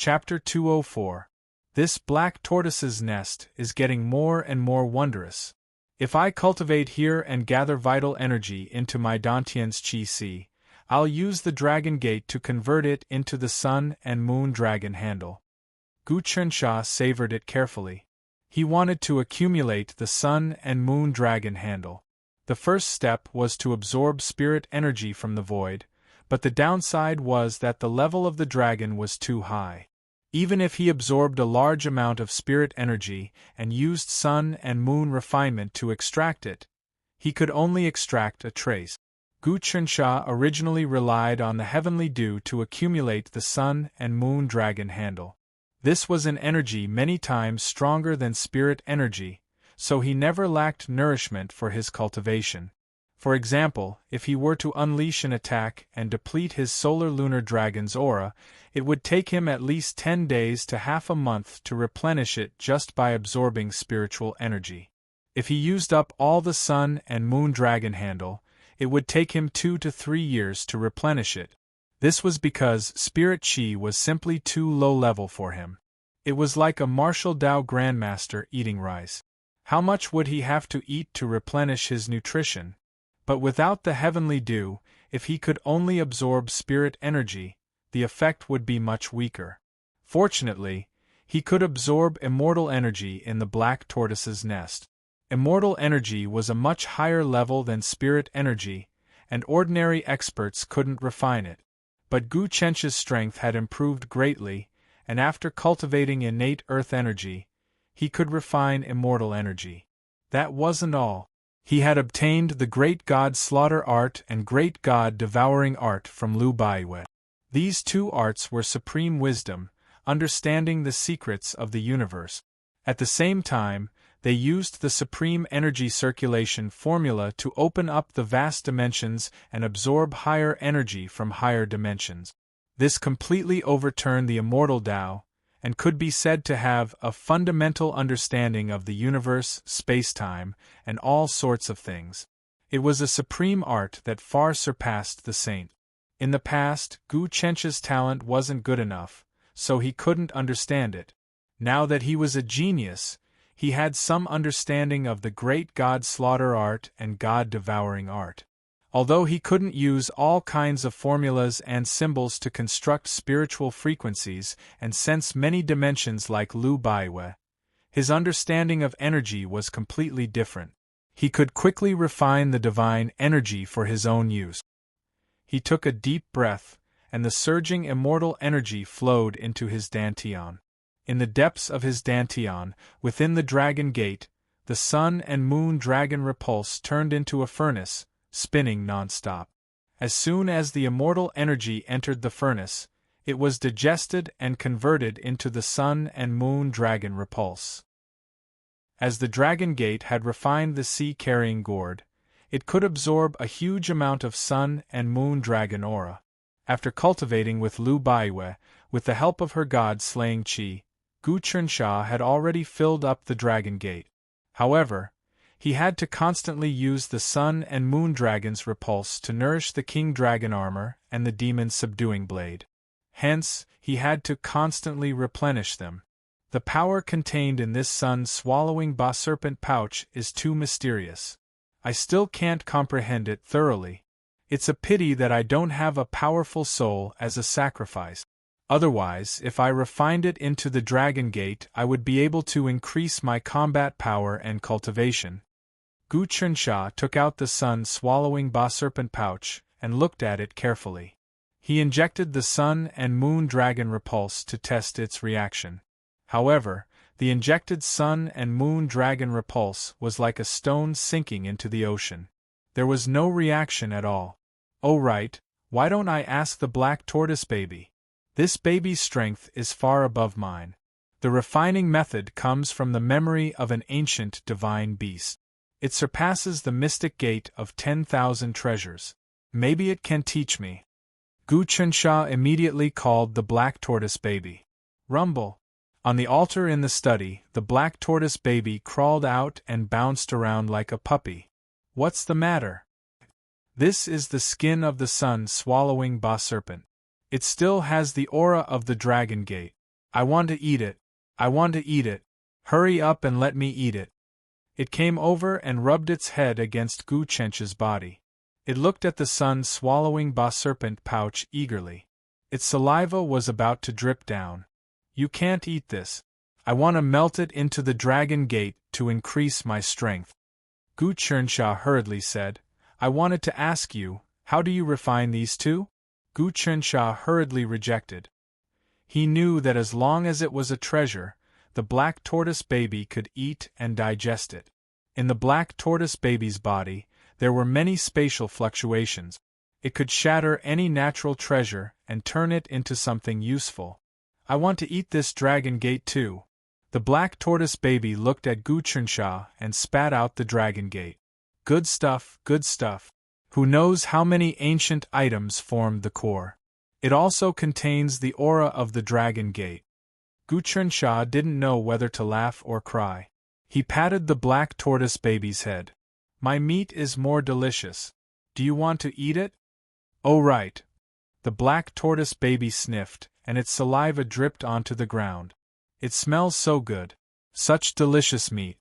Chapter 204. This black tortoise's nest is getting more and more wondrous. If I cultivate here and gather vital energy into my Dantian's Chi-Si, I'll use the dragon gate to convert it into the sun and moon dragon handle. Gu Chensha savored it carefully. He wanted to accumulate the sun and moon dragon handle. The first step was to absorb spirit energy from the void, but the downside was that the level of the dragon was too high. Even if he absorbed a large amount of spirit energy and used sun and moon refinement to extract it, he could only extract a trace. Gu Chensha originally relied on the heavenly dew to accumulate the sun and moon dragon handle. This was an energy many times stronger than spirit energy, so he never lacked nourishment for his cultivation. For example, if he were to unleash an attack and deplete his solar lunar dragon's aura, it would take him at least 10 days to half a month to replenish it just by absorbing spiritual energy. If he used up all the sun and moon dragon handle, it would take him 2 to 3 years to replenish it. This was because spirit chi was simply too low level for him. It was like a martial Dao grandmaster eating rice. How much would he have to eat to replenish his nutrition? But without the heavenly dew, if he could only absorb spirit energy, the effect would be much weaker. Fortunately, he could absorb immortal energy in the black tortoise's nest. Immortal energy was a much higher level than spirit energy, and ordinary experts couldn't refine it. But Gu Chensha's strength had improved greatly, and after cultivating innate earth energy, he could refine immortal energy. That wasn't all. He had obtained the Great God Slaughter Art and Great God Devouring Art from Lu Baiwei. These two arts were supreme wisdom, understanding the secrets of the universe. At the same time, they used the supreme energy circulation formula to open up the vast dimensions and absorb higher energy from higher dimensions. This completely overturned the immortal Tao, and could be said to have a fundamental understanding of the universe, space-time, and all sorts of things. It was a supreme art that far surpassed the saint. In the past, Gu Chensha's talent wasn't good enough, so he couldn't understand it. Now that he was a genius, he had some understanding of the Great God Slaughter Art and God Devouring Art. Although he couldn't use all kinds of formulas and symbols to construct spiritual frequencies and sense many dimensions like Lu Baiwei, his understanding of energy was completely different. He could quickly refine the divine energy for his own use. He took a deep breath, and the surging immortal energy flowed into his Dantian. In the depths of his Dantian, within the dragon gate, the sun and moon dragon repulse turned into a furnace, spinning non-stop. As soon as the immortal energy entered the furnace, it was digested and converted into the sun and moon dragon repulse. As the dragon gate had refined the sea-carrying gourd, it could absorb a huge amount of sun and moon dragon aura. After cultivating with Lu Baiwei, with the help of her god-slaying chi, Gu Chensha had already filled up the dragon gate. However, he had to constantly use the sun and moon dragon's repulse to nourish the king dragon armor and the demon's subduing blade. Hence, he had to constantly replenish them. The power contained in this sun-swallowing serpent pouch is too mysterious. I still can't comprehend it thoroughly. It's a pity that I don't have a powerful soul as a sacrifice. Otherwise, if I refined it into the dragon gate, I would be able to increase my combat power and cultivation. Gu Chensha took out the sun-swallowing serpent pouch and looked at it carefully. He injected the sun and moon dragon repulse to test its reaction. However, the injected sun and moon dragon repulse was like a stone sinking into the ocean. There was no reaction at all. Oh right, why don't I ask the black tortoise baby? This baby's strength is far above mine. The refining method comes from the memory of an ancient divine beast. It surpasses the mystic gate of 10,000 treasures. Maybe it can teach me. Gu Chensha immediately called the black tortoise baby. Rumble. On the altar in the study, the black tortoise baby crawled out and bounced around like a puppy. What's the matter? This is the skin of the sun-swallowing serpent. It still has the aura of the dragon gate. I want to eat it. I want to eat it. Hurry up and let me eat it. It came over and rubbed its head against Gu Chencha's body. It looked at the sun-swallowing serpent pouch eagerly. Its saliva was about to drip down. You can't eat this. I want to melt it into the dragon gate to increase my strength. Gu Chensha hurriedly said, I wanted to ask you, how do you refine these two? Gu Chensha hurriedly rejected. He knew that as long as it was a treasure, the black tortoise baby could eat and digest it. In the black tortoise baby's body, there were many spatial fluctuations. It could shatter any natural treasure and turn it into something useful. I want to eat this dragon gate too. The black tortoise baby looked at Gu Chensha and spat out the dragon gate. Good stuff, good stuff. Who knows how many ancient items formed the core? It also contains the aura of the dragon gate. Gu Chensha didn't know whether to laugh or cry. He patted the black tortoise baby's head. My meat is more delicious. Do you want to eat it? Oh right. The black tortoise baby sniffed, and its saliva dripped onto the ground. It smells so good. Such delicious meat.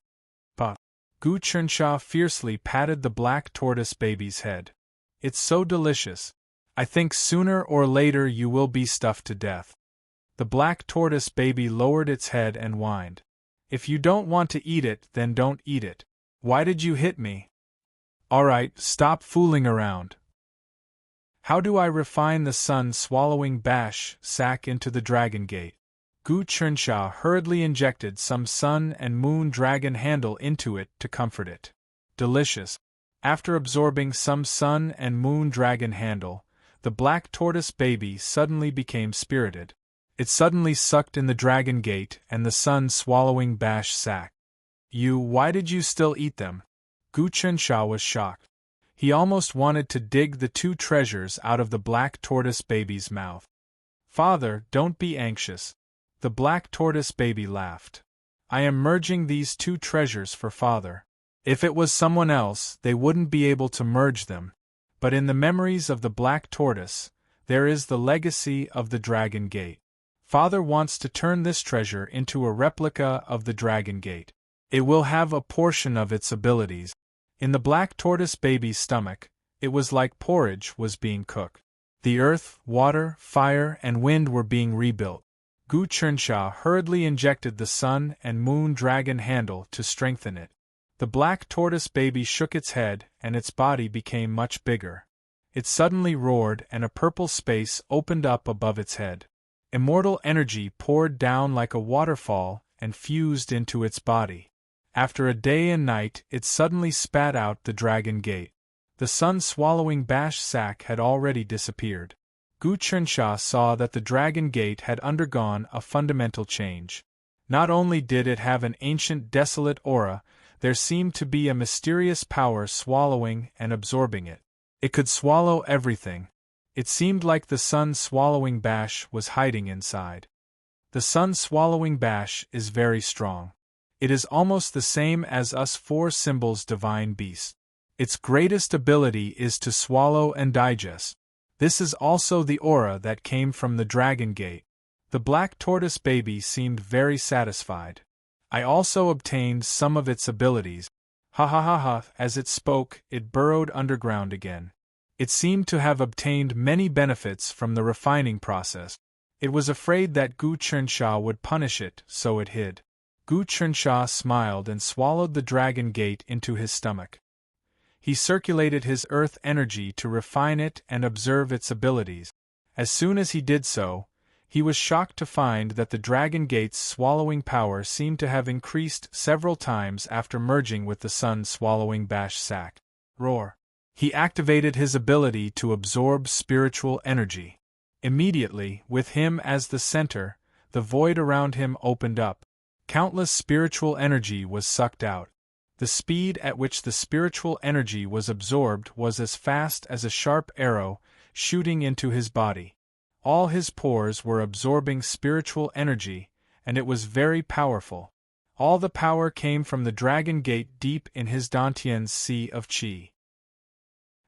Bah. Gu Chensha fiercely patted the black tortoise baby's head. It's so delicious. I think sooner or later you will be stuffed to death. The black tortoise baby lowered its head and whined. If you don't want to eat it, then don't eat it. Why did you hit me? Alright, stop fooling around. How do I refine the sun-swallowing bash sack into the dragon gate? Gu Chensha hurriedly injected some sun and moon dragon handle into it to comfort it. Delicious. After absorbing some sun and moon dragon handle, the black tortoise baby suddenly became spirited. It suddenly sucked in the dragon gate and the sun-swallowing bash sack. Why did you still eat them? Gu Chensha was shocked. He almost wanted to dig the two treasures out of the black tortoise baby's mouth. Father, don't be anxious. The black tortoise baby laughed. I am merging these two treasures for Father. If it was someone else, they wouldn't be able to merge them. But in the memories of the black tortoise, there is the legacy of the dragon gate. Father wants to turn this treasure into a replica of the dragon gate. It will have a portion of its abilities. In the black tortoise baby's stomach, it was like porridge was being cooked. The earth, water, fire, and wind were being rebuilt. Gu Chensha hurriedly injected the sun and moon dragon handle to strengthen it. The black tortoise baby shook its head and its body became much bigger. It suddenly roared and a purple space opened up above its head. Immortal energy poured down like a waterfall and fused into its body. After a day and night, it suddenly spat out the dragon gate. The sun-swallowing bash sack had already disappeared. Gu Chensha saw that the dragon gate had undergone a fundamental change. Not only did it have an ancient desolate aura, there seemed to be a mysterious power swallowing and absorbing it. It could swallow everything. It seemed like the sun-swallowing bash was hiding inside. The sun-swallowing bash is very strong. It is almost the same as us four symbols divine beast. Its greatest ability is to swallow and digest. This is also the aura that came from the dragon gate. The black tortoise baby seemed very satisfied. I also obtained some of its abilities. Ha ha ha ha, as it spoke, it burrowed underground again. It seemed to have obtained many benefits from the refining process. It was afraid that Gu Chensha would punish it, so it hid. Gu Chensha smiled and swallowed the dragon gate into his stomach. He circulated his earth energy to refine it and observe its abilities. As soon as he did so, he was shocked to find that the dragon gate's swallowing power seemed to have increased several times after merging with the sun-swallowing bash sack. Roar. He activated his ability to absorb spiritual energy. Immediately, with him as the center, the void around him opened up. Countless spiritual energy was sucked out. The speed at which the spiritual energy was absorbed was as fast as a sharp arrow shooting into his body. All his pores were absorbing spiritual energy, and it was very powerful. All the power came from the dragon gate deep in his Dantian's sea of qi.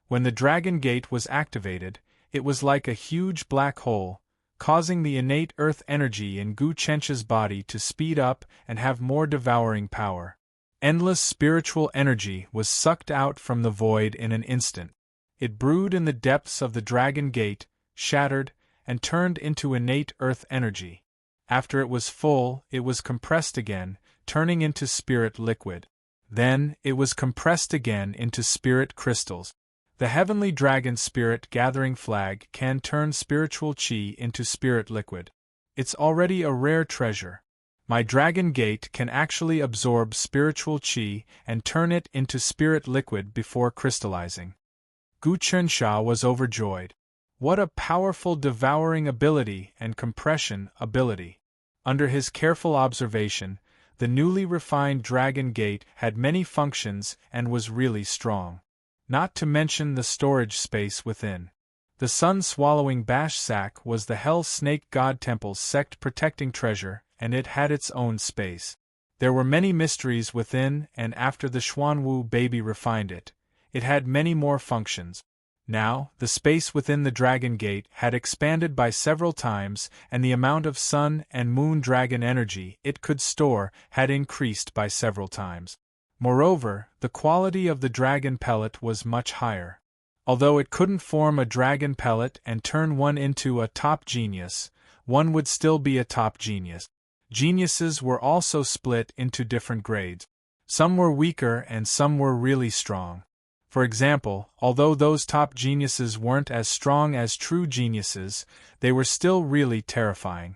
When the dragon gate was activated, it was like a huge black hole, causing the innate earth energy in Gu Chencha's body to speed up and have more devouring power. Endless spiritual energy was sucked out from the void in an instant. It brewed in the depths of the Dragon Gate, shattered, and turned into innate earth energy. After it was full, it was compressed again, turning into spirit liquid. Then, it was compressed again into spirit crystals. The heavenly dragon spirit gathering flag can turn spiritual chi into spirit liquid. It's already a rare treasure. My Dragon Gate can actually absorb spiritual chi and turn it into spirit liquid before crystallizing. Gu Chensha was overjoyed. What a powerful devouring ability and compression ability! Under his careful observation, the newly refined Dragon Gate had many functions and was really strong. Not to mention the storage space within. The sun-swallowing Bash Sack was the Hell Snake God Temple's sect-protecting treasure, and it had its own space. There were many mysteries within, and after the Xuanwu baby refined it, it had many more functions. Now, the space within the Dragon Gate had expanded by several times, and the amount of sun and moon dragon energy it could store had increased by several times. Moreover, the quality of the dragon pellet was much higher. Although it couldn't form a dragon pellet and turn one into a top genius, one would still be a top genius. Geniuses were also split into different grades. Some were weaker and some were really strong. For example, although those top geniuses weren't as strong as true geniuses, they were still really terrifying.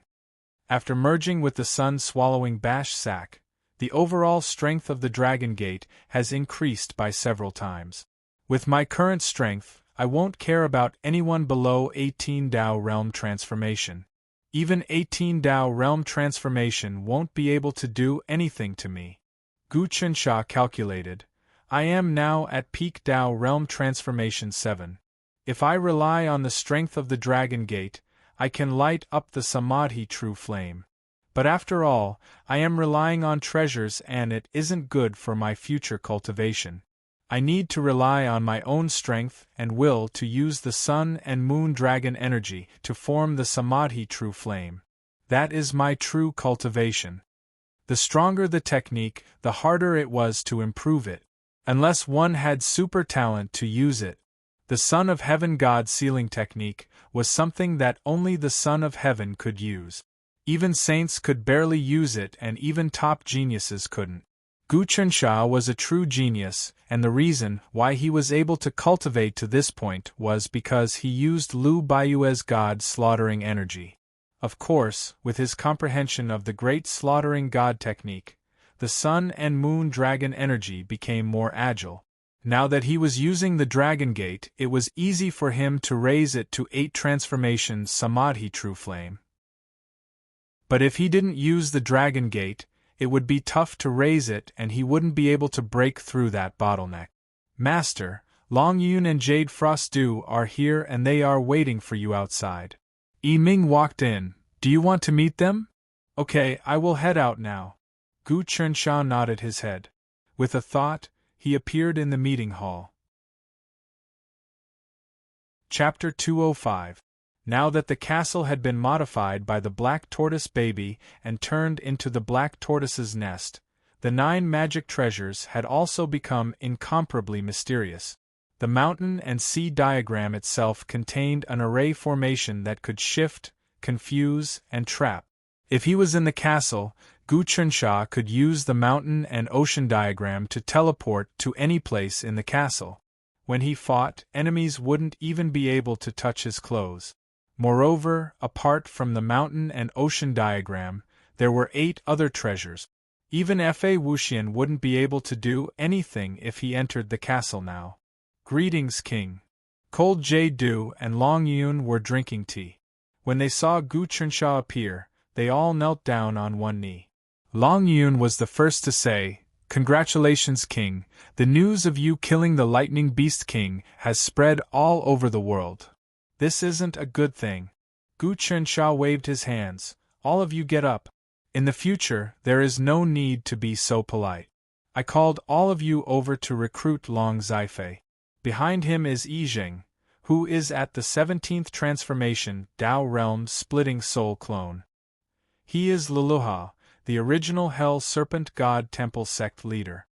After merging with the sun-swallowing Bash Sack, the overall strength of the Dragon Gate has increased by several times. With my current strength, I won't care about anyone below 18 Dao Realm Transformation. Even 18 Dao Realm Transformation won't be able to do anything to me. Gu Chensha calculated. I am now at peak Dao Realm Transformation 7. If I rely on the strength of the Dragon Gate, I can light up the Samadhi True Flame. But after all, I am relying on treasures and it isn't good for my future cultivation. I need to rely on my own strength and will to use the sun and moon dragon energy to form the Samadhi True Flame. That is my true cultivation. The stronger the technique, the harder it was to improve it. Unless one had super talent to use it. The Son of Heaven God sealing technique was something that only the Son of Heaven could use. Even saints could barely use it and even top geniuses couldn't. Gu Chensha was a true genius, and the reason why he was able to cultivate to this point was because he used Lu Baiyue's God slaughtering energy. Of course, with his comprehension of the great slaughtering God technique, the sun and moon dragon energy became more agile. Now that he was using the Dragon Gate, it was easy for him to raise it to 8 transformations Samadhi True Flame. But if he didn't use the Dragon Gate, it would be tough to raise it and he wouldn't be able to break through that bottleneck. Master, Long Yun and Jade Frost Dew are here and they are waiting for you outside. Yi Ming walked in. Do you want to meet them? Okay, I will head out now. Gu Chensha nodded his head. With a thought, he appeared in the meeting hall. Chapter 205. Now that the castle had been modified by the Black Tortoise baby and turned into the Black Tortoise's nest, the 9 magic treasures had also become incomparably mysterious. The mountain and sea diagram itself contained an array formation that could shift, confuse, and trap. If he was in the castle, Gu Chensha could use the mountain and ocean diagram to teleport to any place in the castle. When he fought, enemies wouldn't even be able to touch his clothes. Moreover, apart from the mountain and ocean diagram, there were 8 other treasures. Even Fa Wuxian wouldn't be able to do anything if he entered the castle now. Greetings, King. Cold Jade Dew and Long Yun were drinking tea. When they saw Gu Chensha appear, they all knelt down on one knee. Long Yun was the first to say, "Congratulations, King. The news of you killing the Lightning Beast King has spread all over the world. This isn't a good thing." Gu Chensha waved his hands. All of you get up. In the future, there is no need to be so polite. I called all of you over to recruit Long Zifei. Behind him is Yi Jing, who is at the 17th transformation Tao realm splitting soul clone. He is Luluha, the original Hell Serpent God Temple sect leader.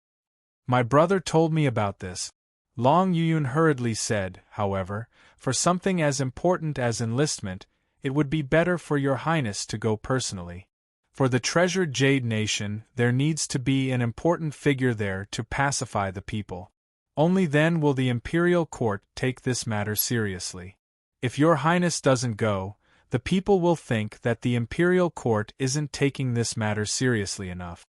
My brother told me about this. Long Yuyun hurriedly said, however, for something as important as enlistment, it would be better for your highness to go personally. For the treasured Jade Nation, there needs to be an important figure there to pacify the people. Only then will the imperial court take this matter seriously. If your highness doesn't go, the people will think that the imperial court isn't taking this matter seriously enough.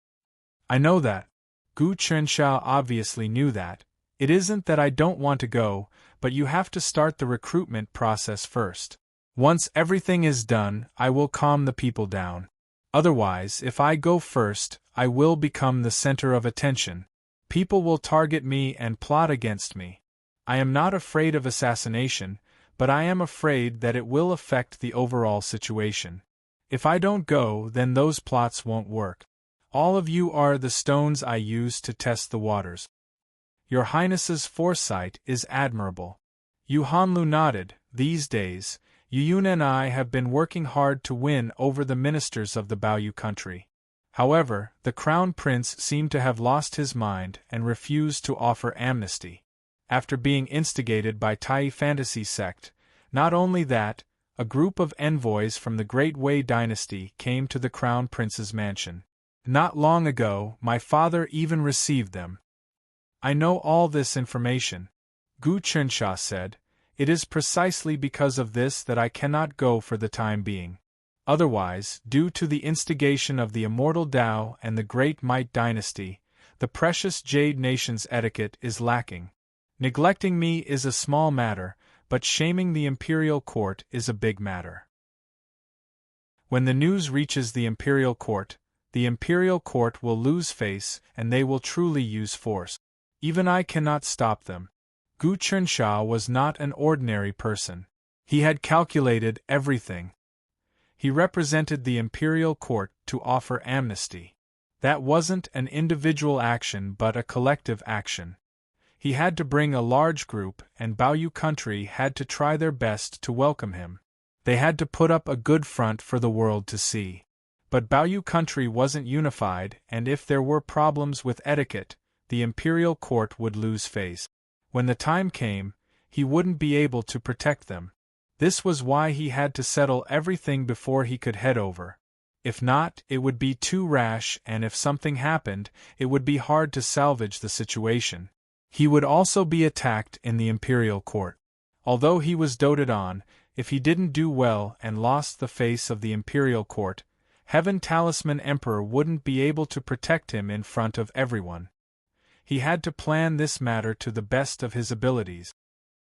I know that. Gu Chensha obviously knew that. It isn't that I don't want to go, but you have to start the recruitment process first. Once everything is done, I will calm the people down. Otherwise, if I go first, I will become the center of attention. People will target me and plot against me. I am not afraid of assassination, but I am afraid that it will affect the overall situation. If I don't go, then those plots won't work. All of you are the stones I use to test the waters. Your Highness's foresight is admirable. Yu Hanlu nodded. These days, Yuyun and I have been working hard to win over the ministers of the Baoyu country. However, the Crown Prince seemed to have lost his mind and refused to offer amnesty. After being instigated by Tai Fantasy sect, not only that, a group of envoys from the Great Wei dynasty came to the Crown Prince's mansion. Not long ago, my father even received them. I know all this information, Gu Chensha said. It is precisely because of this that I cannot go for the time being. Otherwise, due to the instigation of the immortal Tao and the Great Might dynasty, the precious Jade Nation's etiquette is lacking. Neglecting me is a small matter, but shaming the imperial court is a big matter. When the news reaches the imperial court will lose face and they will truly use force. Even I cannot stop them. Gu Chensha was not an ordinary person. He had calculated everything. He represented the imperial court to offer amnesty. That wasn't an individual action but a collective action. He had to bring a large group, and Baoyu country had to try their best to welcome him. They had to put up a good front for the world to see. But Baoyu country wasn't unified, and if there were problems with etiquette, the imperial court would lose face. When the time came, he wouldn't be able to protect them. This was why he had to settle everything before he could head over. If not, it would be too rash, and if something happened, it would be hard to salvage the situation. He would also be attacked in the imperial court. Although he was doted on, if he didn't do well and lost the face of the imperial court, Heaven Talisman Emperor wouldn't be able to protect him in front of everyone. He had to plan this matter to the best of his abilities.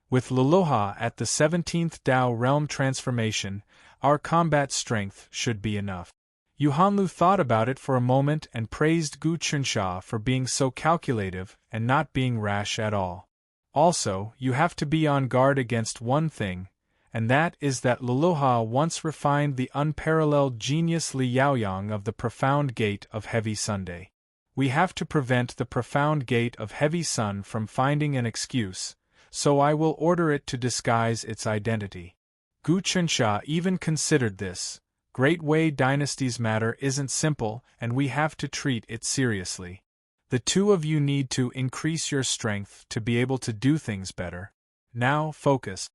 With Luluha at the 17th Tao realm transformation, our combat strength should be enough. Yu Hanlu thought about it for a moment and praised Gu Chensha for being so calculative and not being rash at all. Also, you have to be on guard against one thing, and that is that Luluha once refined the unparalleled genius Li Yaoyang of the profound gate of Heavy Sunday. We have to prevent the profound gate of Heavy Sun from finding an excuse, so I will order it to disguise its identity. Gu Chensha even considered this. Great Wei dynasty's matter isn't simple, and we have to treat it seriously. The two of you need to increase your strength to be able to do things better. Now, focus.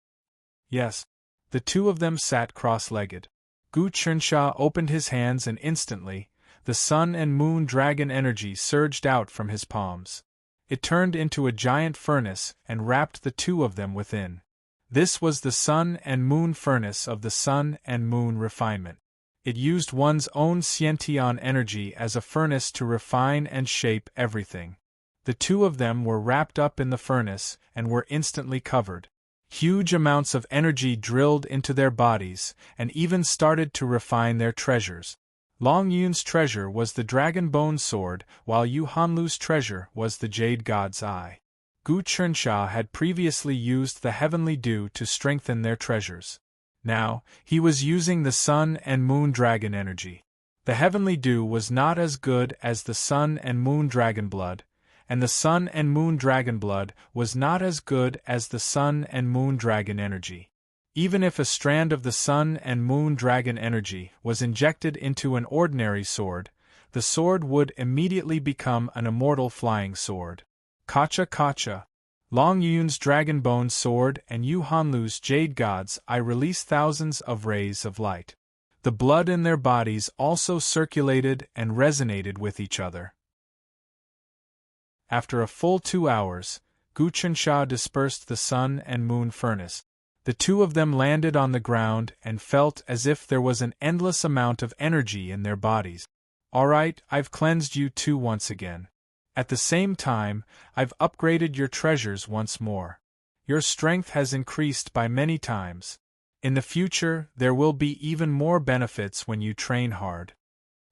Yes. The two of them sat cross-legged. Gu Chensha opened his hands and instantly, the sun and moon dragon energy surged out from his palms. It turned into a giant furnace and wrapped the two of them within. This was the sun and moon furnace of the sun and moon refinement. It used one's own Xiantian energy as a furnace to refine and shape everything. The two of them were wrapped up in the furnace and were instantly covered. Huge amounts of energy drilled into their bodies and even started to refine their treasures. Long Yun's treasure was the dragon bone sword, while Yu Hanlu's treasure was the jade god's eye. Gu Chensha had previously used the heavenly dew to strengthen their treasures. Now, he was using the sun and moon dragon energy. The heavenly dew was not as good as the sun and moon dragon blood, and the Sun and Moon Dragon blood was not as good as the Sun and Moon Dragon energy. Even if a strand of the Sun and Moon Dragon energy was injected into an ordinary sword, the sword would immediately become an immortal flying sword. Kacha Kacha. Long Yun's dragon bone sword and Yu Hanlu's jade gods I release thousands of rays of light. The blood in their bodies also circulated and resonated with each other. After a full 2 hours, Gu Chensha dispersed the Sun and Moon furnace. The two of them landed on the ground and felt as if there was an endless amount of energy in their bodies. All right, I've cleansed you two once again. At the same time, I've upgraded your treasures once more. Your strength has increased by many times. In the future, there will be even more benefits when you train hard.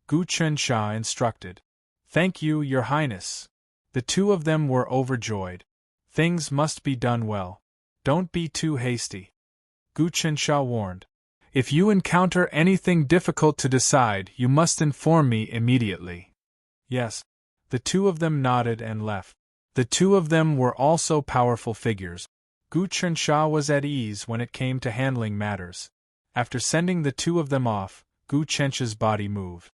Gu Chensha instructed. Thank you, Your Highness. The two of them were overjoyed. Things must be done well. Don't be too hasty. Gu Chensha warned. If you encounter anything difficult to decide, you must inform me immediately. Yes. The two of them nodded and left. The two of them were also powerful figures. Gu Chensha was at ease when it came to handling matters. After sending the two of them off, Gu Chensha's body moved.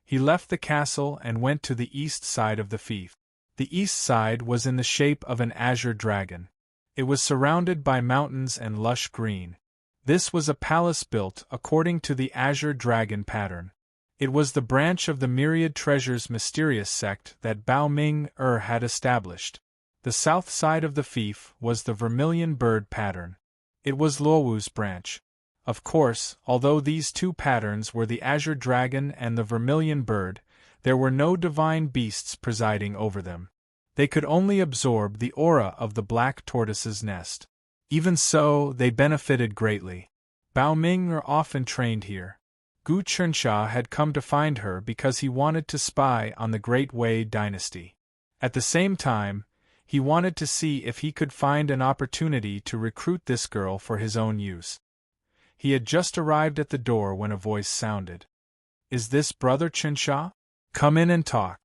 He left the castle and went to the east side of the fief. The east side was in the shape of an azure dragon. It was surrounded by mountains and lush green. This was a palace built according to the azure dragon pattern. It was the branch of the Myriad Treasures mysterious sect that Bao Ming had established. The south side of the fief was the vermilion bird pattern. It was Luowu's branch. Of course, although these two patterns were the azure dragon and the vermilion bird, there were no divine beasts presiding over them. They could only absorb the aura of the black tortoise's nest. Even so, they benefited greatly. Bao Ming often trained here. Gu Chensha had come to find her because he wanted to spy on the Great Wei dynasty. At the same time, he wanted to see if he could find an opportunity to recruit this girl for his own use. He had just arrived at the door when a voice sounded. Is this Brother Chensha? Come in and talk.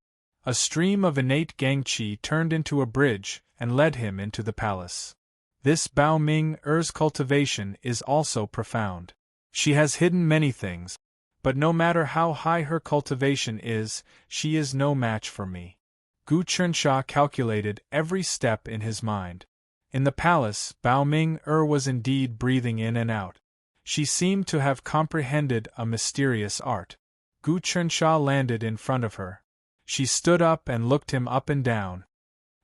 A stream of innate Gangqi turned into a bridge and led him into the palace. This Bao Ming-er's cultivation is also profound. She has hidden many things. But no matter how high her cultivation is, she is no match for me. Gu Chensha calculated every step in his mind. In the palace, Bao Ming-er was indeed breathing in and out. She seemed to have comprehended a mysterious art. Gu Chensha landed in front of her. She stood up and looked him up and down.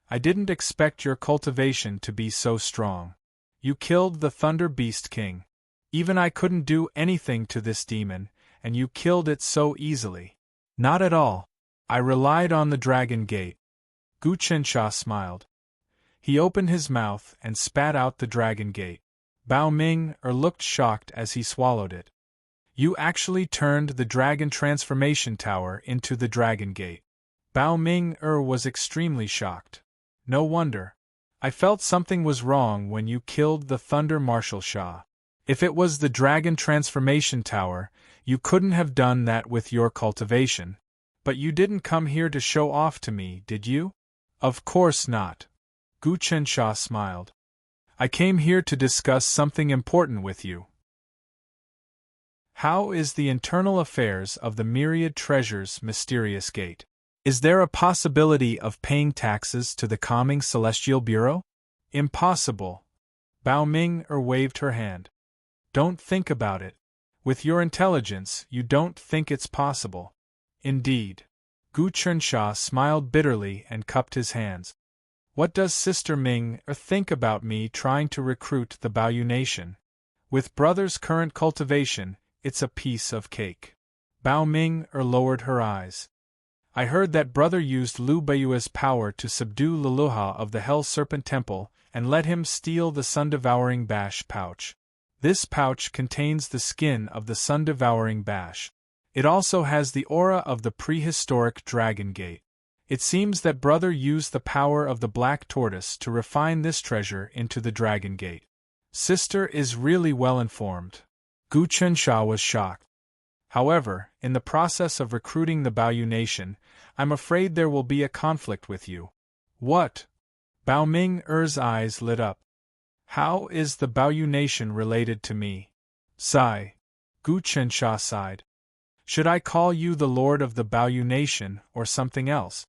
I didn't expect your cultivation to be so strong. You killed the Thunder Beast King. Even I couldn't do anything to this demon, and you killed it so easily. Not at all. I relied on the Dragon Gate. Gu Chensha smiled. He opened his mouth and spat out the Dragon Gate. Bao Ming-er looked shocked as he swallowed it. You actually turned the Dragon Transformation Tower into the Dragon Gate. Bao Ming-er was extremely shocked. No wonder. I felt something was wrong when you killed the Thunder Marshal Shah. If it was the Dragon Transformation Tower, you couldn't have done that with your cultivation. But you didn't come here to show off to me, did you? Of course not. Gu Chensha smiled. I came here to discuss something important with you. How is the internal affairs of the Myriad Treasures mysterious gate? Is there a possibility of paying taxes to the Calming Celestial Bureau? Impossible. Bao Ming-er waved her hand. Don't think about it. With your intelligence, you don't think it's possible. Indeed. Gu Chensha smiled bitterly and cupped his hands. What does Sister Ming-er think about me trying to recruit the Baoyu nation? With Brother's current cultivation, it's a piece of cake. Bao Ming-er lowered her eyes. I heard that Brother used Lu Baoyu's power to subdue Leluha of the Hell Serpent Temple and let him steal the Sun-Devouring Bash pouch. This pouch contains the skin of the Sun-Devouring Bash. It also has the aura of the prehistoric Dragon Gate. It seems that Brother used the power of the Black Tortoise to refine this treasure into the Dragon Gate. Sister is really well informed. Gu Chensha was shocked. However, in the process of recruiting the Baoyu nation, I'm afraid there will be a conflict with you. What? Bao Ming-er's eyes lit up. How is the Baoyu nation related to me? Sigh. Gu Chensha sighed. Should I call you the lord of the Baoyu nation or something else?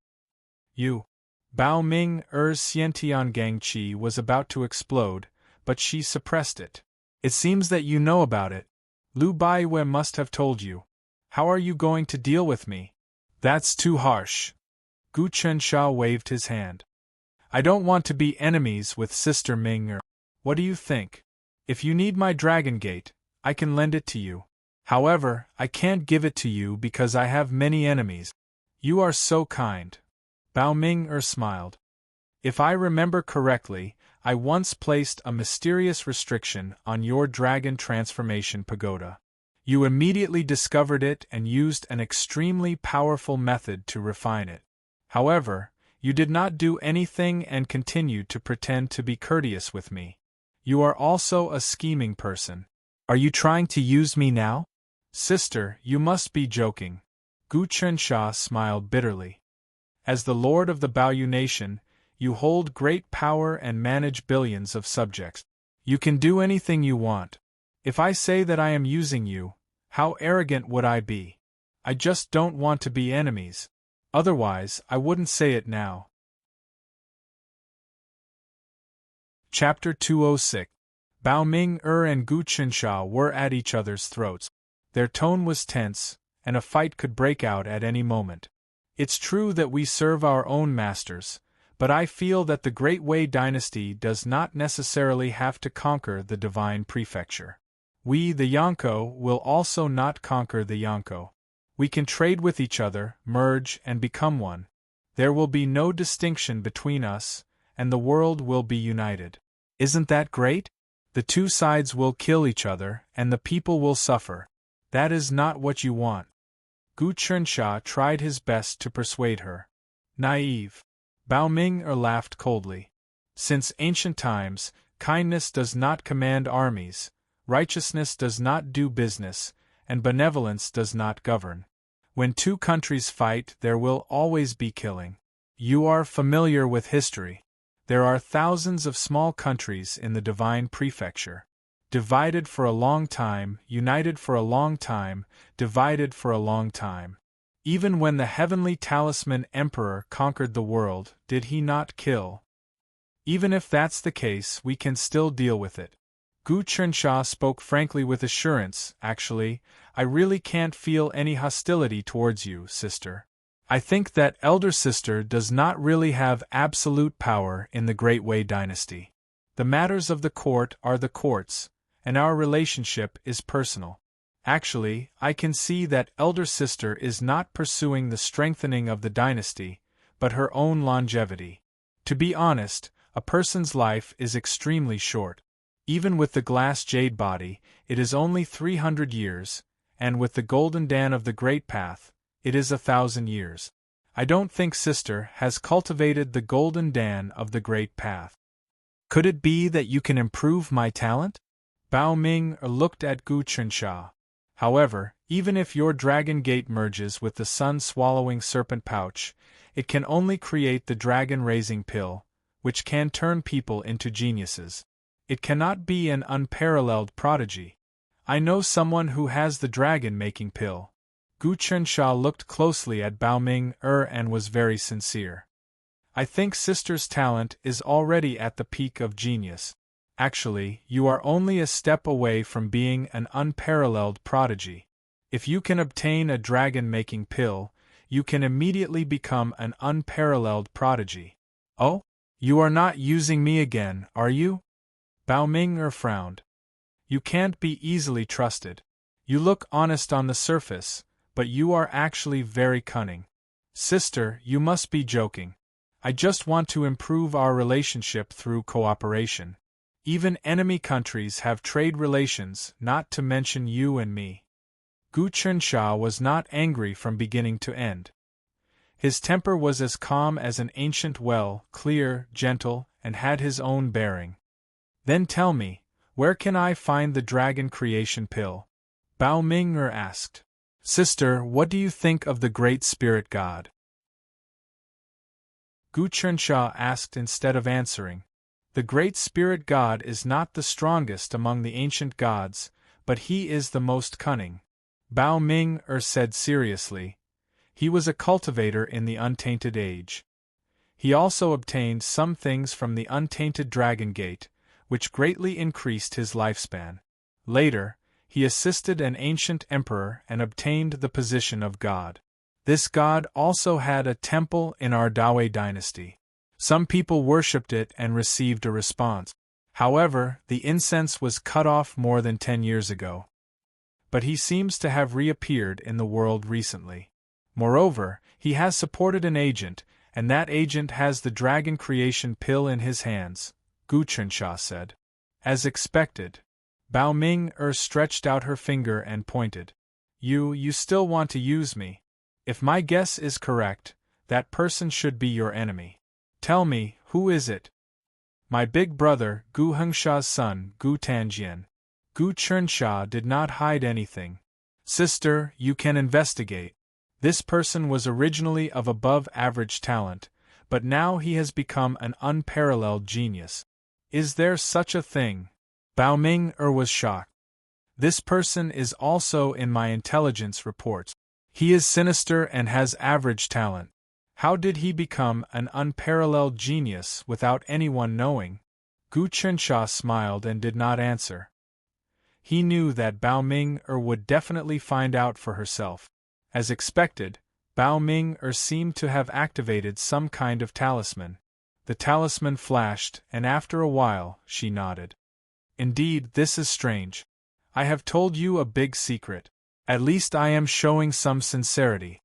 You. Bao Ming-er's Xiantian Gangqi was about to explode, but she suppressed it. It seems that you know about it. Lu Baiwei must have told you. How are you going to deal with me? That's too harsh. Gu Chensha waved his hand. I don't want to be enemies with Sister Ming-er. What do you think? If you need my Dragon Gate, I can lend it to you. However, I can't give it to you because I have many enemies. You are so kind. Bao Ming-er smiled. If I remember correctly, I once placed a mysterious restriction on your dragon transformation pagoda. You immediately discovered it and used an extremely powerful method to refine it. However, you did not do anything and continued to pretend to be courteous with me. You are also a scheming person. Are you trying to use me now? Sister, you must be joking. Gu Chensha smiled bitterly. As the lord of the Baoyu nation, you hold great power and manage billions of subjects. You can do anything you want. If I say that I am using you, how arrogant would I be? I just don't want to be enemies. Otherwise, I wouldn't say it now. Chapter 206. Bao Ming-er and Gu Chensha were at each other's throats. Their tone was tense, and a fight could break out at any moment. It's true that we serve our own masters, but I feel that the Great Wei dynasty does not necessarily have to conquer the divine prefecture. We, the Yonko, will also not conquer the Yonko. We can trade with each other, merge, and become one. There will be no distinction between us, and the world will be united. Isn't that great? The two sides will kill each other, and the people will suffer. That is not what you want. Gu Chensha tried his best to persuade her. Naive. Bao Ming-er laughed coldly. Since ancient times, kindness does not command armies, righteousness does not do business, and benevolence does not govern. When two countries fight, there will always be killing. You are familiar with history. There are thousands of small countries in the divine prefecture. Divided for a long time, united for a long time, divided for a long time. Even when the heavenly talisman emperor conquered the world, did he not kill? Even if that's the case, we can still deal with it. Gu Chensha spoke frankly with assurance. Actually, I really can't feel any hostility towards you, sister. I think that elder sister does not really have absolute power in the Great Wei dynasty. The matters of the court are the court's, and our relationship is personal. Actually, I can see that elder sister is not pursuing the strengthening of the dynasty, but her own longevity. To be honest, a person's life is extremely short. Even with the glass jade body, it is only 300 years, and with the golden dan of the Great Path, it is 1,000 years. I don't think sister has cultivated the golden dan of the Great Path. Could it be that you can improve my talent? Bao Ming-er looked at Gu Chensha. However, even if your dragon gate merges with the sun-swallowing serpent pouch, it can only create the dragon-raising pill, which can turn people into geniuses. It cannot be an unparalleled prodigy. I know someone who has the dragon-making pill. Gu Chensha looked closely at Bao Ming-er and was very sincere. I think sister's talent is already at the peak of genius. Actually, you are only a step away from being an unparalleled prodigy. If you can obtain a dragon-making pill, you can immediately become an unparalleled prodigy. Oh? You are not using me again, are you? Bao Ming-er frowned. You can't be easily trusted. You look honest on the surface, but you are actually very cunning. Sister, you must be joking. I just want to improve our relationship through cooperation. Even enemy countries have trade relations, not to mention you and me. Gu Chensha was not angry from beginning to end. His temper was as calm as an ancient well, clear, gentle, and had his own bearing. Then tell me, where can I find the dragon creation pill? Bao Ming-er asked. Sister, what do you think of the great spirit god? Gu Chensha asked instead of answering. The great spirit god is not the strongest among the ancient gods, but he is the most cunning. Bao Ming said seriously. He was a cultivator in the untainted age. He also obtained some things from the untainted Dragon Gate, which greatly increased his lifespan. Later, he assisted an ancient emperor and obtained the position of god. This god also had a temple in our Dawei dynasty. Some people worshipped it and received a response. However, the incense was cut off more than 10 years ago. But he seems to have reappeared in the world recently. Moreover, he has supported an agent, and that agent has the dragon creation pill in his hands, Gu Chensha said. As expected. Bao Ming stretched out her finger and pointed. You still want to use me? If my guess is correct, that person should be your enemy. Tell me, who is it? My big brother, Gu Hengsha's son, Gu Tanjian. Gu Chensha did not hide anything. Sister, you can investigate. This person was originally of above-average talent, but now he has become an unparalleled genius. Is there such a thing? Bao Ming was shocked. This person is also in my intelligence reports. He is sinister and has average talent. How did he become an unparalleled genius without anyone knowing? Gu Chensha smiled and did not answer. He knew that Bao Ming would definitely find out for herself. As expected, Bao Ming seemed to have activated some kind of talisman. The talisman flashed, and after a while, she nodded. Indeed, this is strange. I have told you a big secret. At least I am showing some sincerity.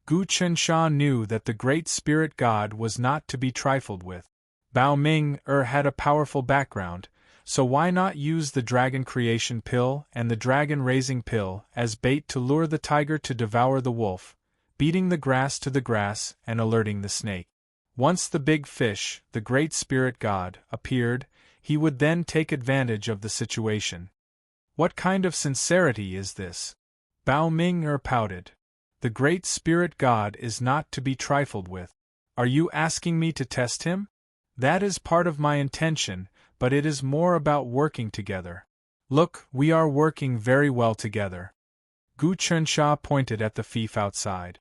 Gu Chensha knew that the great spirit god was not to be trifled with. Bao Ming had a powerful background, so why not use the dragon creation pill and the dragon raising pill as bait to lure the tiger to devour the wolf, beating the grass to the grass and alerting the snake. Once the big fish, the great spirit god, appeared, he would then take advantage of the situation. What kind of sincerity is this? Bao Ming pouted. The great spirit god is not to be trifled with. Are you asking me to test him? That is part of my intention, but it is more about working together. Look, we are working very well together. Gu Chensha pointed at the fief outside.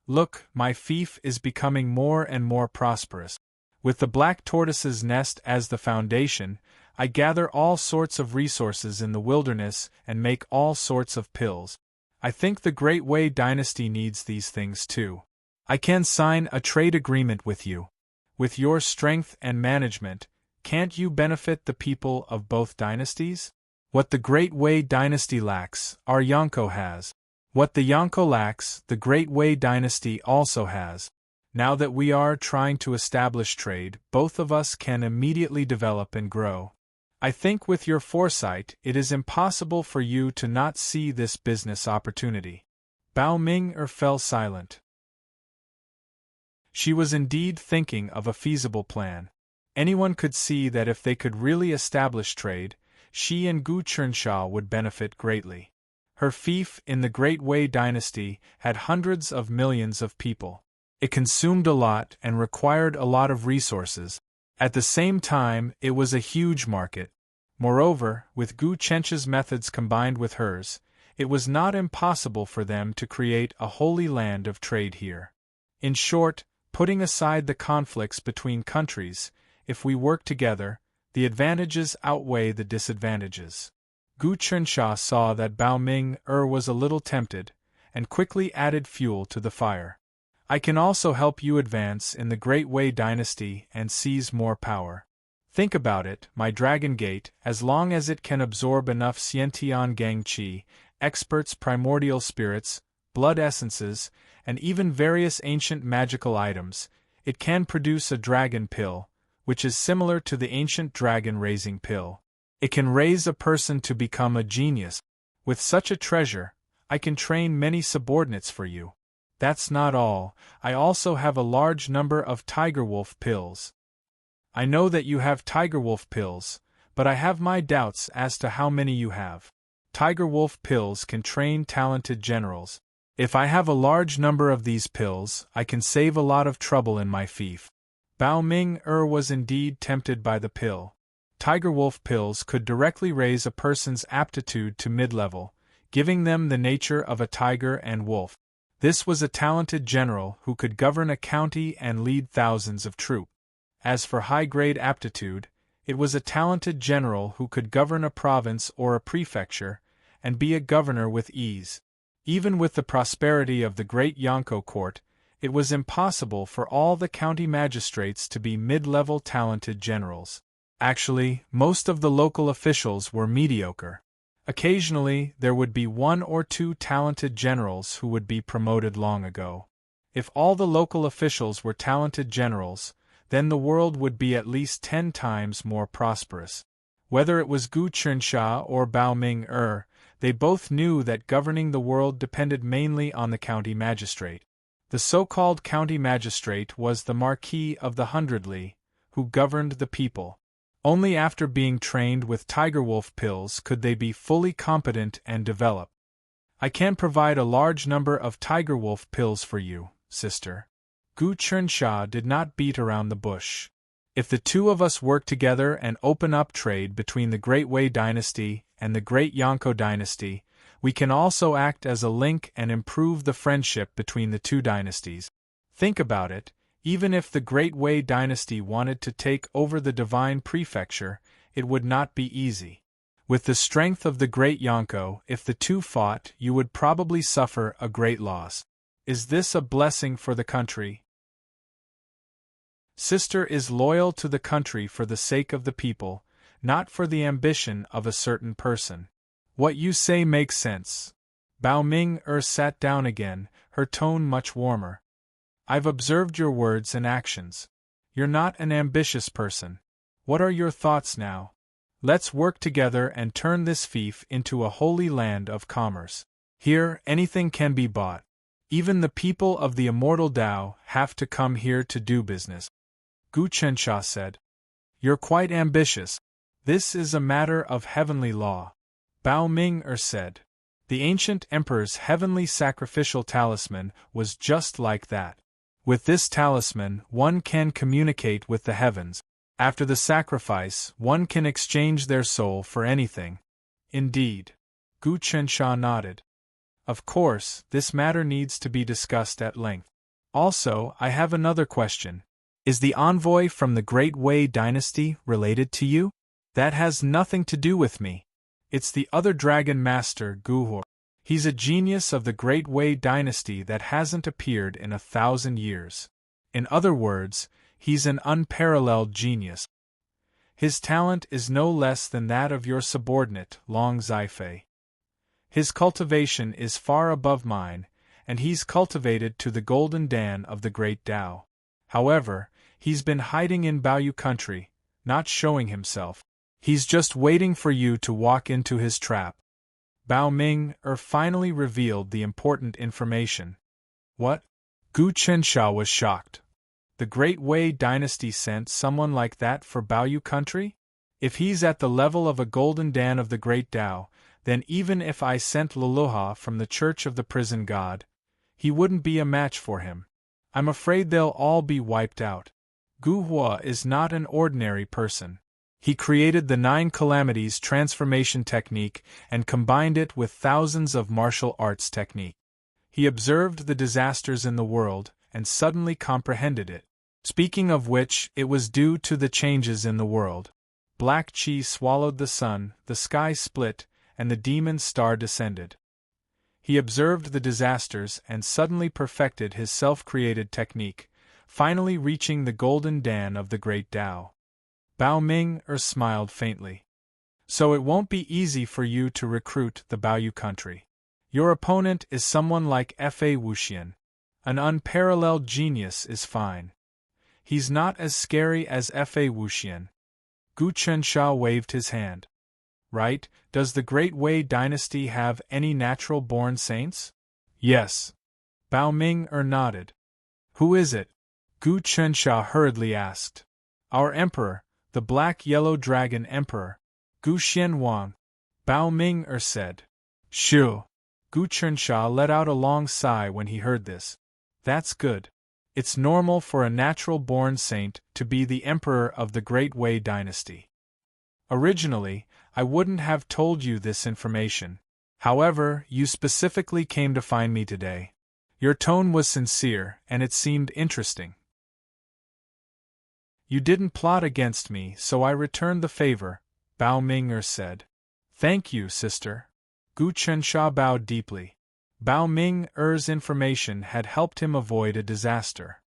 Look, my fief is becoming more and more prosperous. With the black tortoise's nest as the foundation, I gather all sorts of resources in the wilderness and make all sorts of pills. I think the Great Wei dynasty needs these things too. I can sign a trade agreement with you. With your strength and management, can't you benefit the people of both dynasties? What the Great Wei dynasty lacks, our Yonko has. What the Yonko lacks, the Great Wei dynasty also has. Now that we are trying to establish trade, both of us can immediately develop and grow. I think with your foresight, it is impossible for you to not see this business opportunity. Bao Ming fell silent. She was indeed thinking of a feasible plan. Anyone could see that if they could really establish trade, she and Gu Chensha would benefit greatly. Her fief in the Great Wei dynasty had hundreds of millions of people. It consumed a lot and required a lot of resources. At the same time, it was a huge market. Moreover, with Gu Chensha's methods combined with hers, it was not impossible for them to create a holy land of trade here. In short, putting aside the conflicts between countries, if we work together, the advantages outweigh the disadvantages. Gu Chensha saw that Bao Ming was a little tempted, and quickly added fuel to the fire. I can also help you advance in the Great Wei dynasty and seize more power. Think about it, my Dragon Gate, as long as it can absorb enough Xiantian Gang Qi, experts' primordial spirits, blood essences, and even various ancient magical items, it can produce a dragon pill, which is similar to the ancient dragon-raising pill. It can raise a person to become a genius. With such a treasure, I can train many subordinates for you. That's not all, I also have a large number of tiger wolf pills. I know that you have tiger wolf pills, but I have my doubts as to how many you have. Tiger wolf pills can train talented generals. If I have a large number of these pills, I can save a lot of trouble in my fief. Bao Ming-er was indeed tempted by the pill. Tiger wolf pills could directly raise a person's aptitude to mid-level, giving them the nature of a tiger and wolf. This was a talented general who could govern a county and lead thousands of troops. As for high-grade aptitude, it was a talented general who could govern a province or a prefecture, and be a governor with ease. Even with the prosperity of the great Yonko court, it was impossible for all the county magistrates to be mid-level talented generals. Actually, most of the local officials were mediocre. Occasionally, there would be one or two talented generals who would be promoted long ago. If all the local officials were talented generals, then the world would be at least 10 times more prosperous. Whether it was Gu Qinsha or Bao Ming-er, they both knew that governing the world depended mainly on the county magistrate. The so-called county magistrate was the Marquis of the Hundredly, who governed the people. Only after being trained with tiger wolf pills could they be fully competent and develop. I can provide a large number of tiger wolf pills for you, sister. Gu Qinsha did not beat around the bush. If the two of us work together and open up trade between the Great Wei dynasty and the Great Yonko dynasty, we can also act as a link and improve the friendship between the two dynasties. Think about it, even if the Great Wei dynasty wanted to take over the Divine Prefecture, it would not be easy. With the strength of the Great Yonko, if the two fought, you would probably suffer a great loss. Is this a blessing for the country? Sister is loyal to the country for the sake of the people, not for the ambition of a certain person. What you say makes sense. Bao Ming-er sat down again, her tone much warmer. I've observed your words and actions. You're not an ambitious person. What are your thoughts now? Let's work together and turn this fief into a holy land of commerce. Here, anything can be bought. Even the people of the immortal Tao have to come here to do business. Gu Qinsha said. You're quite ambitious. This is a matter of heavenly law. Bao Ming-er said. The ancient emperor's heavenly sacrificial talisman was just like that. With this talisman, one can communicate with the heavens. After the sacrifice, one can exchange their soul for anything. Indeed. Gu Qinsha nodded. Of course, this matter needs to be discussed at length. Also, I have another question. Is the envoy from the Great Wei dynasty related to you? That has nothing to do with me. It's the other dragon master, Guhor. He's a genius of the Great Wei dynasty that hasn't appeared in 1,000 years. In other words, he's an unparalleled genius. His talent is no less than that of your subordinate, Long Zifei. His cultivation is far above mine, and he's cultivated to the golden Dan of the Great Tao. However, he's been hiding in Baoyu country, not showing himself. He's just waiting for you to walk into his trap. Bao Ming-er finally revealed the important information. What? Gu Qinsha was shocked. The Great Wei dynasty sent someone like that for Baoyu country? If he's at the level of a golden Dan of the Great Tao, then even if I sent Luluha from the Church of the Prison God, he wouldn't be a match for him. I'm afraid they'll all be wiped out. Gu Hua is not an ordinary person. He created the 9 calamities transformation technique and combined it with thousands of martial arts technique. He observed the disasters in the world and suddenly comprehended it. Speaking of which, it was due to the changes in the world. Black Chi swallowed the sun, the sky split, and the demon star descended. He observed the disasters and suddenly perfected his self-created technique, finally reaching the golden Dan of the Great Tao. Bao Ming-er smiled faintly. So it won't be easy for you to recruit the Baoyu country. Your opponent is someone like Fa Wuxian. An unparalleled genius is fine. He's not as scary as Fa Wuxian. Gu Qinsha waved his hand. Right, does the Great Wei dynasty have any natural-born saints? Yes. Bao Ming-er nodded. Who is it? Gu Qinsha hurriedly asked. Our emperor, the Black-Yellow Dragon Emperor, Gu Xianwang. Bao Ming-er said. Shoo! Gu Qinsha let out a long sigh when he heard this. That's good. It's normal for a natural-born saint to be the emperor of the Great Wei dynasty. Originally, I wouldn't have told you this information. However, you specifically came to find me today. Your tone was sincere, and it seemed interesting. You didn't plot against me, so I returned the favor, Bao Ming'er said. Thank you, sister. Gu Chensha bowed deeply. Bao Ming'er's information had helped him avoid a disaster.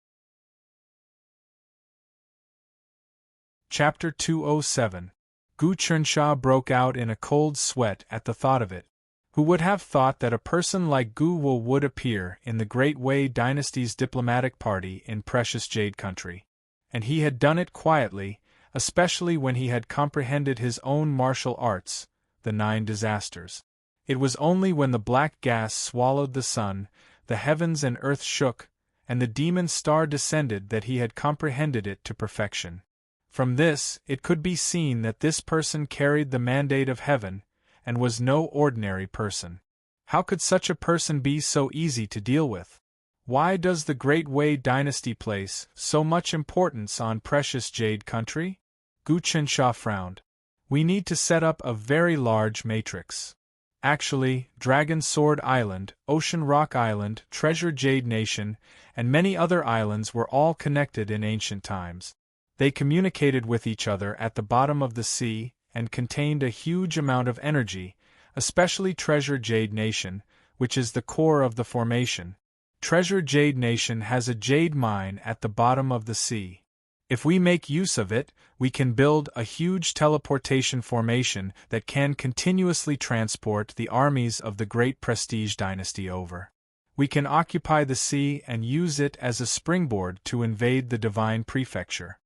Chapter 207. Gu Chensha broke out in a cold sweat at the thought of it. Who would have thought that a person like Gu Wo would appear in the Great Wei dynasty's diplomatic party in precious Jade Country? And he had done it quietly, especially when he had comprehended his own martial arts, the 9 disasters. It was only when the black gas swallowed the sun, the heavens and earth shook, and the demon star descended that he had comprehended it to perfection. From this, it could be seen that this person carried the mandate of heaven, and was no ordinary person. How could such a person be so easy to deal with? Why does the Great Wei dynasty place so much importance on precious Jade Country? Gu Chensha frowned. We need to set up a very large matrix. Actually, Dragon Sword Island, Ocean Rock Island, Treasure Jade Nation, and many other islands were all connected in ancient times. They communicated with each other at the bottom of the sea, and contained a huge amount of energy, especially Treasure Jade Nation, which is the core of the formation. Treasure Jade Nation has a jade mine at the bottom of the sea. If we make use of it, we can build a huge teleportation formation that can continuously transport the armies of the Great Prestige Dynasty over. We can occupy the sea and use it as a springboard to invade the Divine Prefecture.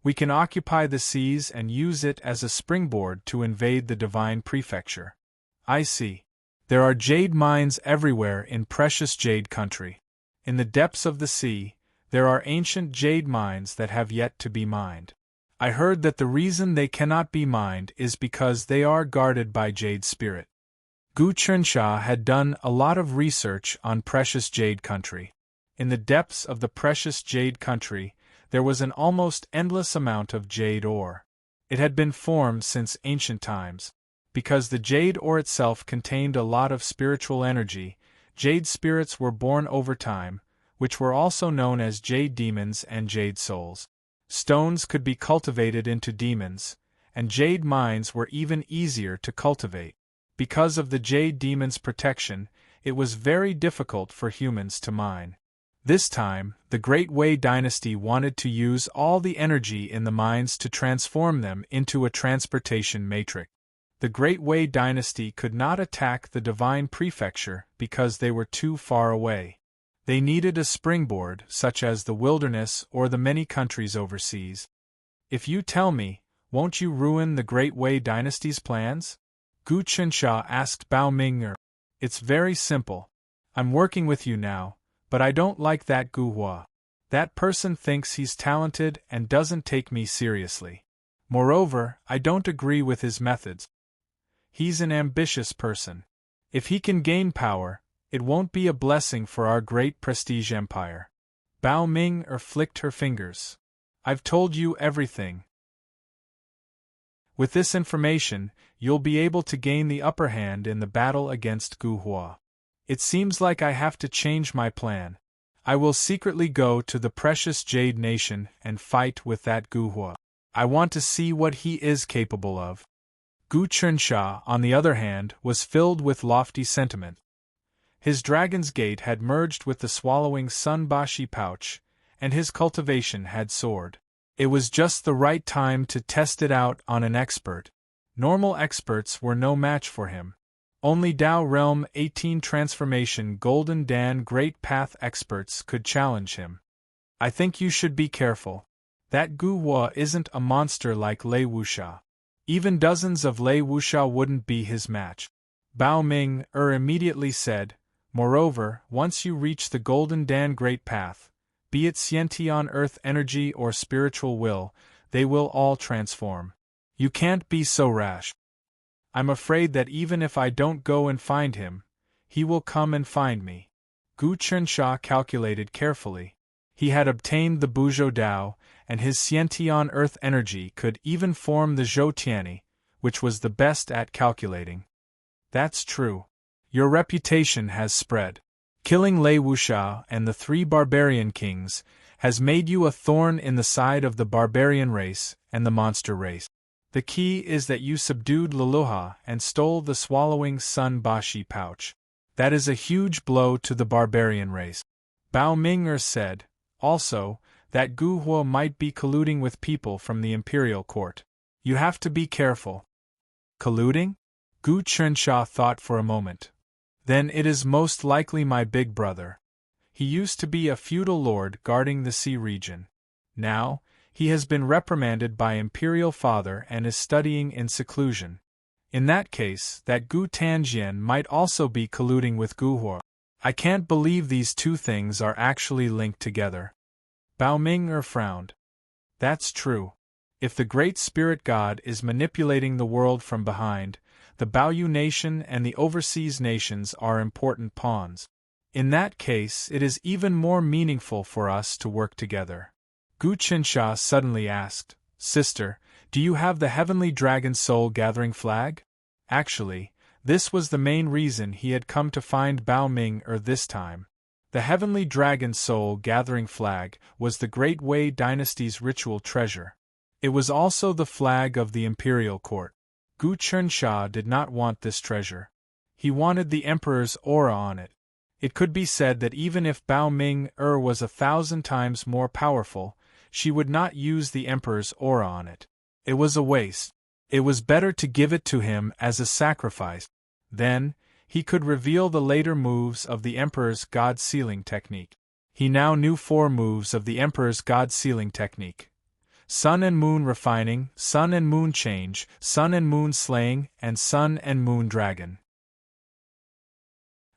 We can occupy the seas and use it as a springboard to invade the Divine Prefecture. I see. There are jade mines everywhere in precious Jade Country. In the depths of the sea, there are ancient jade mines that have yet to be mined. I heard that the reason they cannot be mined is because they are guarded by Jade Spirit. Gu Chensha had done a lot of research on precious Jade Country. In the depths of the precious Jade Country, there was an almost endless amount of jade ore. It had been formed since ancient times. Because the jade ore itself contained a lot of spiritual energy, jade spirits were born over time, which were also known as jade demons and jade souls. Stones could be cultivated into demons, and jade mines were even easier to cultivate. Because of the jade demons' protection, it was very difficult for humans to mine. This time, the Great Wei dynasty wanted to use all the energy in the mines to transform them into a transportation matrix. The Great Wei dynasty could not attack the Divine Prefecture because they were too far away. They needed a springboard, such as the wilderness or the many countries overseas. If you tell me, won't you ruin the Great Wei dynasty's plans? Gu Chensha asked Bao Ming'er. It's very simple. I'm working with you now, but I don't like that Gu Hua. That person thinks he's talented and doesn't take me seriously. Moreover, I don't agree with his methods. He's an ambitious person. If he can gain power, it won't be a blessing for our great prestige empire. Bao Ming'er flicked her fingers. I've told you everything. With this information, you'll be able to gain the upper hand in the battle against Gu Hua. It seems like I have to change my plan. I will secretly go to the precious Jade Nation and fight with that Gu Hua. I want to see what he is capable of. Gu Chensha, on the other hand, was filled with lofty sentiment. His Dragon's Gate had merged with the swallowing Sunbashi pouch, and his cultivation had soared. It was just the right time to test it out on an expert. Normal experts were no match for him. Only Dao Realm 18 Transformation Golden Dan Great Path experts could challenge him. I think you should be careful. That Gu Hua isn't a monster like Lei Wuxia. Even dozens of Lei Wuxia wouldn't be his match. Bao Ming'er immediately said, moreover, once you reach the Golden Dan Great Path, be it Xiantian Earth Energy or Spiritual Will, they will all transform. You can't be so rash. I'm afraid that even if I don't go and find him, he will come and find me. Gu Chensha calculated carefully. He had obtained the Buzhou Dao, and his Xiantian earth energy could even form the Zhou Tianyi, which was the best at calculating. That's true. Your reputation has spread. Killing Lei Wushao and the 3 barbarian kings has made you a thorn in the side of the barbarian race and the monster race. The key is that you subdued Leluha and stole the swallowing Sun Bashi pouch. That is a huge blow to the barbarian race. Bao Ming'er said, also, that Gu Huo might be colluding with people from the imperial court. You have to be careful. Colluding? Gu Chensha thought for a moment. Then it is most likely my big brother. He used to be a feudal lord guarding the sea region. Now, he has been reprimanded by imperial father and is studying in seclusion. In that case, that Gu Tanjian might also be colluding with Gu Huo. I can't believe these two things are actually linked together. Bao Ming'er frowned. That's true. If the great spirit god is manipulating the world from behind, the Baoyu nation and the overseas nations are important pawns. In that case, it is even more meaningful for us to work together. Gu Qinsha suddenly asked, Sister, do you have the heavenly dragon soul gathering flag? Actually, this was the main reason he had come to find Bao Ming'er this time. The heavenly dragon soul gathering flag was the Great Wei dynasty's ritual treasure. It was also the flag of the imperial court. Gu Qinsha did not want this treasure. He wanted the emperor's aura on it. It could be said that even if Bao Ming'er was 1,000 times more powerful, she would not use the emperor's aura on it. It was a waste. It was better to give it to him as a sacrifice. Then, he could reveal the later moves of the emperor's god sealing technique. He now knew 4 moves of the emperor's god sealing technique: Sun and Moon Refining, Sun and Moon Change, Sun and Moon Slaying, and Sun and Moon Dragon.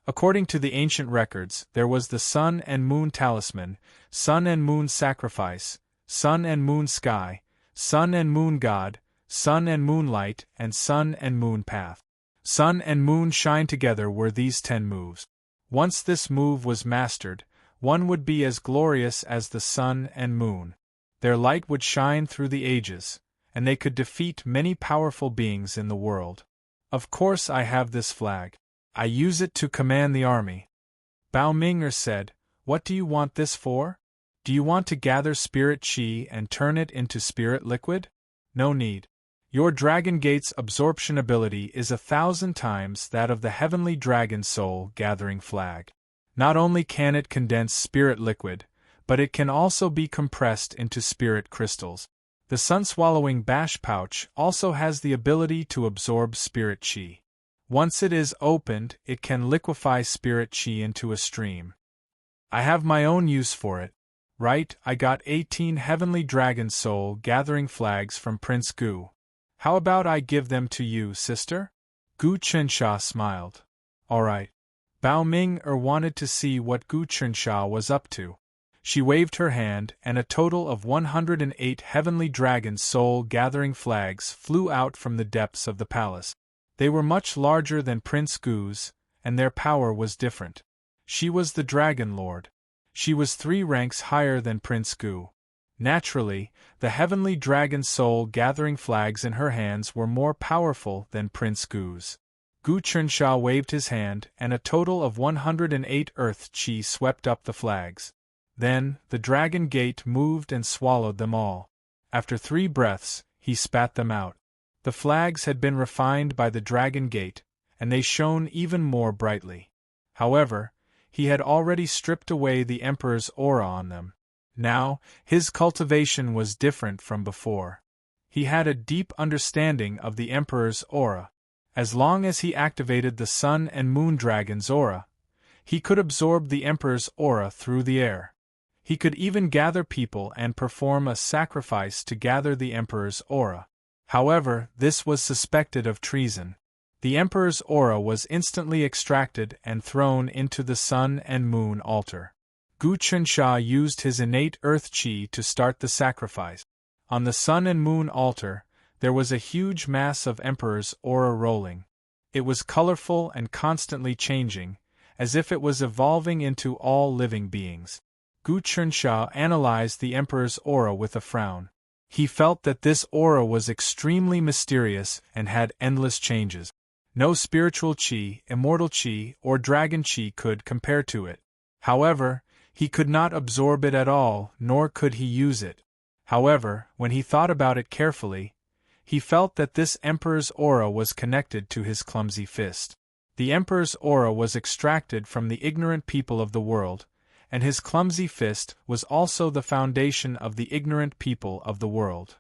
According to the ancient records, there was the Sun and Moon Talisman, Sun and Moon Sacrifice, Sun and Moon Sky, Sun and Moon God, Sun and Moonlight, and Sun and Moon Path. Sun and Moon Shine together were these 10 moves. Once this move was mastered, one would be as glorious as the Sun and Moon. Their light would shine through the ages, and they could defeat many powerful beings in the world. Of course I have this flag. I use it to command the army. Bao Ming'er said, What do you want this for? Do you want to gather spirit chi and turn it into spirit liquid? No need. Your Dragon Gate's absorption ability is 1,000 times that of the heavenly dragon soul gathering flag. Not only can it condense spirit liquid, but it can also be compressed into spirit crystals. The sun-swallowing bash pouch also has the ability to absorb spirit chi. Once it is opened, it can liquefy spirit chi into a stream. I have my own use for it. Right, I got 18 heavenly dragon soul gathering flags from Prince Gu. How about I give them to you, sister? Gu Qinsha smiled. All right. Bao Ming'er wanted to see what Gu Qinsha was up to. She waved her hand, and a total of 108 heavenly dragon soul gathering flags flew out from the depths of the palace. They were much larger than Prince Gu's, and their power was different. She was the Dragon Lord. She was 3 ranks higher than Prince Gu. Naturally, the heavenly dragon soul gathering flags in her hands were more powerful than Prince Gu's. Gu Qinsha waved his hand, and a total of 108 earth chi swept up the flags. Then, the Dragon Gate moved and swallowed them all. After 3 breaths, he spat them out. The flags had been refined by the Dragon Gate, and they shone even more brightly. However, he had already stripped away the Emperor's aura on them. Now, his cultivation was different from before. He had a deep understanding of the Emperor's aura. As long as he activated the Sun and Moon Dragon's aura, he could absorb the Emperor's aura through the air. He could even gather people and perform a sacrifice to gather the Emperor's aura. However, this was suspected of treason. The Emperor's aura was instantly extracted and thrown into the Sun and Moon altar. Gu Qinsha used his innate earth chi to start the sacrifice. On the Sun and Moon altar, there was a huge mass of Emperor's aura rolling. It was colorful and constantly changing, as if it was evolving into all living beings. Gu Qinsha analyzed the Emperor's aura with a frown. He felt that this aura was extremely mysterious and had endless changes. No spiritual qi, immortal qi, or dragon qi could compare to it. However, he could not absorb it at all, nor could he use it. However, when he thought about it carefully, he felt that this Emperor's aura was connected to his clumsy fist. The Emperor's aura was extracted from the ignorant people of the world, and his clumsy fist was also the foundation of the ignorant people of the world.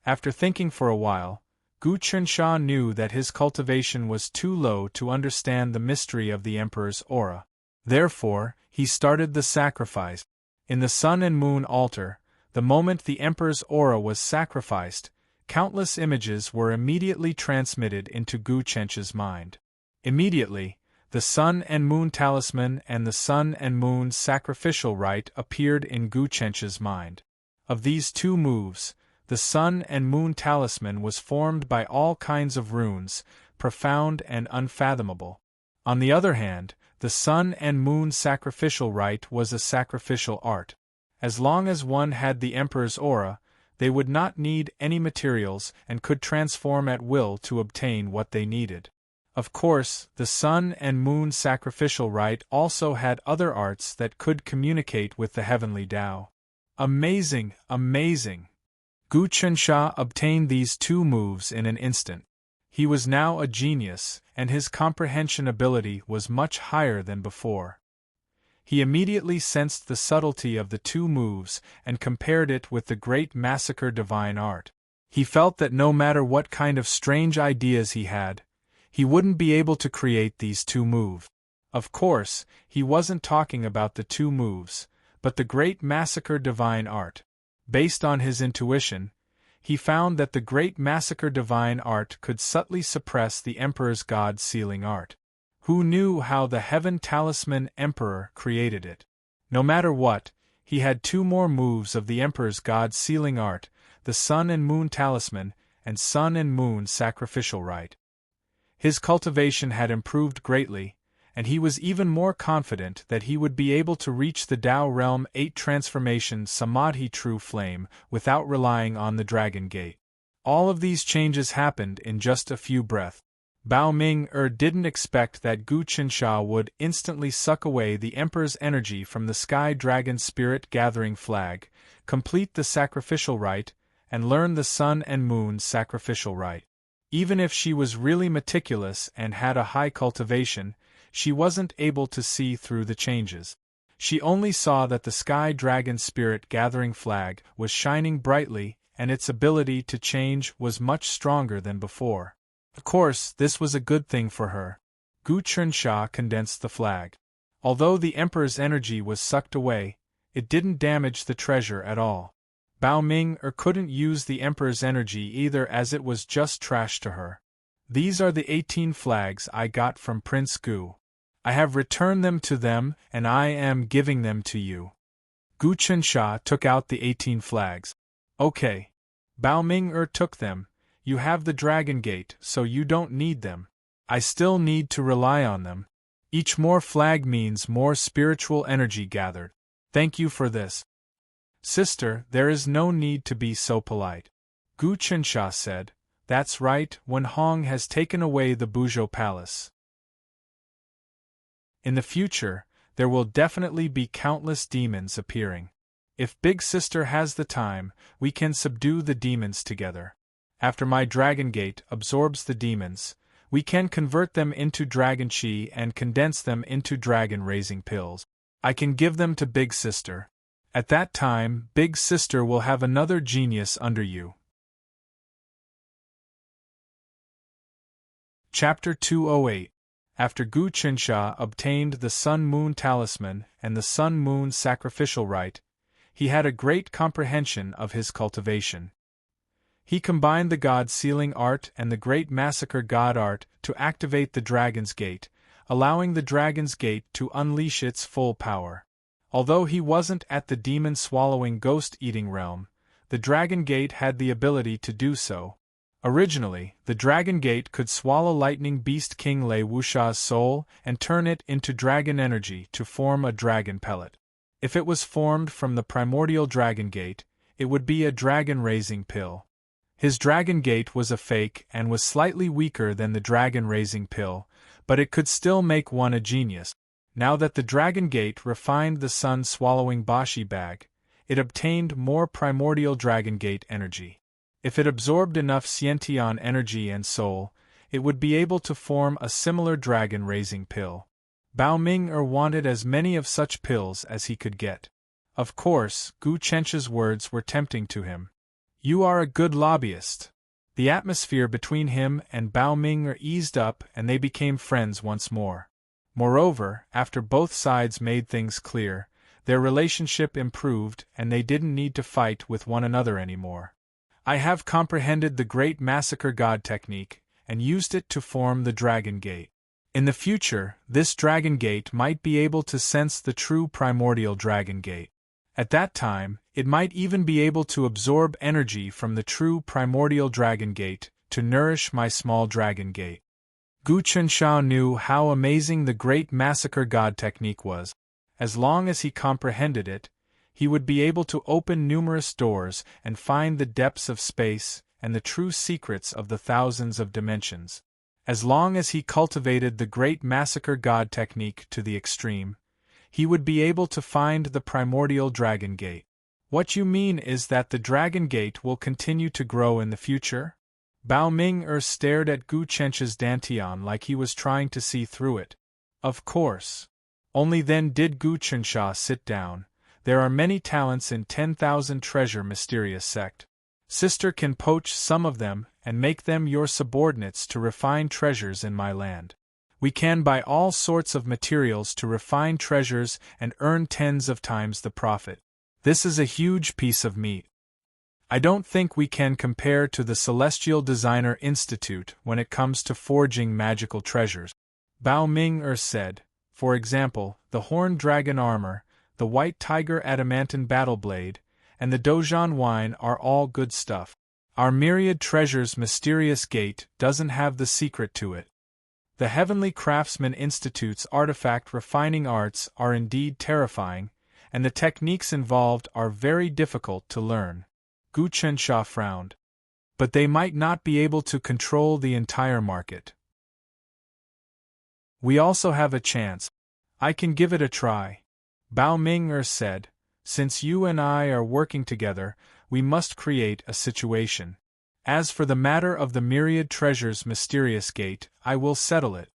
After thinking for a while, Gu Qinsha knew that his cultivation was too low to understand the mystery of the Emperor's aura. Therefore, he started the sacrifice. In the sun and moon altar, the moment the Emperor's aura was sacrificed, countless images were immediately transmitted into Gu Qinsha's mind. Immediately, the sun and moon talisman and the sun and moon sacrificial rite appeared in Gu Qinsha's mind. Of these two moves, the sun and moon talisman was formed by all kinds of runes, profound and unfathomable. On the other hand, the sun and moon sacrificial rite was a sacrificial art. As long as one had the Emperor's aura, they would not need any materials and could transform at will to obtain what they needed. Of course, the sun and moon sacrificial rite also had other arts that could communicate with the heavenly Tao. Amazing, amazing! Gu Qinsha obtained these two moves in an instant. He was now a genius, and his comprehension ability was much higher than before. He immediately sensed the subtlety of the two moves and compared it with the great massacre divine art. He felt that no matter what kind of strange ideas he had, he wouldn't be able to create these two moves. Of course, he wasn't talking about the two moves, but the great massacre divine art. Based on his intuition, he found that the great massacre divine art could subtly suppress the Emperor's god sealing art. Who knew how the heaven talisman Emperor created it? No matter what, he had two more moves of the Emperor's god sealing art, the sun and moon talisman, and sun and moon sacrificial rite. His cultivation had improved greatly, and he was even more confident that he would be able to reach the Tao Realm 8 transformation Samadhi True Flame without relying on the Dragon Gate. All of these changes happened in just a few breaths. Bao Ming-er didn't expect that Gu Qinsha would instantly suck away the Emperor's energy from the Sky Dragon Spirit Gathering Flag, complete the sacrificial rite, and learn the Sun and Moon sacrificial rite. Even if she was really meticulous and had a high cultivation, she wasn't able to see through the changes. She only saw that the Sky Dragon Spirit Gathering Flag was shining brightly, and its ability to change was much stronger than before. Of course, this was a good thing for her. Gu Qinsha condensed the flag. Although the Emperor's energy was sucked away, it didn't damage the treasure at all. Bao Ming-er couldn't use the Emperor's energy either, as it was just trash to her. These are the 18 flags I got from Prince Gu. I have returned them to them, and I am giving them to you. Gu Qinsha took out the 18 flags. Okay. Bao Ming-er took them. You have the Dragon Gate, so you don't need them. I still need to rely on them. Each more flag means more spiritual energy gathered. Thank you for this. Sister, there is no need to be so polite. Gu Qinsha said. That's right, Wen Hong has taken away the Buzhou Palace. In the future, there will definitely be countless demons appearing. If Big Sister has the time, we can subdue the demons together. After my Dragon Gate absorbs the demons, we can convert them into Dragon Chi and condense them into dragon-raising pills. I can give them to Big Sister. At that time, Big Sister will have another genius under you. Chapter 208. After Gu Qinsha obtained the Sun-Moon Talisman and the Sun-Moon Sacrificial Rite, he had a great comprehension of his cultivation. He combined the God-sealing art and the Great Massacre God art to activate the Dragon's Gate, allowing the Dragon's Gate to unleash its full power. Although he wasn't at the demon-swallowing ghost-eating realm, the Dragon Gate had the ability to do so. Originally, the Dragon Gate could swallow Lightning Beast King Lei Wuxia's soul and turn it into dragon energy to form a dragon pellet. If it was formed from the primordial Dragon Gate, it would be a dragon-raising pill. His Dragon Gate was a fake and was slightly weaker than the dragon-raising pill, but it could still make one a genius. Now that the Dragon Gate refined the sun-swallowing Bashi bag, it obtained more primordial Dragon Gate energy. If it absorbed enough Xiantian energy and soul, it would be able to form a similar dragon-raising pill. Bao Ming wanted as many of such pills as he could get. Of course, Gu Chencha's words were tempting to him. "You are a good lobbyist." The atmosphere between him and Bao Ming eased up and they became friends once more. Moreover, after both sides made things clear, their relationship improved and they didn't need to fight with one another anymore. "I have comprehended the Great Massacre God technique, and used it to form the Dragon Gate. In the future, this Dragon Gate might be able to sense the true primordial Dragon Gate. At that time, it might even be able to absorb energy from the true primordial Dragon Gate to nourish my small Dragon Gate." Gu Chensha knew how amazing the Great Massacre God technique was. As long as he comprehended it, he would be able to open numerous doors and find the depths of space and the true secrets of the thousands of dimensions. As long as he cultivated the Great Massacre God technique to the extreme, he would be able to find the primordial Dragon Gate. "What you mean is that the Dragon Gate will continue to grow in the future?" Bao Ming stared at Gu Chencha's dantian like he was trying to see through it. Of course. Only then did Gu Chensha sit down. "There are many talents in 10,000 treasure mysterious sect. Sister can poach some of them and make them your subordinates to refine treasures in my land. We can buy all sorts of materials to refine treasures and earn tens of times the profit. This is a huge piece of meat. I don't think we can compare to the Celestial Designer Institute when it comes to forging magical treasures." Bao Ming said, "For example, the horned dragon armor, the white tiger adamantine battle blade, and the Dozhan wine are all good stuff. Our myriad treasures mysterious gate doesn't have the secret to it. The Heavenly Craftsman Institute's artifact refining arts are indeed terrifying, and the techniques involved are very difficult to learn." Gu Chensha frowned. "But they might not be able to control the entire market. We also have a chance. I can give it a try." Bao Ming said, "Since you and I are working together, we must create a situation. As for the matter of the myriad treasures mysterious gate, I will settle it.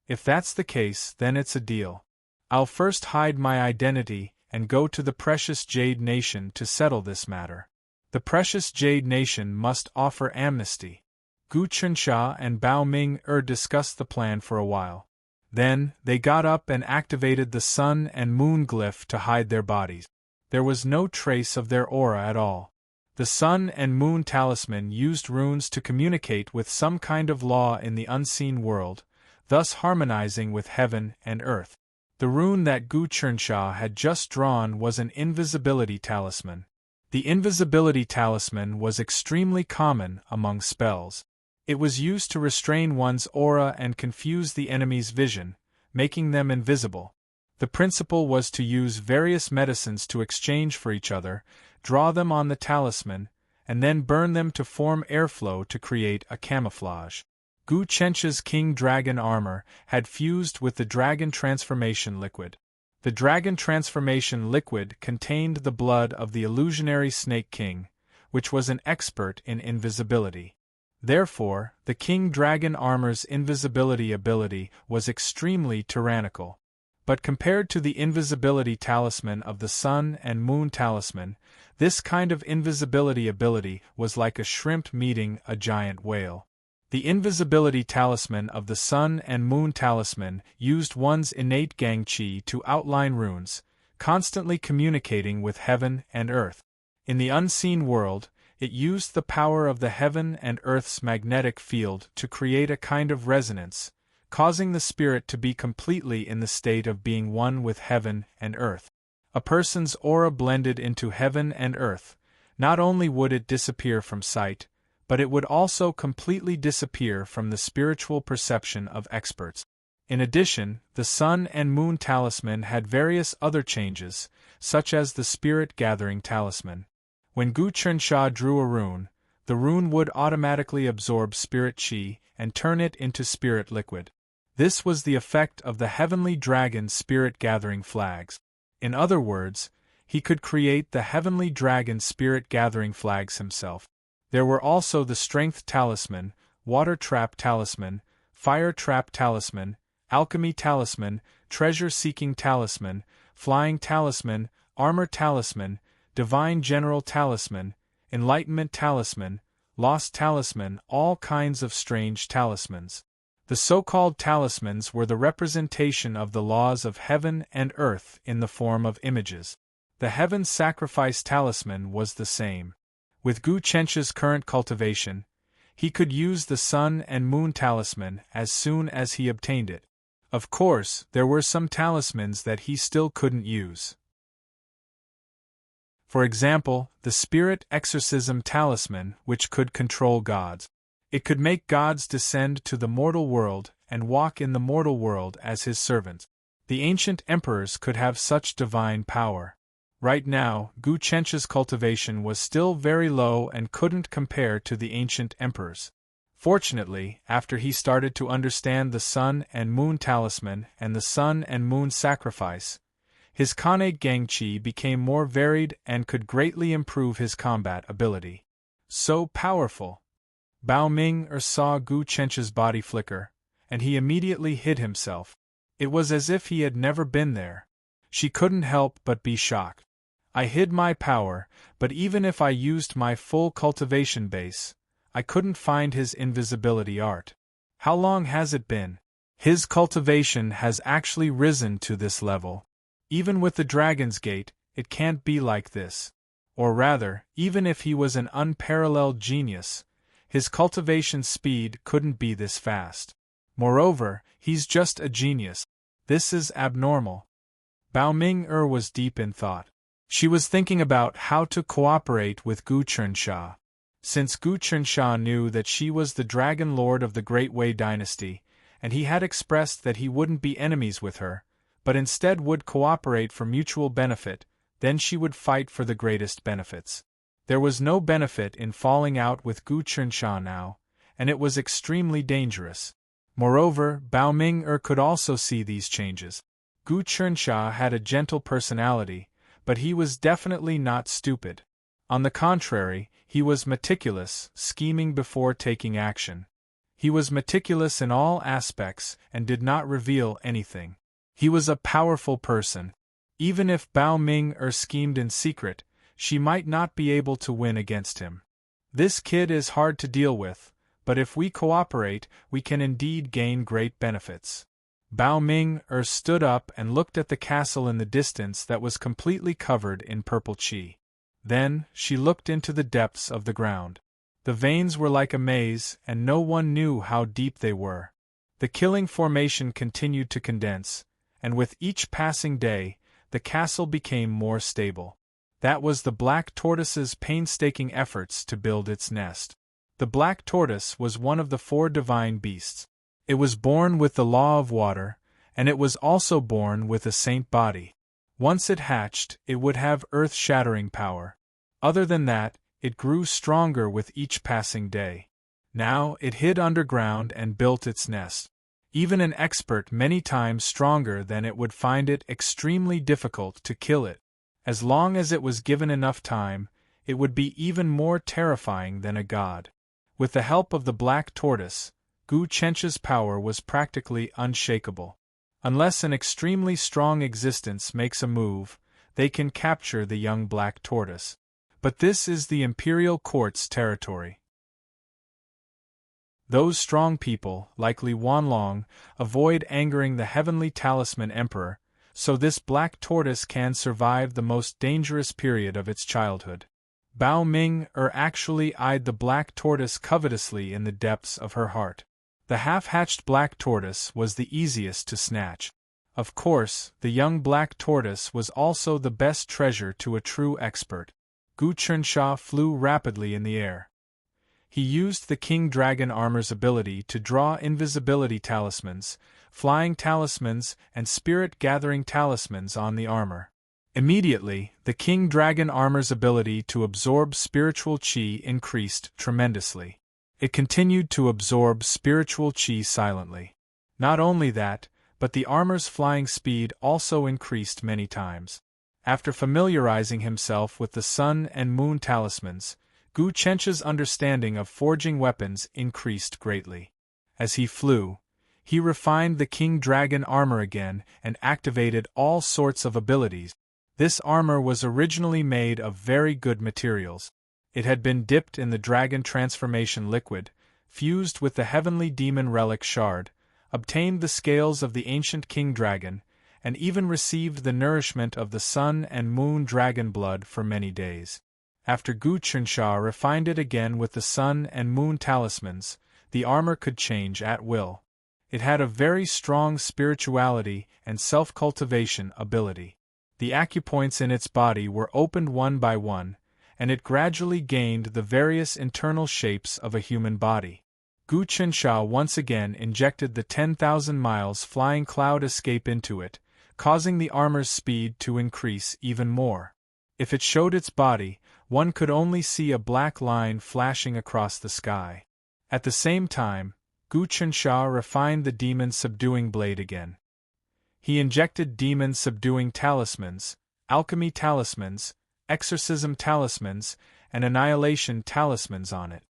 If that's the case, then it's a deal. I'll first hide my identity and go to the Precious Jade Nation to settle this matter. The Precious Jade Nation must offer amnesty." Gu Chensha and Bao Ming discussed the plan for a while. Then, they got up and activated the sun and moon glyph to hide their bodies. There was no trace of their aura at all. The sun and moon talisman used runes to communicate with some kind of law in the unseen world, thus harmonizing with heaven and earth. The rune that Gu Chensha had just drawn was an invisibility talisman. The invisibility talisman was extremely common among spells. It was used to restrain one's aura and confuse the enemy's vision, making them invisible. The principle was to use various medicines to exchange for each other, draw them on the talisman, and then burn them to form airflow to create a camouflage. Gu Chencha's King Dragon armor had fused with the Dragon Transformation Liquid. The Dragon Transformation Liquid contained the blood of the illusionary Snake King, which was an expert in invisibility. Therefore, the King Dragon armor's invisibility ability was extremely tyrannical. But compared to the invisibility talisman of the Sun and Moon talisman, this kind of invisibility ability was like a shrimp meeting a giant whale. The invisibility talisman of the Sun and Moon talisman used one's innate gang qi to outline runes, constantly communicating with heaven and earth. In the unseen world, it used the power of the heaven and earth's magnetic field to create a kind of resonance, causing the spirit to be completely in the state of being one with heaven and earth. A person's aura blended into heaven and earth. Not only would it disappear from sight, but it would also completely disappear from the spiritual perception of experts. In addition, the Sun and Moon talisman had various other changes, such as the Spirit Gathering talisman. When Gu Chensha drew a rune, the rune would automatically absorb spirit chi and turn it into spirit liquid. This was the effect of the Heavenly Dragon Spirit Gathering flags. In other words, he could create the Heavenly Dragon Spirit Gathering flags himself. There were also the Strength Talisman, Water Trap Talisman, Fire Trap Talisman, Alchemy Talisman, Treasure Seeking Talisman, Flying Talisman, Armor Talisman, Divine General Talisman, Enlightenment Talisman, Lost Talisman, all kinds of strange talismans. The so-called talismans were the representation of the laws of heaven and earth in the form of images. The Heaven Sacrifice Talisman was the same. With Gu Chensha's current cultivation, he could use the Sun and Moon talisman as soon as he obtained it. Of course, there were some talismans that he still couldn't use. For example, the Spirit Exorcism Talisman, which could control gods. It could make gods descend to the mortal world and walk in the mortal world as his servants. The ancient emperors could have such divine power. Right now, Gu Chensha's cultivation was still very low and couldn't compare to the ancient emperors. Fortunately, after he started to understand the Sun and Moon talisman and the Sun and Moon sacrifice, his Kane Gangchi became more varied and could greatly improve his combat ability. So powerful! Bao Ming saw Gu Chensha's body flicker, and he immediately hid himself. It was as if he had never been there. She couldn't help but be shocked. I hid my power, but even if I used my full cultivation base, I couldn't find his invisibility art. How long has it been? His cultivation has actually risen to this level. Even with the Dragon's Gate, it can't be like this. Or rather, even if he was an unparalleled genius, his cultivation speed couldn't be this fast. Moreover, he's just a genius. This is abnormal. Bao Ming was deep in thought. She was thinking about how to cooperate with Gu Chensha. Since Gu Chensha knew that she was the Dragon Lord of the Great Wei dynasty, and he had expressed that he wouldn't be enemies with her, but instead would cooperate for mutual benefit, then she would fight for the greatest benefits. There was no benefit in falling out with Gu Chensha now, and it was extremely dangerous. Moreover, Bao Ming could also see these changes. Gu Chensha had a gentle personality, but he was definitely not stupid. On the contrary, he was meticulous, scheming before taking action. He was meticulous in all aspects and did not reveal anything. He was a powerful person. Even if Bao Ming schemed in secret, she might not be able to win against him. This kid is hard to deal with, but if we cooperate, we can indeed gain great benefits. Bao Ming stood up and looked at the castle in the distance that was completely covered in purple qi. Then, she looked into the depths of the ground. The veins were like a maze, and no one knew how deep they were. The killing formation continued to condense, and with each passing day, the castle became more stable. That was the black tortoise's painstaking efforts to build its nest. The black tortoise was one of the 4 divine beasts. It was born with the law of water, and it was also born with a saint body. Once it hatched, it would have earth-shattering power. Other than that, it grew stronger with each passing day. Now it hid underground and built its nest. Even an expert many times stronger than it would find it extremely difficult to kill it. As long as it was given enough time, it would be even more terrifying than a god. With the help of the black tortoise, Gu Chensha's power was practically unshakable. Unless an extremely strong existence makes a move, they can capture the young black tortoise. But this is the imperial court's territory. Those strong people, like Li Wanlong, avoid angering the heavenly talisman emperor, so this black tortoise can survive the most dangerous period of its childhood. Bao Ming actually eyed the black tortoise covetously in the depths of her heart. The half-hatched black tortoise was the easiest to snatch. Of course, the young black tortoise was also the best treasure to a true expert. Gu Chensha flew rapidly in the air. He used the King Dragon armor's ability to draw invisibility talismans, flying talismans, and spirit-gathering talismans on the armor. Immediately, the King Dragon armor's ability to absorb spiritual chi increased tremendously. It continued to absorb spiritual chi silently. Not only that, but the armor's flying speed also increased many times. After familiarizing himself with the Sun and Moon talismans, Gu Chencha's understanding of forging weapons increased greatly. As he flew, he refined the King Dragon armor again and activated all sorts of abilities. This armor was originally made of very good materials. It had been dipped in the dragon transformation liquid, fused with the heavenly demon relic shard, obtained the scales of the ancient King Dragon, and even received the nourishment of the Sun and Moon dragon blood for many days. After Gu Chensha refined it again with the Sun and Moon talismans, the armor could change at will. It had a very strong spirituality and self-cultivation ability. The acupoints in its body were opened one by one, and it gradually gained the various internal shapes of a human body. Gu Chensha once again injected the 10,000 miles flying cloud escape into it, causing the armor's speed to increase even more. If it showed its body, one could only see a black line flashing across the sky. At the same time, Gu Chensha refined the demon-subduing blade again. He injected demon-subduing talismans, alchemy talismans, exorcism talismans, and annihilation talismans on it.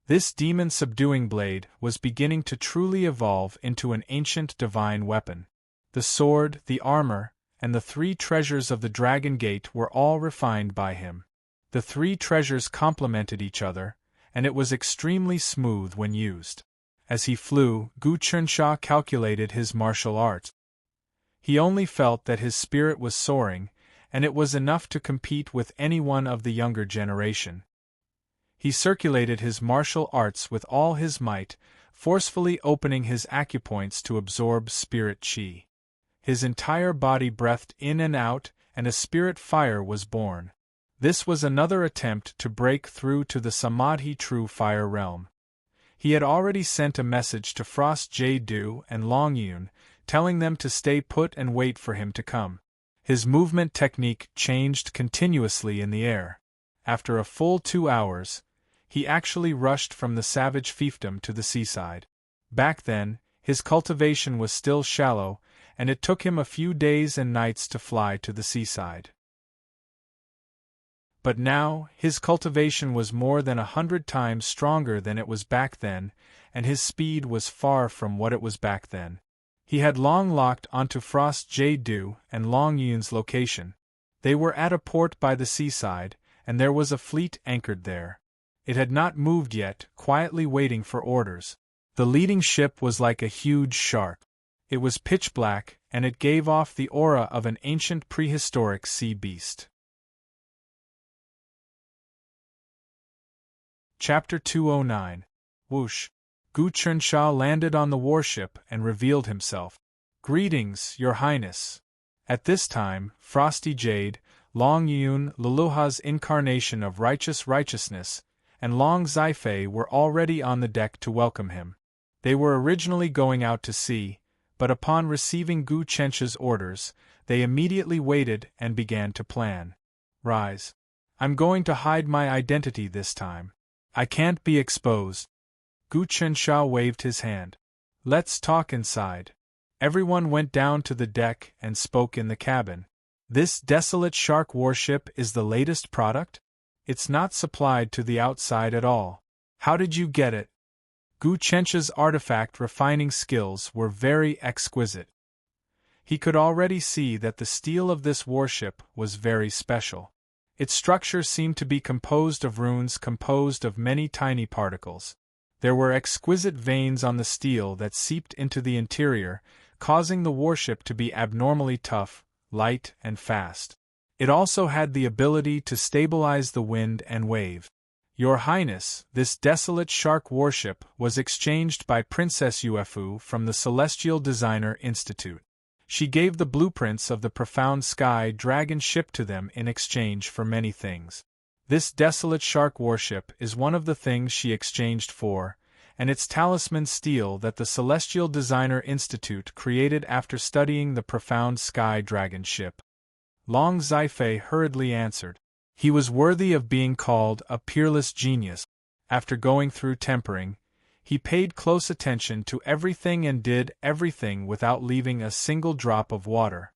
This demon-subduing blade was beginning to truly evolve into an ancient divine weapon. The sword, the armor, and the 3 treasures of the Dragon Gate were all refined by him. The 3 treasures complemented each other, and it was extremely smooth when used. As he flew, Gu Chensha calculated his martial arts. He only felt that his spirit was soaring, and it was enough to compete with anyone of the younger generation. He circulated his martial arts with all his might, forcefully opening his acupoints to absorb spirit chi. His entire body breathed in and out, and a spirit fire was born. This was another attempt to break through to the Samadhi true fire realm. He had already sent a message to Frost Jade and Long Yun, telling them to stay put and wait for him to come. His movement technique changed continuously in the air. After a full 2 hours, he actually rushed from the savage fiefdom to the seaside. Back then, his cultivation was still shallow, and it took him a few days and nights to fly to the seaside. But now, his cultivation was more than 100 times stronger than it was back then, and his speed was far from what it was back then. He had long locked onto Frost Jade and Long Yun's location. They were at a port by the seaside, and there was a fleet anchored there. It had not moved yet, quietly waiting for orders. The leading ship was like a huge shark. It was pitch black, and it gave off the aura of an ancient prehistoric sea beast. Chapter 209. Whoosh. Gu Chensha landed on the warship and revealed himself. "Greetings, Your Highness." At this time, Frosty Jade, Long Yun, Leluha's incarnation of righteousness, and Long Zifei were already on the deck to welcome him. They were originally going out to sea, but upon receiving Gu Chensha's orders, they immediately waited and began to plan. "Rise. I'm going to hide my identity this time. I can't be exposed." Gu Chensha waved his hand. "Let's talk inside." Everyone went down to the deck and spoke in the cabin. "This desolate shark warship is the latest product? It's not supplied to the outside at all. How did you get it?" Gu Chensha's artifact refining skills were very exquisite. He could already see that the steel of this warship was very special. Its structure seemed to be composed of runes composed of many tiny particles. There were exquisite veins on the steel that seeped into the interior, causing the warship to be abnormally tough, light, and fast. It also had the ability to stabilize the wind and wave. "Your Highness, this desolate shark warship was exchanged by Princess Uefu from the Celestial Designer Institute. She gave the blueprints of the profound sky dragon ship to them in exchange for many things. This desolate shark warship is one of the things she exchanged for, and its talisman steel that the Celestial Designer Institute created after studying the profound sky dragon ship. Long Zifei hurriedly answered. He was worthy of being called a peerless genius. After going through tempering, he paid close attention to everything and did everything without leaving a single drop of water.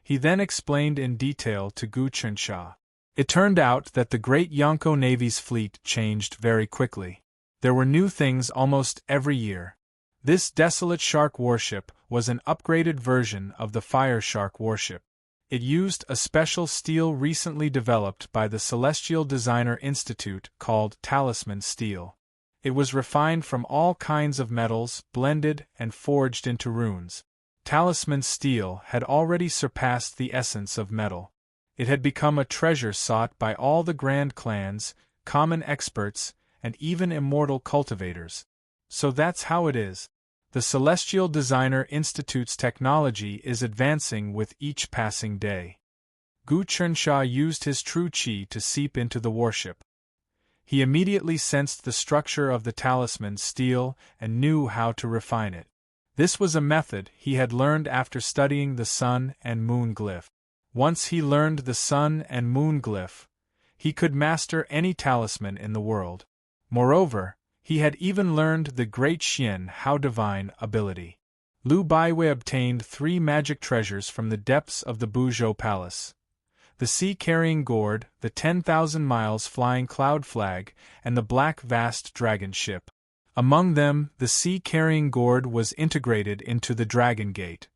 He then explained in detail to Gu Chunsha. It turned out that the great Yonko Navy's fleet changed very quickly. There were new things almost every year. This desolate shark warship was an upgraded version of the Fire Shark warship. It used a special steel recently developed by the Celestial Designer Institute called talisman steel. It was refined from all kinds of metals, blended and forged into runes. Talisman steel had already surpassed the essence of metal. It had become a treasure sought by all the grand clans, common experts, and even immortal cultivators. So that's how it is. The Celestial Designer Institute's technology is advancing with each passing day. Gu Chunsha used his true qi to seep into the warship. He immediately sensed the structure of the talisman steel and knew how to refine it. This was a method he had learned after studying the sun and moon glyph. Once he learned the sun and moon glyph, he could master any talisman in the world. Moreover, he had even learned the great Xian Hao divine ability. Lu Baiwei obtained 3 magic treasures from the depths of the Buzhou Palace: the sea-carrying gourd, the 10,000 miles flying cloud flag, and the black vast dragon ship. Among them, the sea-carrying gourd was integrated into the Dragon Gate.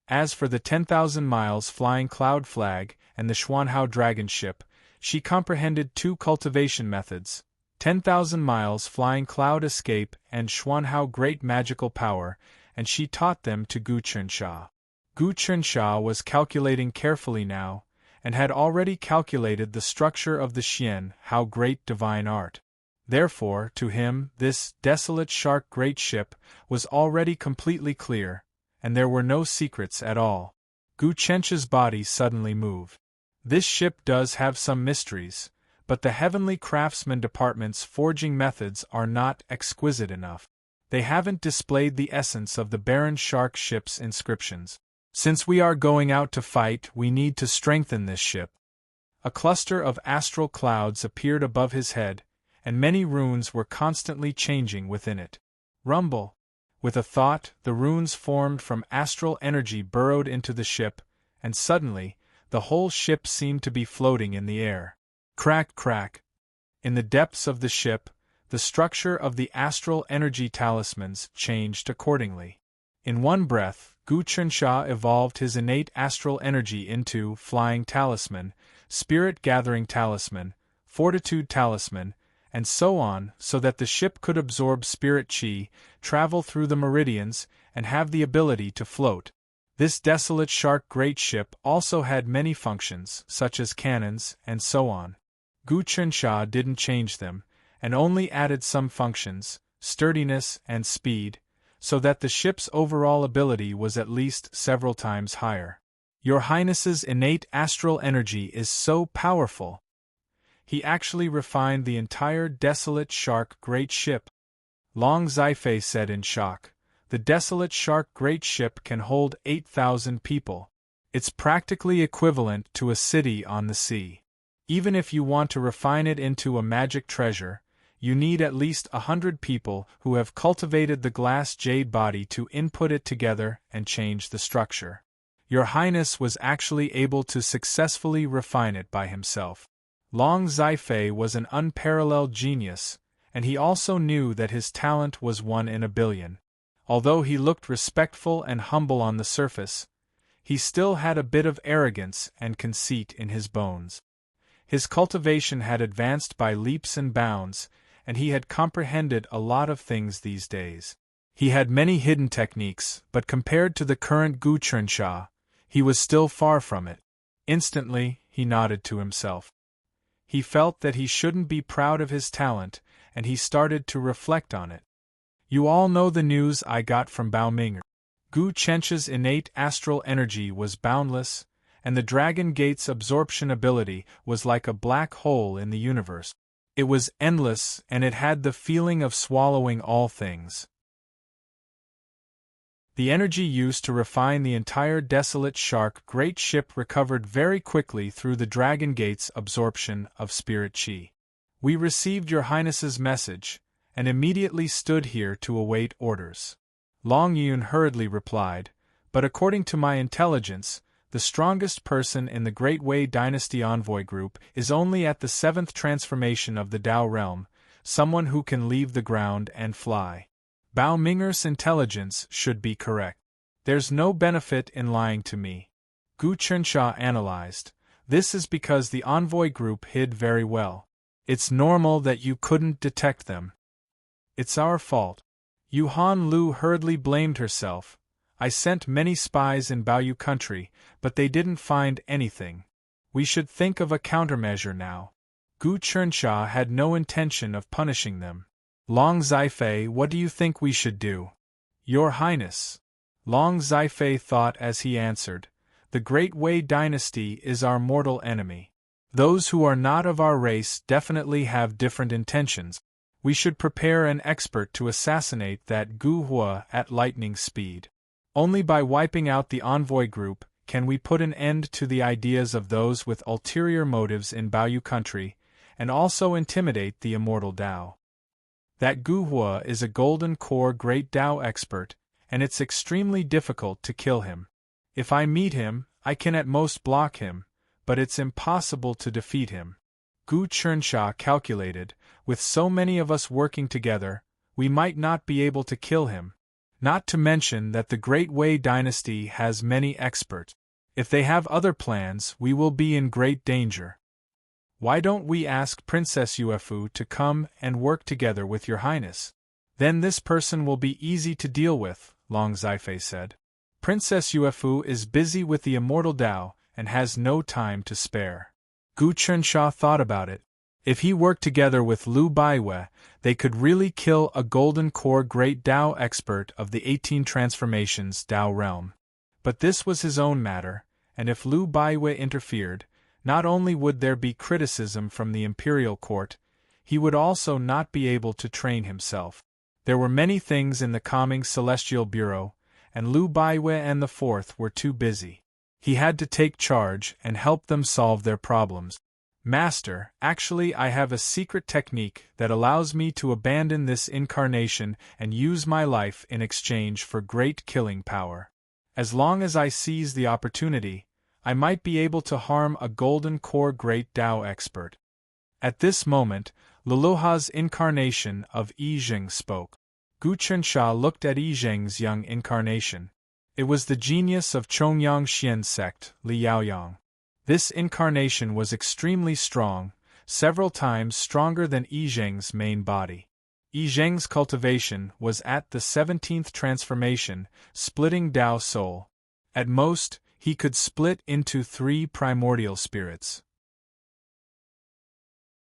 As for the 10,000 miles flying cloud flag and the Xuanhao dragon ship, she comprehended 2 cultivation methods: 10,000 miles flying cloud escape and Xuanhao great magical power, and she taught them to Gu Chunsha. Gu Chunsha was calculating carefully now, and had already calculated the structure of the Xian Hao great divine art. Therefore, to him, this desolate shark great ship was already completely clear, and there were no secrets at all. Gu Chunsha's body suddenly moved. This ship does have some mysteries, but the Heavenly Craftsman Department's forging methods are not exquisite enough. They haven't displayed the essence of the Baron Shark ship's inscriptions. Since we are going out to fight, we need to strengthen this ship. A cluster of astral clouds appeared above his head, and many runes were constantly changing within it. Rumble! With a thought, the runes formed from astral energy burrowed into the ship, and suddenly, the whole ship seemed to be floating in the air. Crack, crack. In the depths of the ship, the structure of the astral energy talismans changed accordingly. In one breath, Gu Chunsha evolved his innate astral energy into flying talisman, spirit gathering talisman, fortitude talisman, and so on, so that the ship could absorb spirit qi, travel through the meridians, and have the ability to float. This desolate shark great ship also had many functions, such as cannons, and so on. Gu Chunsha didn't change them, and only added some functions, sturdiness and speed, so that the ship's overall ability was at least several times higher. Your Highness's innate astral energy is so powerful. He actually refined the entire desolate shark great ship. Long Zifei said in shock. The desolate shark great ship can hold 8,000 people. It's practically equivalent to a city on the sea. Even if you want to refine it into a magic treasure, you need at least 100 people who have cultivated the glass jade body to input it together and change the structure. Your Highness was actually able to successfully refine it by himself. Long Zifei was an unparalleled genius, and he also knew that his talent was 1 in a billion. Although he looked respectful and humble on the surface, he still had a bit of arrogance and conceit in his bones. His cultivation had advanced by leaps and bounds, and he had comprehended a lot of things these days. He had many hidden techniques, but compared to the current Gu Chunsha, he was still far from it. Instantly, he nodded to himself. He felt that he shouldn't be proud of his talent, and he started to reflect on it. You all know the news I got from Bao Ming. Gu Chunsha's innate astral energy was boundless, and the Dragon Gate's absorption ability was like a black hole in the universe. It was endless, and it had the feeling of swallowing all things. The energy used to refine the entire desolate shark great ship recovered very quickly through the Dragon Gate's absorption of spirit chi. We received your Highness's message, and immediately stood here to await orders. Long Yun hurriedly replied, but according to my intelligence, the strongest person in the Great Wei Dynasty envoy group is only at the 7th transformation of the Tao realm, someone who can leave the ground and fly. Bao Minger's intelligence should be correct. There's no benefit in lying to me. Gu Chensha analyzed. This is because the envoy group hid very well. It's normal that you couldn't detect them. It's our fault. Yuhan Lu hurriedly blamed herself. I sent many spies in Baoyu country, but they didn't find anything. We should think of a countermeasure now. Gu Chensha had no intention of punishing them. Long Zifei, what do you think we should do? Your Highness. Long Zifei thought as he answered, the Great Wei Dynasty is our mortal enemy. Those who are not of our race definitely have different intentions. We should prepare an expert to assassinate that Gu Hua at lightning speed. Only by wiping out the envoy group can we put an end to the ideas of those with ulterior motives in Baoyu country, and also intimidate the immortal Tao. That Gu Hua is a golden core great Tao expert, and it's extremely difficult to kill him. If I meet him, I can at most block him, but it's impossible to defeat him. Gu Chensha calculated, with so many of us working together, we might not be able to kill him. Not to mention that the Great Wei Dynasty has many experts. If they have other plans, we will be in great danger. Why don't we ask Princess Yuefu to come and work together with your Highness? Then this person will be easy to deal with, Long Zifei said. Princess Yuefu is busy with the immortal Tao and has no time to spare. Gu Chensha thought about it. If he worked together with Lu Baiwei, they could really kill a golden core great Tao expert of the 18 transformations Tao realm. But this was his own matter, and if Lu Baiwei interfered, not only would there be criticism from the imperial court, he would also not be able to train himself. There were many things in the coming Celestial Bureau, and Lu Baiwei and the Fourth were too busy. He had to take charge and help them solve their problems. Master, actually I have a secret technique that allows me to abandon this incarnation and use my life in exchange for great killing power. As long as I seize the opportunity, I might be able to harm a golden core great Tao expert. At this moment, Liluha's incarnation of Yi Zheng spoke. Gu Chensha looked at Yi Zheng's young incarnation. It was the genius of Chongyang Xian sect, Li Yaoyang. This incarnation was extremely strong, several times stronger than Yi Zheng's main body. Yi Zheng's cultivation was at the 17th transformation, splitting Tao soul. At most, he could split into 3 primordial spirits.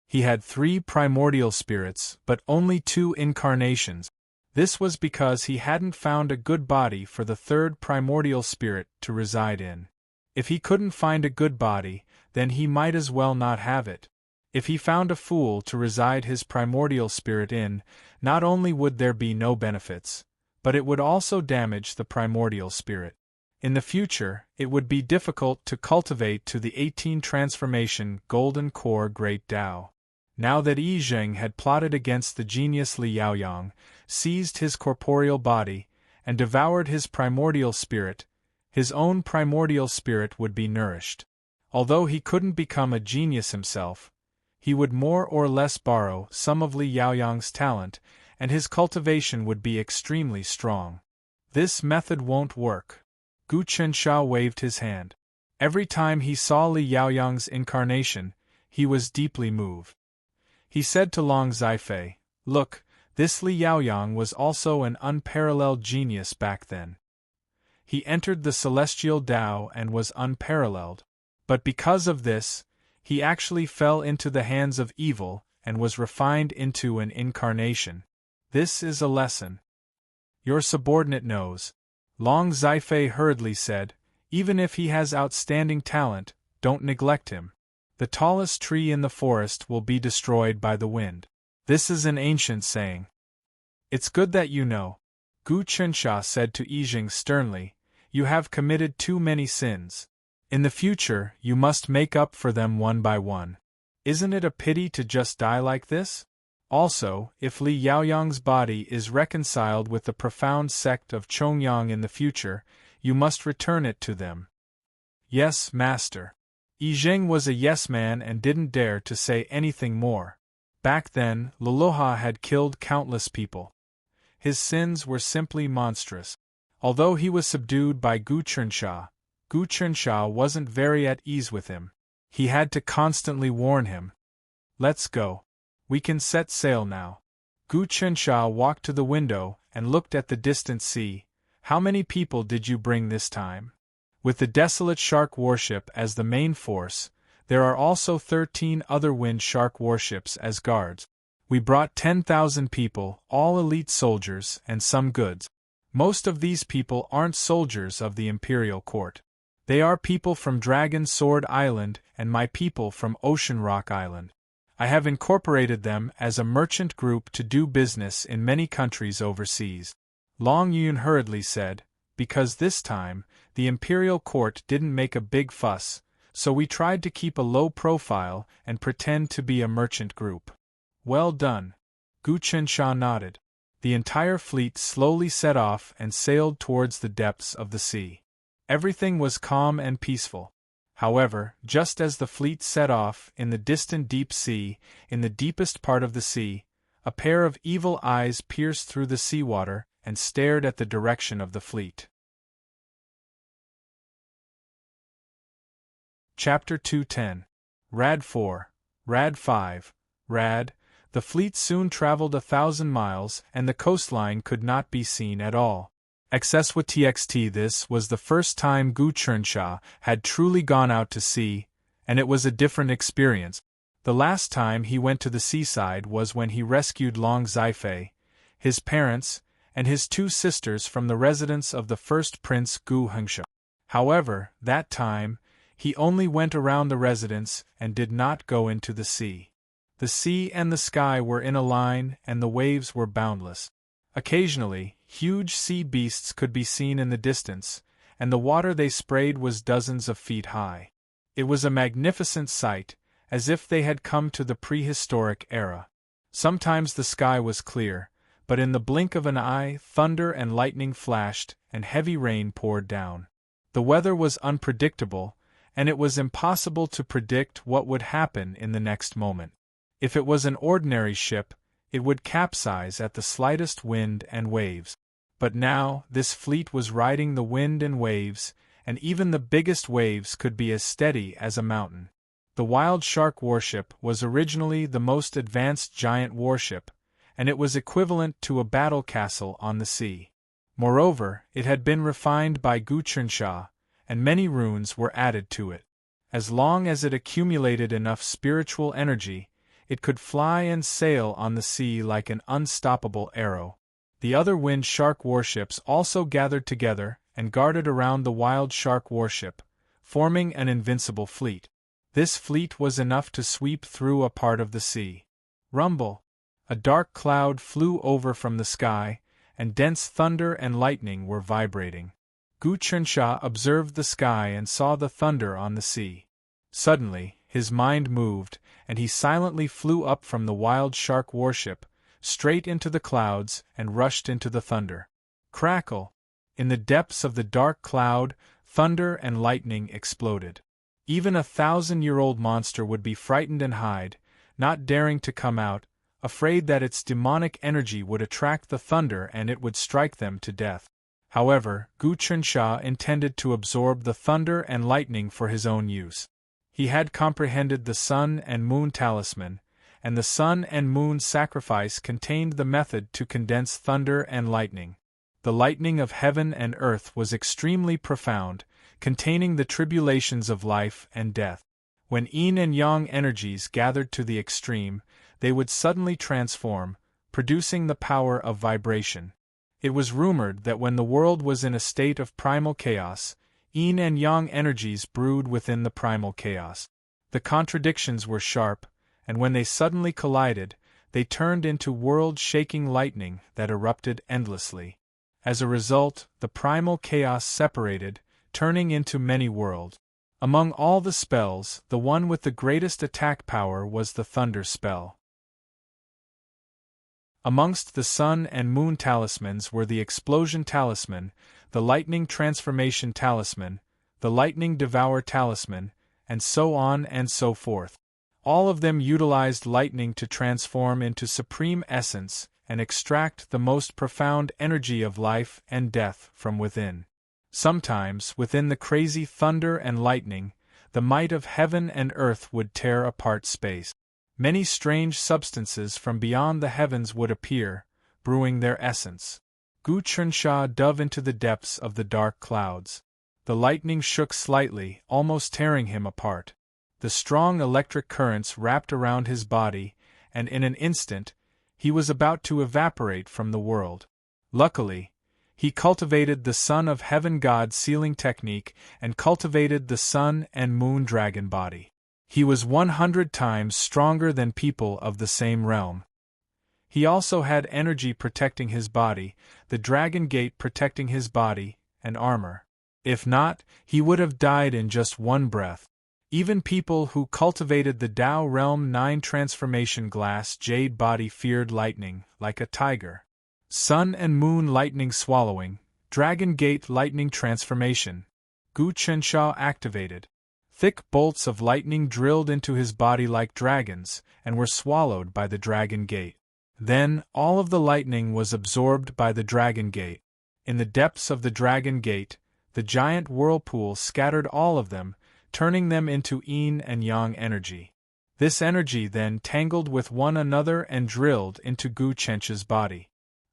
He had 3 primordial spirits, but only 2 incarnations. This was because he hadn't found a good body for the 3rd primordial spirit to reside in. If he couldn't find a good body, then he might as well not have it. If he found a fool to reside his primordial spirit in, not only would there be no benefits, but it would also damage the primordial spirit. In the future, it would be difficult to cultivate to the 18 transformation golden core great Tao. Now that Yi Zheng had plotted against the genius Li Yaoyang, seized his corporeal body, and devoured his primordial spirit, his own primordial spirit would be nourished. Although he couldn't become a genius himself, he would more or less borrow some of Li Yaoyang's talent, and his cultivation would be extremely strong. This method won't work. Gu Chensha waved his hand. Every time he saw Li Yaoyang's incarnation, he was deeply moved. He said to Long Zifei, "Look, this Li Yaoyang was also an unparalleled genius back then. He entered the celestial Tao and was unparalleled. But because of this, he actually fell into the hands of evil and was refined into an incarnation. This is a lesson. Your subordinate knows." Long Zifei hurriedly said, Even if he has outstanding talent, don't neglect him. The tallest tree in the forest will be destroyed by the wind. This is an ancient saying. It's good that you know, Gu Qinsha said to Yijing sternly. You have committed too many sins. In the future, you must make up for them one by one. Isn't it a pity to just die like this? Also, if Li Yaoyang's body is reconciled with the profound sect of Chongyang in the future, you must return it to them. Yes, master. Yijing was a yes man and didn't dare to say anything more. Back then, Loloha had killed countless people. His sins were simply monstrous. Although he was subdued by Gu Qinsha wasn't very at ease with him. He had to constantly warn him. Let's go. We can set sail now. Gu Qinsha walked to the window and looked at the distant sea. How many people did you bring this time? With the desolate shark warship as the main force, there are also 13 other wind shark warships as guards. We brought 10,000 people, all elite soldiers, and some goods. Most of these people aren't soldiers of the imperial court. They are people from Dragon Sword Island and my people from Ocean Rock Island. I have incorporated them as a merchant group to do business in many countries overseas. Long Yun hurriedly said, because this time, the imperial court didn't make a big fuss, so we tried to keep a low profile and pretend to be a merchant group. Well done. Gu Qinsha nodded. The entire fleet slowly set off and sailed towards the depths of the sea. Everything was calm and peaceful. However, just as the fleet set off in the distant deep sea, in the deepest part of the sea, a pair of evil eyes pierced through the seawater and stared at the direction of the fleet. Chapter 210. Rad 4, Rad 5, Rad. The fleet soon traveled 1,000 miles and the coastline could not be seen at all. XSWTXT. This was the first time Gu Qinsha had truly gone out to sea, and it was a different experience. The last time he went to the seaside was when he rescued Long Zifei, his parents, and his 2 sisters from the residence of the first prince Gu Hengsha. However, that time, he only went around the residence and did not go into the sea. The sea and the sky were in a line and the waves were boundless. Occasionally, huge sea beasts could be seen in the distance, and the water they sprayed was dozens of feet high. It was a magnificent sight, as if they had come to the prehistoric era. Sometimes the sky was clear, but in the blink of an eye, thunder and lightning flashed, and heavy rain poured down. The weather was unpredictable, and it was impossible to predict what would happen in the next moment. If it was an ordinary ship, it would capsize at the slightest wind and waves. But now, this fleet was riding the wind and waves, and even the biggest waves could be as steady as a mountain. The Wild Shark warship was originally the most advanced giant warship, and it was equivalent to a battle castle on the sea. Moreover, it had been refined by Gu Qinsha, and many runes were added to it. As long as it accumulated enough spiritual energy, it could fly and sail on the sea like an unstoppable arrow. The other Wind Shark warships also gathered together and guarded around the Wild Shark warship, forming an invincible fleet. This fleet was enough to sweep through a part of the sea. Rumble! A dark cloud flew over from the sky, and dense thunder and lightning were vibrating. Gu Qinsha observed the sky and saw the thunder on the sea. Suddenly, his mind moved, and he silently flew up from the Wild Shark warship, straight into the clouds, and rushed into the thunder. Crackle! In the depths of the dark cloud, thunder and lightning exploded. Even a 1,000-year-old monster would be frightened and hide, not daring to come out, afraid that its demonic energy would attract the thunder and it would strike them to death. However, Gu Qinsha intended to absorb the thunder and lightning for his own use. He had comprehended the Sun and Moon talisman, and the Sun and Moon sacrifice contained the method to condense thunder and lightning. The lightning of heaven and earth was extremely profound, containing the tribulations of life and death. When yin and yang energies gathered to the extreme, they would suddenly transform, producing the power of vibration. It was rumored that when the world was in a state of primal chaos, Yin and yang energies brewed within the primal chaos. The contradictions were sharp, and when they suddenly collided, they turned into world-shaking lightning that erupted endlessly. As a result, the primal chaos separated, turning into many worlds. Among all the spells, the one with the greatest attack power was the thunder spell. Amongst the sun and moon talismans were the explosion talisman, the lightning transformation talisman, the lightning devour talisman, and so on and so forth. All of them utilized lightning to transform into supreme essence and extract the most profound energy of life and death from within. Sometimes, within the crazy thunder and lightning, the might of heaven and earth would tear apart space. Many strange substances from beyond the heavens would appear, brewing their essence. Gu Chensha dove into the depths of the dark clouds. The lightning shook slightly, almost tearing him apart. The strong electric currents wrapped around his body, and in an instant, he was about to evaporate from the world. Luckily, he cultivated the Son of Heaven God sealing technique and cultivated the Sun and Moon dragon body. He was 100 times stronger than people of the same realm. He also had energy protecting his body, the dragon gate protecting his body, and armor. If not, he would have died in just one breath. Even people who cultivated the Tao Realm 9 transformation glass jade body feared lightning, like a tiger. Sun and Moon lightning swallowing, Dragon Gate lightning transformation. Gu Chensha activated. Thick bolts of lightning drilled into his body like dragons, and were swallowed by the Dragon Gate. Then, all of the lightning was absorbed by the Dragon Gate. In the depths of the Dragon Gate, the giant whirlpool scattered all of them, turning them into yin and yang energy. This energy then tangled with one another and drilled into Gu Chensha's body.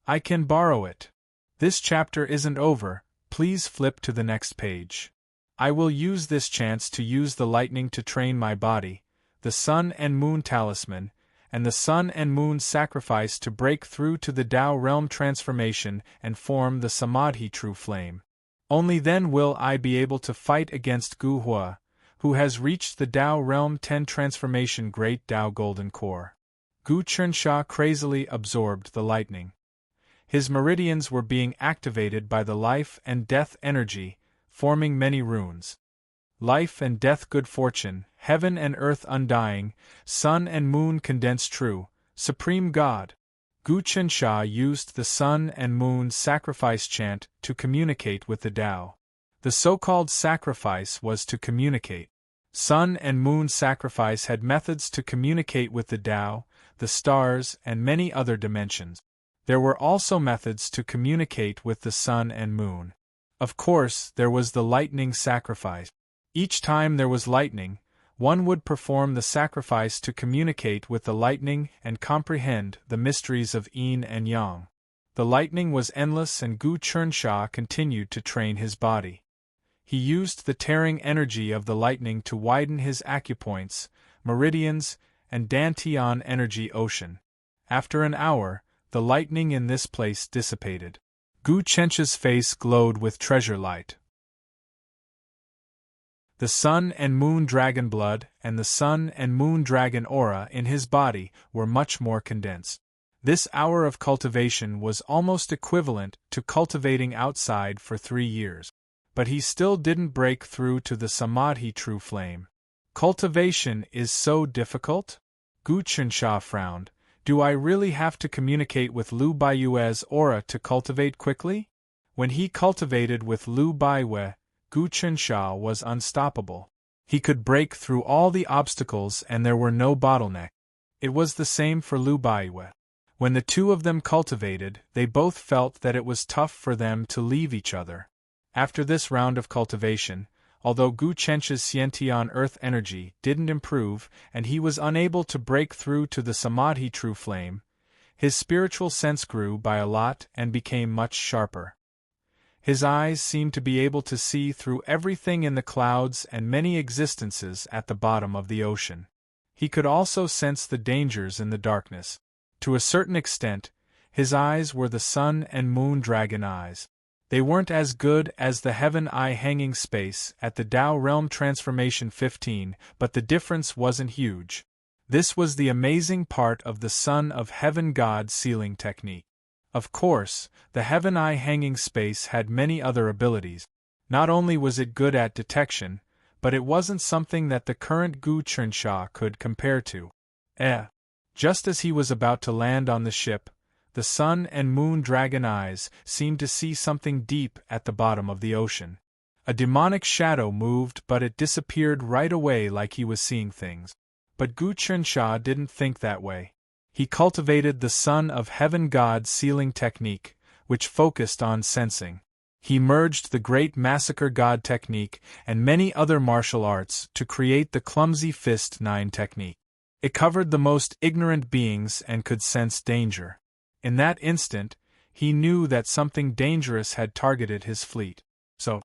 I can borrow it. This chapter isn't over, please flip to the next page. I will use this chance to use the lightning to train my body, the Sun and Moon talisman, and the Sun and Moon sacrifice to break through to the Tao realm transformation and form the Samadhi true flame. Only then will I be able to fight against Gu Hua, who has reached the Tao realm 10 transformation great Tao golden core. Gu Chensha crazily absorbed the lightning. His meridians were being activated by the life and death energy, forming many runes. Life and death good fortune, heaven and earth undying, sun and moon condensed true, supreme God. Gu Chensha used the sun and moon sacrifice chant to communicate with the Tao. The so-called sacrifice was to communicate. Sun and moon sacrifice had methods to communicate with the Tao, the stars, and many other dimensions. There were also methods to communicate with the sun and moon. Of course, there was the lightning sacrifice. Each time there was lightning, one would perform the sacrifice to communicate with the lightning and comprehend the mysteries of yin and yang. The lightning was endless and Gu Chensha continued to train his body. He used the tearing energy of the lightning to widen his acupoints, meridians, and Dantian energy ocean. After an hour, the lightning in this place dissipated. Gu Chensha's face glowed with treasure light. The Sun and Moon dragon blood and the Sun and Moon dragon aura in his body were much more condensed. This hour of cultivation was almost equivalent to cultivating outside for 3 years. But he still didn't break through to the Samadhi true flame. Cultivation is so difficult? Gu Chensha frowned. Do I really have to communicate with Lu Baiyue's aura to cultivate quickly? When he cultivated with Lu Baiyue, Gu Chensha was unstoppable. He could break through all the obstacles and there were no bottlenecks. It was the same for Lu Baiyue. When the two of them cultivated, they both felt that it was tough for them to leave each other. After this round of cultivation, although Gu Chensha's Xiantian earth energy didn't improve and he was unable to break through to the Samadhi true flame, his spiritual sense grew by a lot and became much sharper. His eyes seemed to be able to see through everything in the clouds and many existences at the bottom of the ocean. He could also sense the dangers in the darkness. To a certain extent, his eyes were the Sun and Moon dragon eyes. They weren't as good as the Heaven Eye hanging space at the Tao Realm Transformation 15, but the difference wasn't huge. This was the amazing part of the Son of Heaven God sealing technique. Of course, the Heaven Eye hanging space had many other abilities. Not only was it good at detection, but it wasn't something that the current Gu Chensha could compare to. Just as he was about to land on the ship, the Sun and Moon Dragon eyes seemed to see something deep at the bottom of the ocean. A demonic shadow moved, but it disappeared right away like he was seeing things. But Gu Chensha didn't think that way. He cultivated the Son of Heaven God sealing technique, which focused on sensing. He merged the Great Massacre God technique and many other martial arts to create the Clumsy Fist 9 technique. It covered the most ignorant beings and could sense danger. In that instant, he knew that something dangerous had targeted his fleet. So,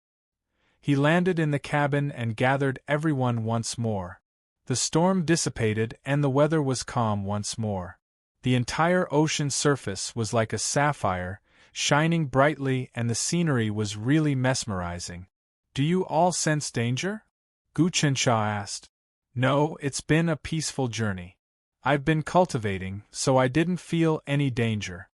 he landed in the cabin and gathered everyone once more. The storm dissipated and the weather was calm once more. The entire ocean surface was like a sapphire, shining brightly, and the scenery was really mesmerizing. "Do you all sense danger?" Gu Chensha asked. "No, it's been a peaceful journey. I've been cultivating, so I didn't feel any danger."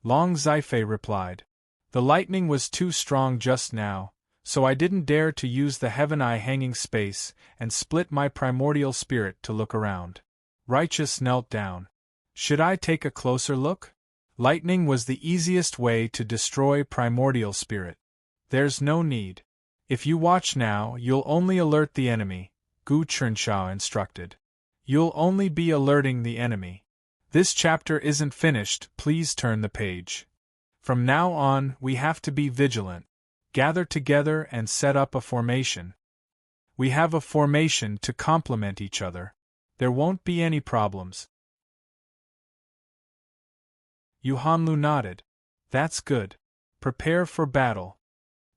Long Zifei replied. "The lightning was too strong just now, so I didn't dare to use the Heaven Eye hanging space and split my primordial spirit to look around." Righteous knelt down. "Should I take a closer look?" Lightning was the easiest way to destroy primordial spirit. "There's no need. If you watch now, you'll only alert the enemy," Gu Chensha instructed. "You'll only be alerting the enemy. This chapter isn't finished, please turn the page. From now on, we have to be vigilant. Gather together and set up a formation. We have a formation to complement each other. There won't be any problems." Yuhanlu nodded. "That's good. Prepare for battle."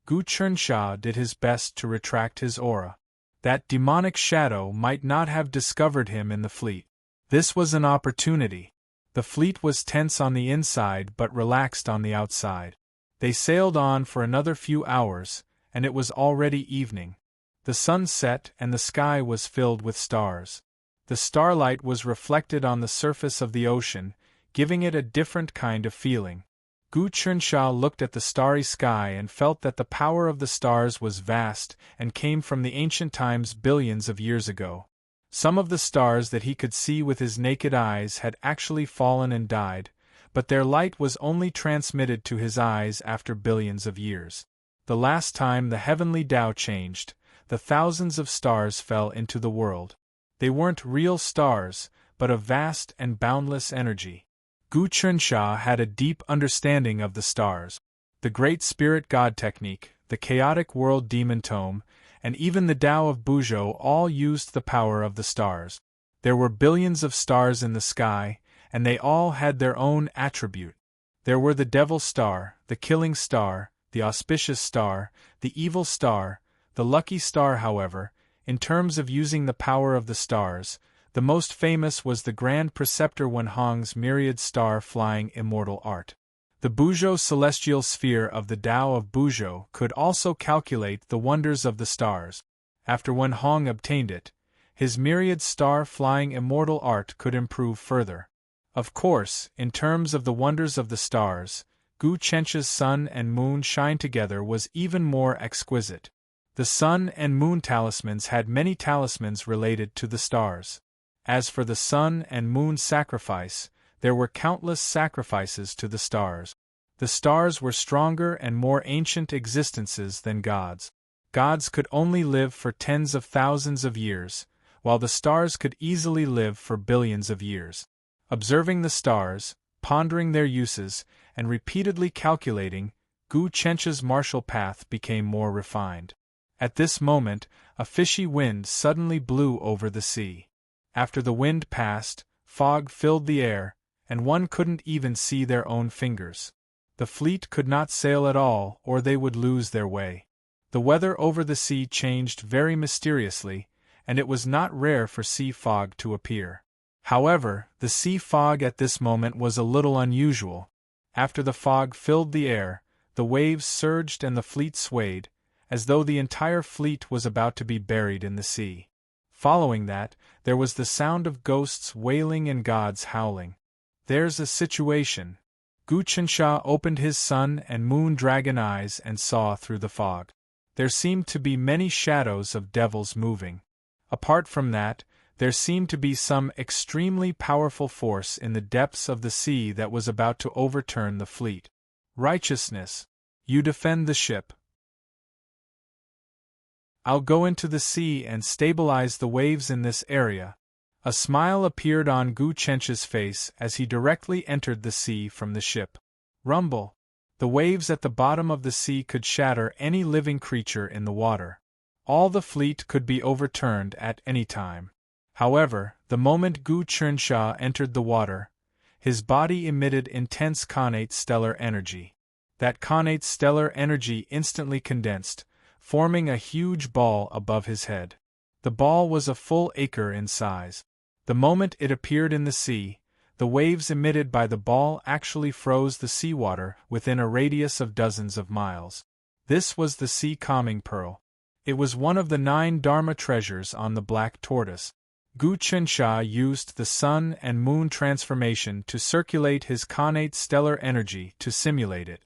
Gu Chensha did his best to retract his aura. That demonic shadow might not have discovered him in the fleet. This was an opportunity. The fleet was tense on the inside but relaxed on the outside. They sailed on for another few hours, and it was already evening. The sun set and the sky was filled with stars. The starlight was reflected on the surface of the ocean, giving it a different kind of feeling. Gu Chensha looked at the starry sky and felt that the power of the stars was vast and came from the ancient times billions of years ago. Some of the stars that he could see with his naked eyes had actually fallen and died, but their light was only transmitted to his eyes after billions of years. The last time the heavenly Tao changed, the thousands of stars fell into the world. They weren't real stars, but a vast and boundless energy. Gu Chensha had a deep understanding of the stars. The Great Spirit God technique, the Chaotic World Demon Tome, and even the Tao of Buzhou all used the power of the stars. There were billions of stars in the sky, and they all had their own attribute. There were the Devil Star, the Killing Star, the Auspicious Star, the Evil Star, the Lucky Star. However, in terms of using the power of the stars, the most famous was the Grand Preceptor Wenhong's myriad star flying immortal art. The Buzhou celestial sphere of the Tao of Buzhou could also calculate the wonders of the stars. After Wenhong obtained it, his myriad star flying immortal art could improve further. Of course, in terms of the wonders of the stars, Gu Chensha's sun and moon shine together was even more exquisite. The sun and moon talismans had many talismans related to the stars. As for the sun and moon sacrifice, there were countless sacrifices to the stars. The stars were stronger and more ancient existences than gods. Gods could only live for tens of thousands of years, while the stars could easily live for billions of years. Observing the stars, pondering their uses, and repeatedly calculating, Gu Chensha's martial path became more refined. At this moment, a fishy wind suddenly blew over the sea. After the wind passed, fog filled the air, and one couldn't even see their own fingers. The fleet could not sail at all, or they would lose their way. The weather over the sea changed very mysteriously, and it was not rare for sea fog to appear. However, the sea fog at this moment was a little unusual. After the fog filled the air, the waves surged and the fleet swayed, as though the entire fleet was about to be buried in the sea. Following that, there was the sound of ghosts wailing and gods howling. "There's a situation." Gu Qinsha opened his sun and moon dragon eyes and saw through the fog. There seemed to be many shadows of devils moving. Apart from that, there seemed to be some extremely powerful force in the depths of the sea that was about to overturn the fleet. "Righteousness, you defend the ship. I'll go into the sea and stabilize the waves in this area." A smile appeared on Gu Qinsha's face as he directly entered the sea from the ship. Rumble. The waves at the bottom of the sea could shatter any living creature in the water. All the fleet could be overturned at any time. However, the moment Gu Qinsha entered the water, his body emitted intense connate stellar energy. That connate stellar energy instantly condensed, forming a huge ball above his head. The ball was a full acre in size. The moment it appeared in the sea, the waves emitted by the ball actually froze the seawater within a radius of dozens of miles. This was the sea calming pearl. It was one of the 9 Dharma treasures on the black tortoise. Gu Qinsha used the sun and moon transformation to circulate his connate stellar energy to simulate it.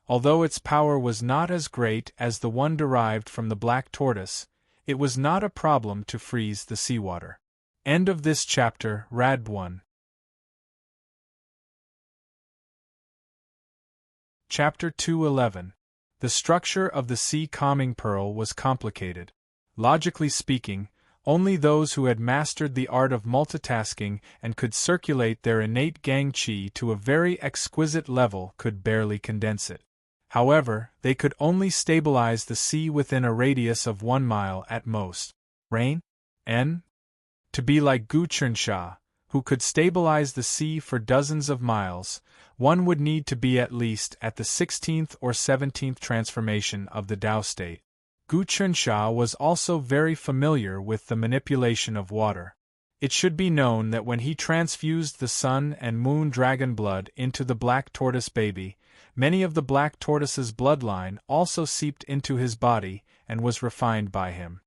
Although its power was not as great as the one derived from the black tortoise, it was not a problem to freeze the seawater. End of this chapter. Rad 1. Chapter 2:11. The structure of the sea calming pearl was complicated. Logically speaking, only those who had mastered the art of multitasking and could circulate their innate gang qi to a very exquisite level could barely condense it. However, they could only stabilize the sea within a radius of 1 mile at most. Rain? N? To be like Gu Qinsha, who could stabilize the sea for dozens of miles, one would need to be at least at the 16th or 17th transformation of the Tao state. Gu Qinsha was also very familiar with the manipulation of water. It should be known that when he transfused the sun and moon dragon blood into the black tortoise baby, many of the black tortoise's bloodline also seeped into his body and was refined by him.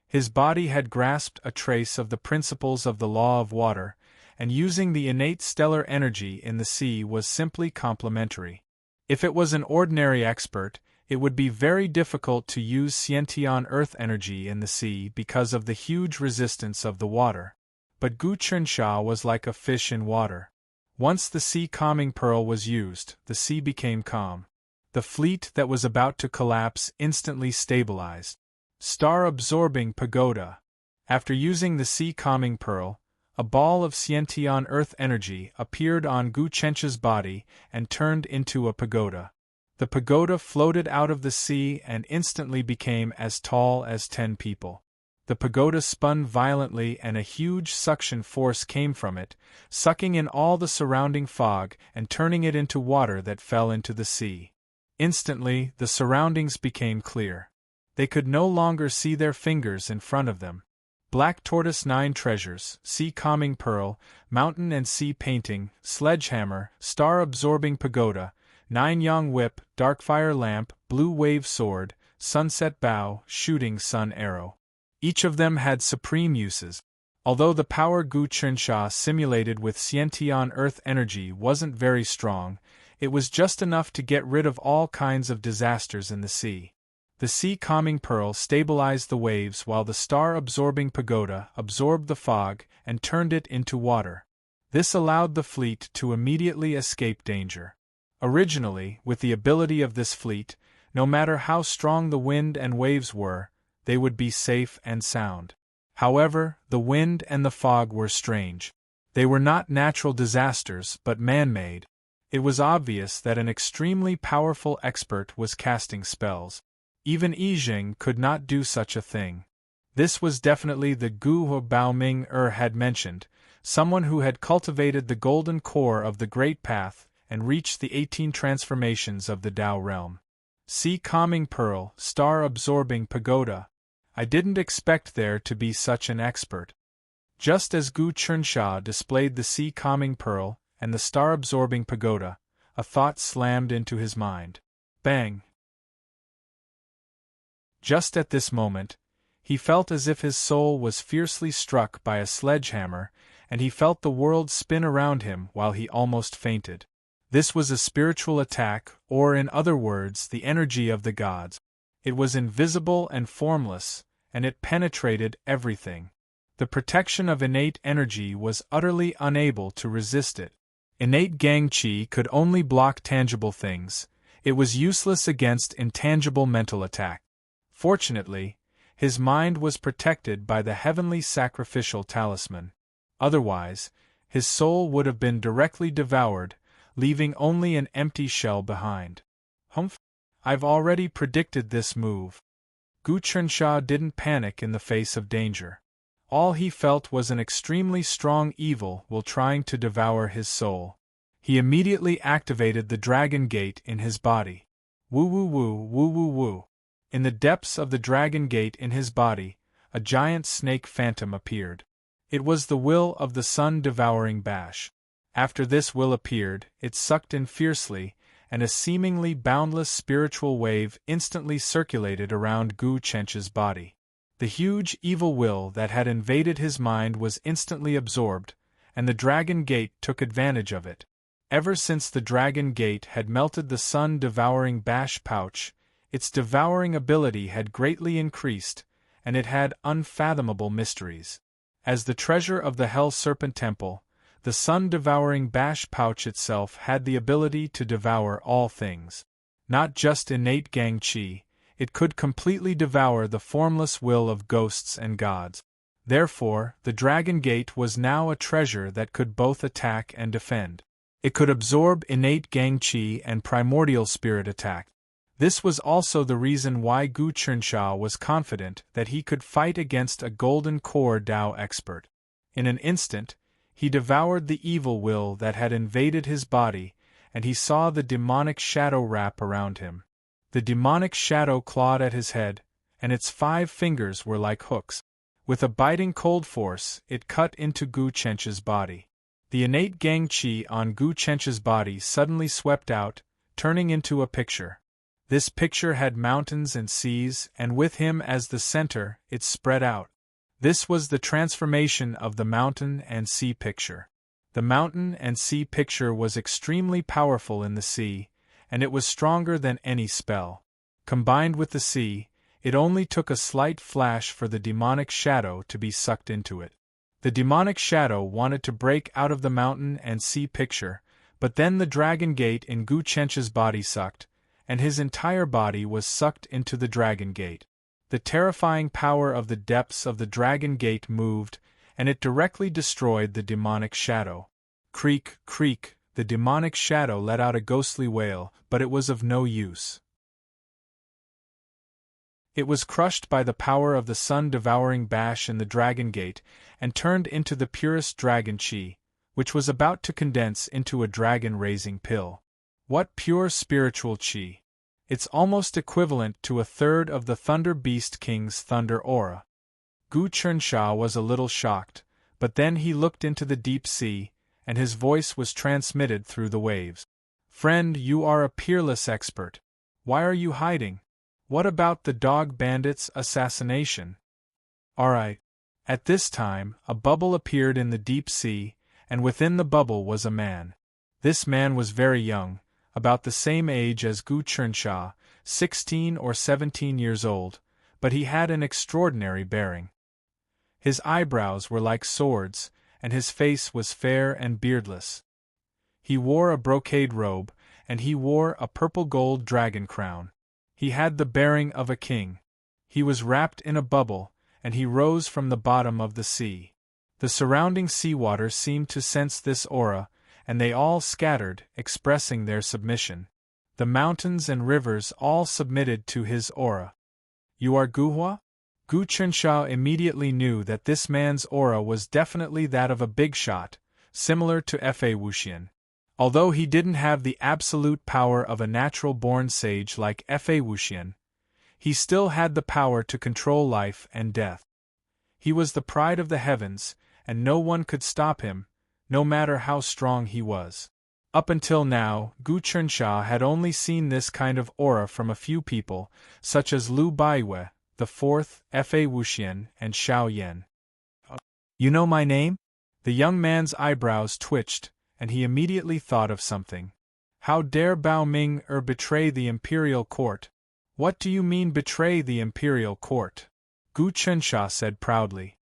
His body had grasped a trace of the principles of the law of water, and using the innate stellar energy in the sea was simply complementary. If it was an ordinary expert, it would be very difficult to use Xiantian earth energy in the sea because of the huge resistance of the water. But Gu Qinsha was like a fish in water. Once the sea calming pearl was used, the sea became calm. The fleet that was about to collapse instantly stabilized. Star-absorbing pagoda. After using the sea calming pearl, a ball of Xiantian earth energy appeared on Gu Qinsha's body and turned into a pagoda. The pagoda floated out of the sea and instantly became as tall as 10 people. The pagoda spun violently and a huge suction force came from it, sucking in all the surrounding fog and turning it into water that fell into the sea. Instantly, the surroundings became clear. They could no longer see their fingers in front of them. Black tortoise 9 treasures, sea calming pearl, mountain and sea painting, sledgehammer, star-absorbing pagoda, 9-yang whip, darkfire lamp, blue wave sword, sunset bow, shooting sun arrow. Each of them had supreme uses. Although the power Gu Qinsha simulated with Xiantian earth energy wasn't very strong, it was just enough to get rid of all kinds of disasters in the sea. The sea calming pearl stabilized the waves while the star-absorbing pagoda absorbed the fog and turned it into water. This allowed the fleet to immediately escape danger. Originally, with the ability of this fleet, no matter how strong the wind and waves were, they would be safe and sound. However, the wind and the fog were strange. They were not natural disasters but man-made. It was obvious that an extremely powerful expert was casting spells. Even Yijing could not do such a thing. This was definitely the Gu Hu Baoming had mentioned, someone who had cultivated the golden core of the Great Path and reached the 18 transformations of the Tao realm. Sea calming pearl, star-absorbing pagoda. I didn't expect there to be such an expert. Just as Gu Qinsha displayed the sea calming pearl and the star-absorbing pagoda, a thought slammed into his mind. Bang! Just at this moment, he felt as if his soul was fiercely struck by a sledgehammer, and he felt the world spin around him while he almost fainted. This was a spiritual attack, or in other words, the energy of the gods. It was invisible and formless, and it penetrated everything. The protection of innate energy was utterly unable to resist it. Innate Gangchi could only block tangible things. It was useless against intangible mental attack. Fortunately, his mind was protected by the heavenly sacrificial talisman. Otherwise, his soul would have been directly devoured, leaving only an empty shell behind. Humph! I've already predicted this move. Gu Chensha didn't panic in the face of danger. All he felt was an extremely strong evil will trying to devour his soul. He immediately activated the dragon gate in his body. Woo woo woo woo woo woo. In the depths of the dragon gate in his body, a giant snake phantom appeared. It was the will of the sun-devouring Bash. After this will appeared, it sucked in fiercely, and a seemingly boundless spiritual wave instantly circulated around Gu Chencha's body. The huge evil will that had invaded his mind was instantly absorbed, and the dragon gate took advantage of it. Ever since the dragon gate had melted the sun-devouring Bash pouch, its devouring ability had greatly increased, and it had unfathomable mysteries. As the treasure of the Hell Serpent Temple, the sun-devouring Bash pouch itself had the ability to devour all things. Not just innate Gangchi, it could completely devour the formless will of ghosts and gods. Therefore, the Dragon Gate was now a treasure that could both attack and defend. It could absorb innate Gangchi and primordial spirit attack. This was also the reason why Gu Chensha was confident that he could fight against a Golden Core Dao expert. In an instant, he devoured the evil will that had invaded his body, and he saw the demonic shadow wrap around him. The demonic shadow clawed at his head, and its 5 fingers were like hooks. With a biting cold force, it cut into Gu Chencha's body. The innate Gangchi on Gu Chencha's body suddenly swept out, turning into a picture. This picture had mountains and seas, and with him as the center, it spread out. This was the transformation of the mountain and sea picture. The mountain and sea picture was extremely powerful in the sea, and it was stronger than any spell. Combined with the sea, it only took a slight flash for the demonic shadow to be sucked into it. The demonic shadow wanted to break out of the mountain and sea picture, but then the dragon gate in Gu Chencha's body sucked, and his entire body was sucked into the dragon gate. The terrifying power of the depths of the dragon gate moved, and it directly destroyed the demonic shadow. Creak, creak, the demonic shadow let out a ghostly wail, but it was of no use. It was crushed by the power of the sun-devouring Bash in the dragon gate, and turned into the purest dragon chi, which was about to condense into a dragon-raising pill. What pure spiritual chi! It's almost equivalent to a third of the Thunder Beast King's thunder aura. Gu Chensha was a little shocked, but then he looked into the deep sea, and his voice was transmitted through the waves. Friend, you are a peerless expert. Why are you hiding? What about the dog bandit's assassination? Alright. At this time, a bubble appeared in the deep sea, and within the bubble was a man. This man was very young, about the same age as Gu Chensha, 16 or 17 years old, but he had an extraordinary bearing. His eyebrows were like swords, and his face was fair and beardless. He wore a brocade robe, and he wore a purple-gold dragon crown. He had the bearing of a king. He was wrapped in a bubble, and he rose from the bottom of the sea. The surrounding seawater seemed to sense this aura, and they all scattered, expressing their submission. The mountains and rivers all submitted to his aura. You are Guhua? Gu Chensha immediately knew that this man's aura was definitely that of a big shot, similar to Fa Wuxian. Although he didn't have the absolute power of a natural-born sage like Fa Wuxian, he still had the power to control life and death. He was the pride of the heavens, and no one could stop him, no matter how strong he was. Up until now, Gu Chensha had only seen this kind of aura from a few people, such as Lu Baiwei, the Fourth, Fa Wuxian, and Xiao Yan. You know my name? The young man's eyebrows twitched, and he immediately thought of something. How dare Bao Ming betray the imperial court? What do you mean betray the imperial court? Gu Chensha said proudly.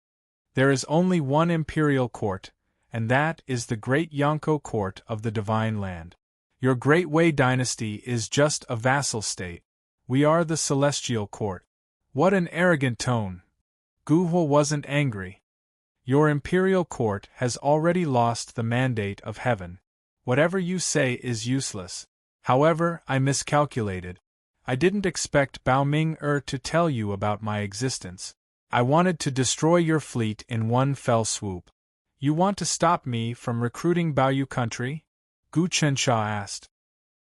There is only one imperial court, and that is the great Yonko court of the Divine Land. Your Great Wei dynasty is just a vassal state. We are the celestial court. What an arrogant tone! Gu Huo wasn't angry. Your imperial court has already lost the mandate of heaven. Whatever you say is useless. However, I miscalculated. I didn't expect Bao Ming to tell you about my existence. I wanted to destroy your fleet in one fell swoop. You want to stop me from recruiting Baoyu country? Gu Chensha asked.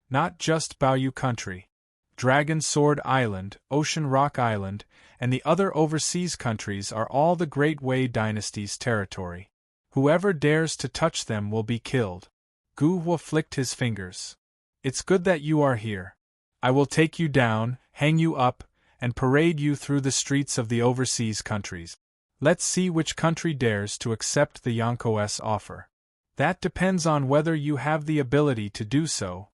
Not just Baoyu country. Dragon Sword Island, Ocean Rock Island, and the other overseas countries are all the Great Wei dynasty's territory. Whoever dares to touch them will be killed. Gu Huo flicked his fingers. It's good that you are here. I will take you down, hang you up, and parade you through the streets of the overseas countries. Let's see which country dares to accept the Yonko's offer. That depends on whether you have the ability to do so.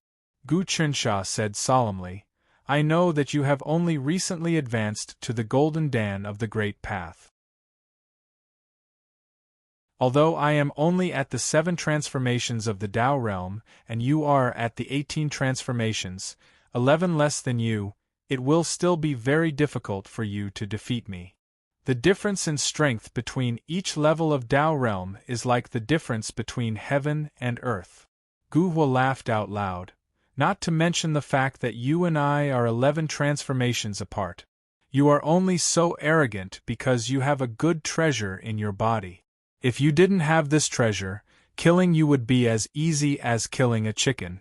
Gu Chensha said solemnly. I know that you have only recently advanced to the Golden Dan of the Great Path. Although I am only at the 7 transformations of the Tao realm, and you are at the 18 transformations, 11 less than you, it will still be very difficult for you to defeat me. The difference in strength between each level of Tao realm is like the difference between heaven and earth. Gu Huo laughed out loud. Not to mention the fact that you and I are 11 transformations apart. You are only so arrogant because you have a good treasure in your body. If you didn't have this treasure, killing you would be as easy as killing a chicken.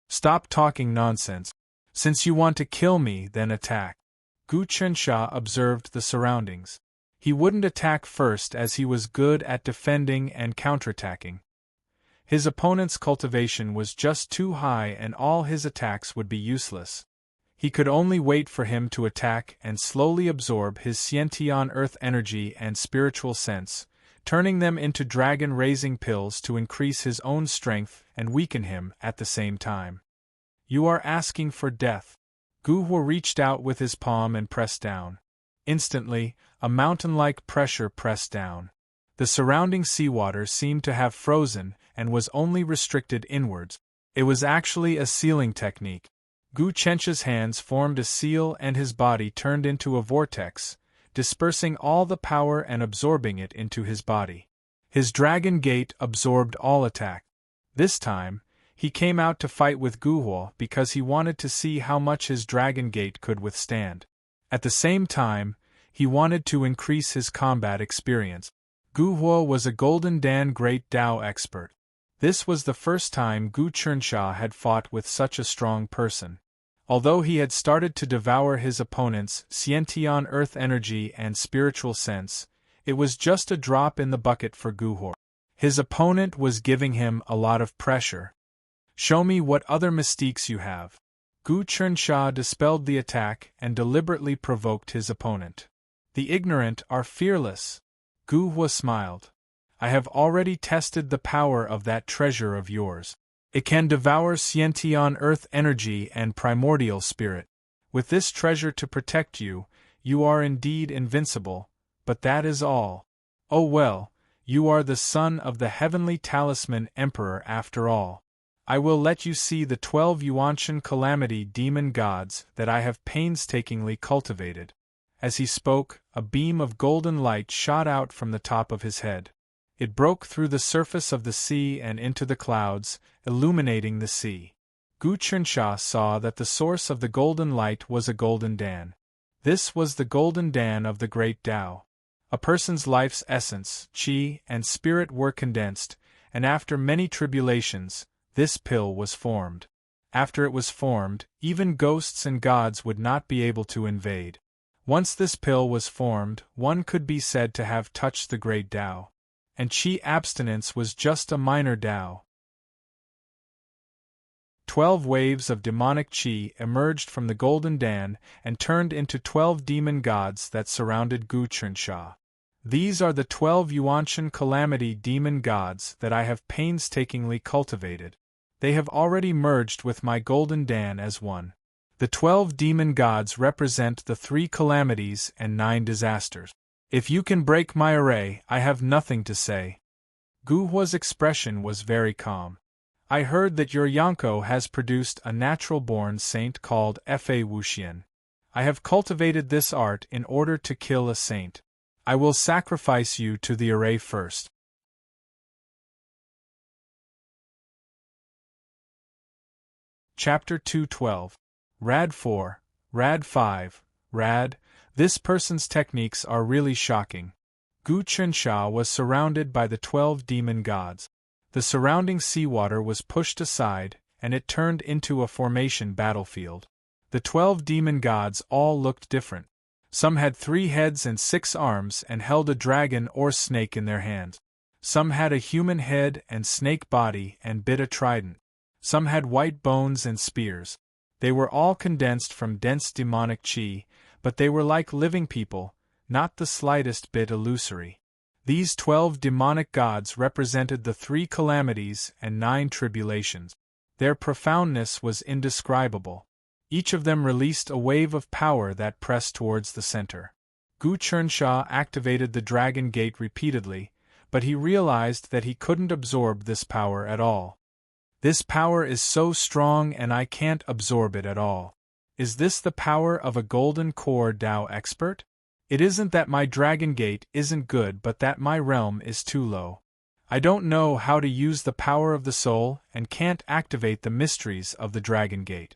Stop talking nonsense. Since you want to kill me, then attack. Gu Chensha observed the surroundings. He wouldn't attack first as he was good at defending and counterattacking. His opponent's cultivation was just too high and all his attacks would be useless. He could only wait for him to attack and slowly absorb his Xiantian earth energy and spiritual sense, turning them into dragon-raising pills to increase his own strength and weaken him at the same time. You are asking for death. Gu Huo reached out with his palm and pressed down. Instantly, a mountain-like pressure pressed down. The surrounding seawater seemed to have frozen and was only restricted inwards. It was actually a sealing technique. Gu Chensha's hands formed a seal and his body turned into a vortex, dispersing all the power and absorbing it into his body. His dragon gate absorbed all attack. This time, he came out to fight with Gu Huo because he wanted to see how much his dragon gate could withstand. At the same time, he wanted to increase his combat experience. Gu Huo was a Golden Dan Great Tao expert. This was the first time Gu Chensha had fought with such a strong person. Although he had started to devour his opponent's Xiantian earth energy and spiritual sense, it was just a drop in the bucket for Gu Huo. His opponent was giving him a lot of pressure. Show me what other mystiques you have. Gu Chensha dispelled the attack and deliberately provoked his opponent. The ignorant are fearless. Gu Huo smiled. I have already tested the power of that treasure of yours. It can devour Xiantian earth energy and primordial spirit. With this treasure to protect you, you are indeed invincible, but that is all. Oh well, you are the son of the heavenly talisman emperor after all. I will let you see the 12 Yuanshan calamity demon gods that I have painstakingly cultivated. As he spoke, a beam of golden light shot out from the top of his head. It broke through the surface of the sea and into the clouds, illuminating the sea. Gu Chensha saw that the source of the golden light was a golden Dan. This was the golden Dan of the Great Tao. A person's life's essence, qi, and spirit were condensed, and after many tribulations, this pill was formed. After it was formed, even ghosts and gods would not be able to invade. Once this pill was formed, one could be said to have touched the Great Tao. And qi abstinence was just a minor Tao. 12 waves of demonic qi emerged from the golden Dan and turned into 12 demon gods that surrounded Gu Chunxia. These are the 12 Yuanshan calamity demon gods that I have painstakingly cultivated. They have already merged with my golden Dan as one. The 12 demon gods represent the 3 calamities and 9 disasters. If you can break my array, I have nothing to say. Gu Hua's expression was very calm. I heard that your Yanko has produced a natural-born saint called Fa Wuxian. I have cultivated this art in order to kill a saint. I will sacrifice you to the array first. Chapter 212. Rad 4, Rad 5, Rad. This person's techniques are really shocking. Gu Chunxia was surrounded by the 12 demon gods. The surrounding seawater was pushed aside, and it turned into a formation battlefield. The 12 demon gods all looked different. Some had 3 heads and 6 arms and held a dragon or snake in their hands. Some had a human head and snake body and bit a trident. Some had white bones and spears. They were all condensed from dense demonic qi, but they were like living people, not the slightest bit illusory. These 12 demonic gods represented the 3 calamities and 9 tribulations. Their profoundness was indescribable. Each of them released a wave of power that pressed towards the center. Gu Chunxia activated the Dragon Gate repeatedly, but he realized that he couldn't absorb this power at all. This power is so strong and I can't absorb it at all. Is this the power of a golden core Dao expert? It isn't that my Dragon Gate isn't good but that my realm is too low. I don't know how to use the power of the soul and can't activate the mysteries of the Dragon Gate.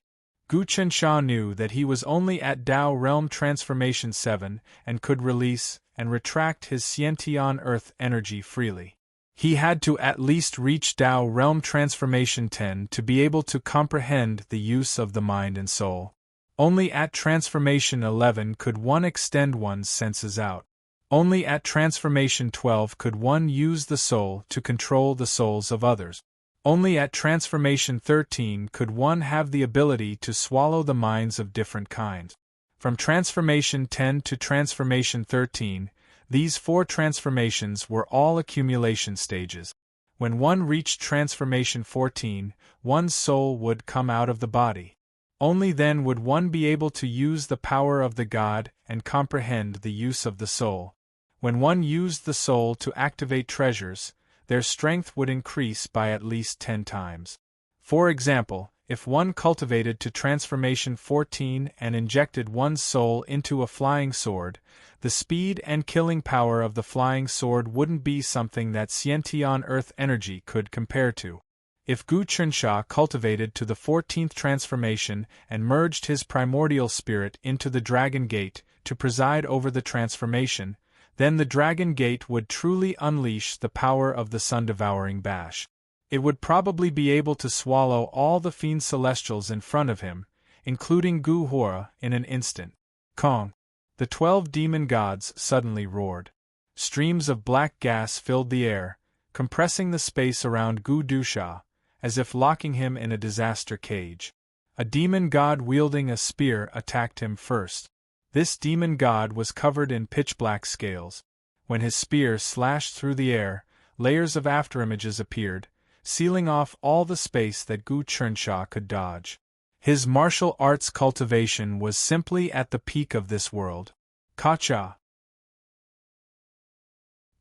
Gu Chunxia knew that he was only at Dao Realm Transformation 7 and could release and retract his Xiantian Earth energy freely. He had to at least reach Dao Realm Transformation 10 to be able to comprehend the use of the mind and soul. Only at Transformation 11 could one extend one's senses out. Only at Transformation 12 could one use the soul to control the souls of others. Only at Transformation 13 could one have the ability to swallow the minds of different kinds. From Transformation 10 to Transformation 13, these 4 transformations were all accumulation stages. When one reached Transformation 14, one's soul would come out of the body. Only then would one be able to use the power of the God and comprehend the use of the soul. When one used the soul to activate treasures, their strength would increase by at least 10 times. For example, if one cultivated to Transformation 14 and injected one's soul into a flying sword, the speed and killing power of the flying sword wouldn't be something that Xiantian Earth energy could compare to. If Gu Chunxia cultivated to the 14th transformation and merged his primordial spirit into the Dragon Gate to preside over the transformation, then the Dragon Gate would truly unleash the power of the sun-devouring bash. It would probably be able to swallow all the fiend celestials in front of him, including Gu Hua, in an instant. Kong! The 12 demon gods suddenly roared. Streams of black gas filled the air, compressing the space around Gu Dusha, as if locking him in a disaster cage. A demon god wielding a spear attacked him first. This demon god was covered in pitch-black scales. When his spear slashed through the air, layers of afterimages appeared, sealing off all the space that Gu Chunxia could dodge. His martial arts cultivation was simply at the peak of this world. Kacha!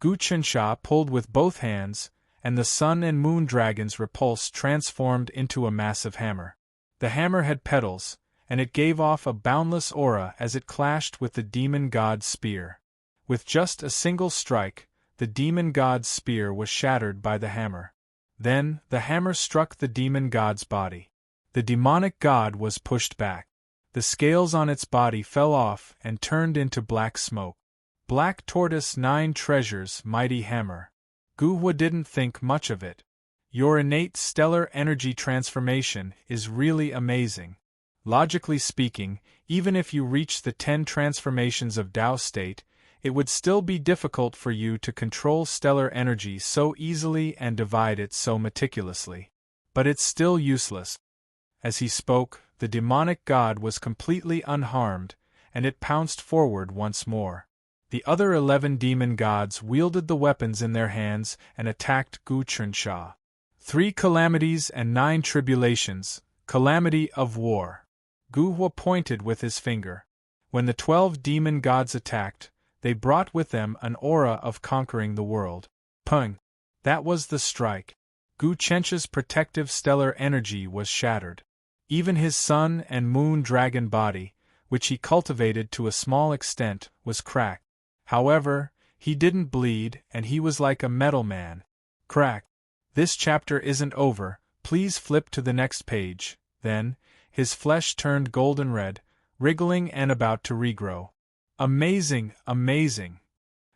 Gu Chunxia pulled with both hands, and the sun and moon dragon's repulse transformed into a massive hammer. The hammer had petals, and it gave off a boundless aura as it clashed with the demon god's spear. With just a single strike, the demon god's spear was shattered by the hammer. Then, the hammer struck the demon god's body. The demonic god was pushed back. The scales on its body fell off and turned into black smoke. Black Tortoise 9 Treasures Mighty Hammer. Gu Hua didn't think much of it. Your innate stellar energy transformation is really amazing. Logically speaking, even if you reach the 10 transformations of Tao state, it would still be difficult for you to control stellar energy so easily and divide it so meticulously. But it's still useless. As he spoke, the demonic god was completely unharmed, and it pounced forward once more. The other 11 demon gods wielded the weapons in their hands and attacked Gu Chunxia. 3 calamities and 9 tribulations, calamity of war. Gu Hua pointed with his finger. When the 12 demon gods attacked, they brought with them an aura of conquering the world. Pung! That was the strike. Gu Chencha's protective stellar energy was shattered. Even his sun and moon dragon body, which he cultivated to a small extent, was cracked. However, he didn't bleed and he was like a metal man. Crack! This chapter isn't over, please flip to the next page. Then, his flesh turned golden red, wriggling and about to regrow. Amazing, amazing!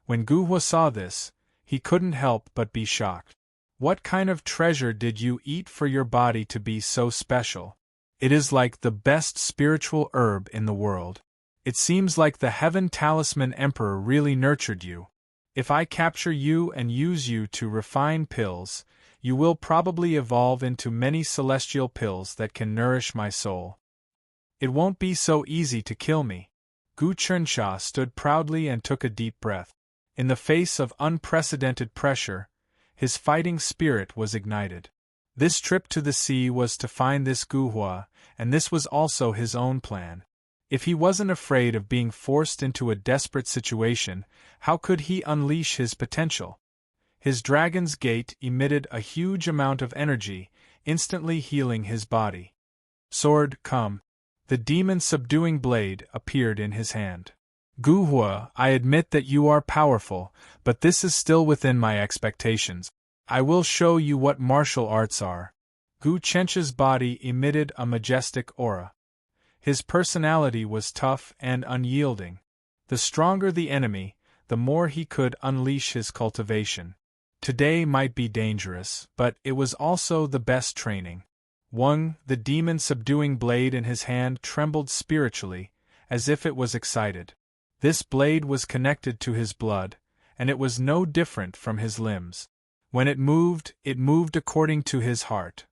When Gu Hua saw this, he couldn't help but be shocked. What kind of treasure did you eat for your body to be so special? It is like the best spiritual herb in the world. It seems like the Heaven Talisman Emperor really nurtured you. If I capture you and use you to refine pills, you will probably evolve into many celestial pills that can nourish my soul. It won't be so easy to kill me. Gu Chunxia stood proudly and took a deep breath. In the face of unprecedented pressure, his fighting spirit was ignited. This trip to the sea was to find this Gu Hua, and this was also his own plan. If he wasn't afraid of being forced into a desperate situation, how could he unleash his potential? His dragon's gate emitted a huge amount of energy, instantly healing his body. Sword, come. The demon-subduing blade appeared in his hand. Gu Hua, I admit that you are powerful, but this is still within my expectations. I will show you what martial arts are. Gu Chencha's body emitted a majestic aura. His personality was tough and unyielding. The stronger the enemy, the more he could unleash his cultivation. Today might be dangerous, but it was also the best training. Wang, the demon-subduing blade in his hand, trembled spiritually, as if it was excited. This blade was connected to his blood, and it was no different from his limbs. When it moved according to his heart.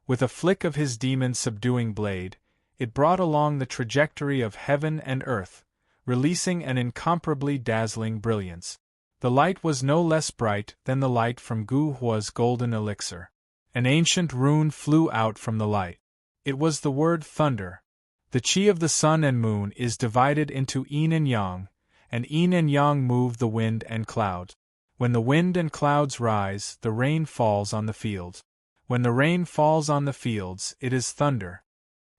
With a flick of his demon-subduing blade, it brought along the trajectory of heaven and earth, releasing an incomparably dazzling brilliance. The light was no less bright than the light from Gu Hua's golden elixir. An ancient rune flew out from the light. It was the word thunder. The qi of the sun and moon is divided into yin and yang move the wind and clouds. When the wind and clouds rise, the rain falls on the fields. When the rain falls on the fields, it is thunder.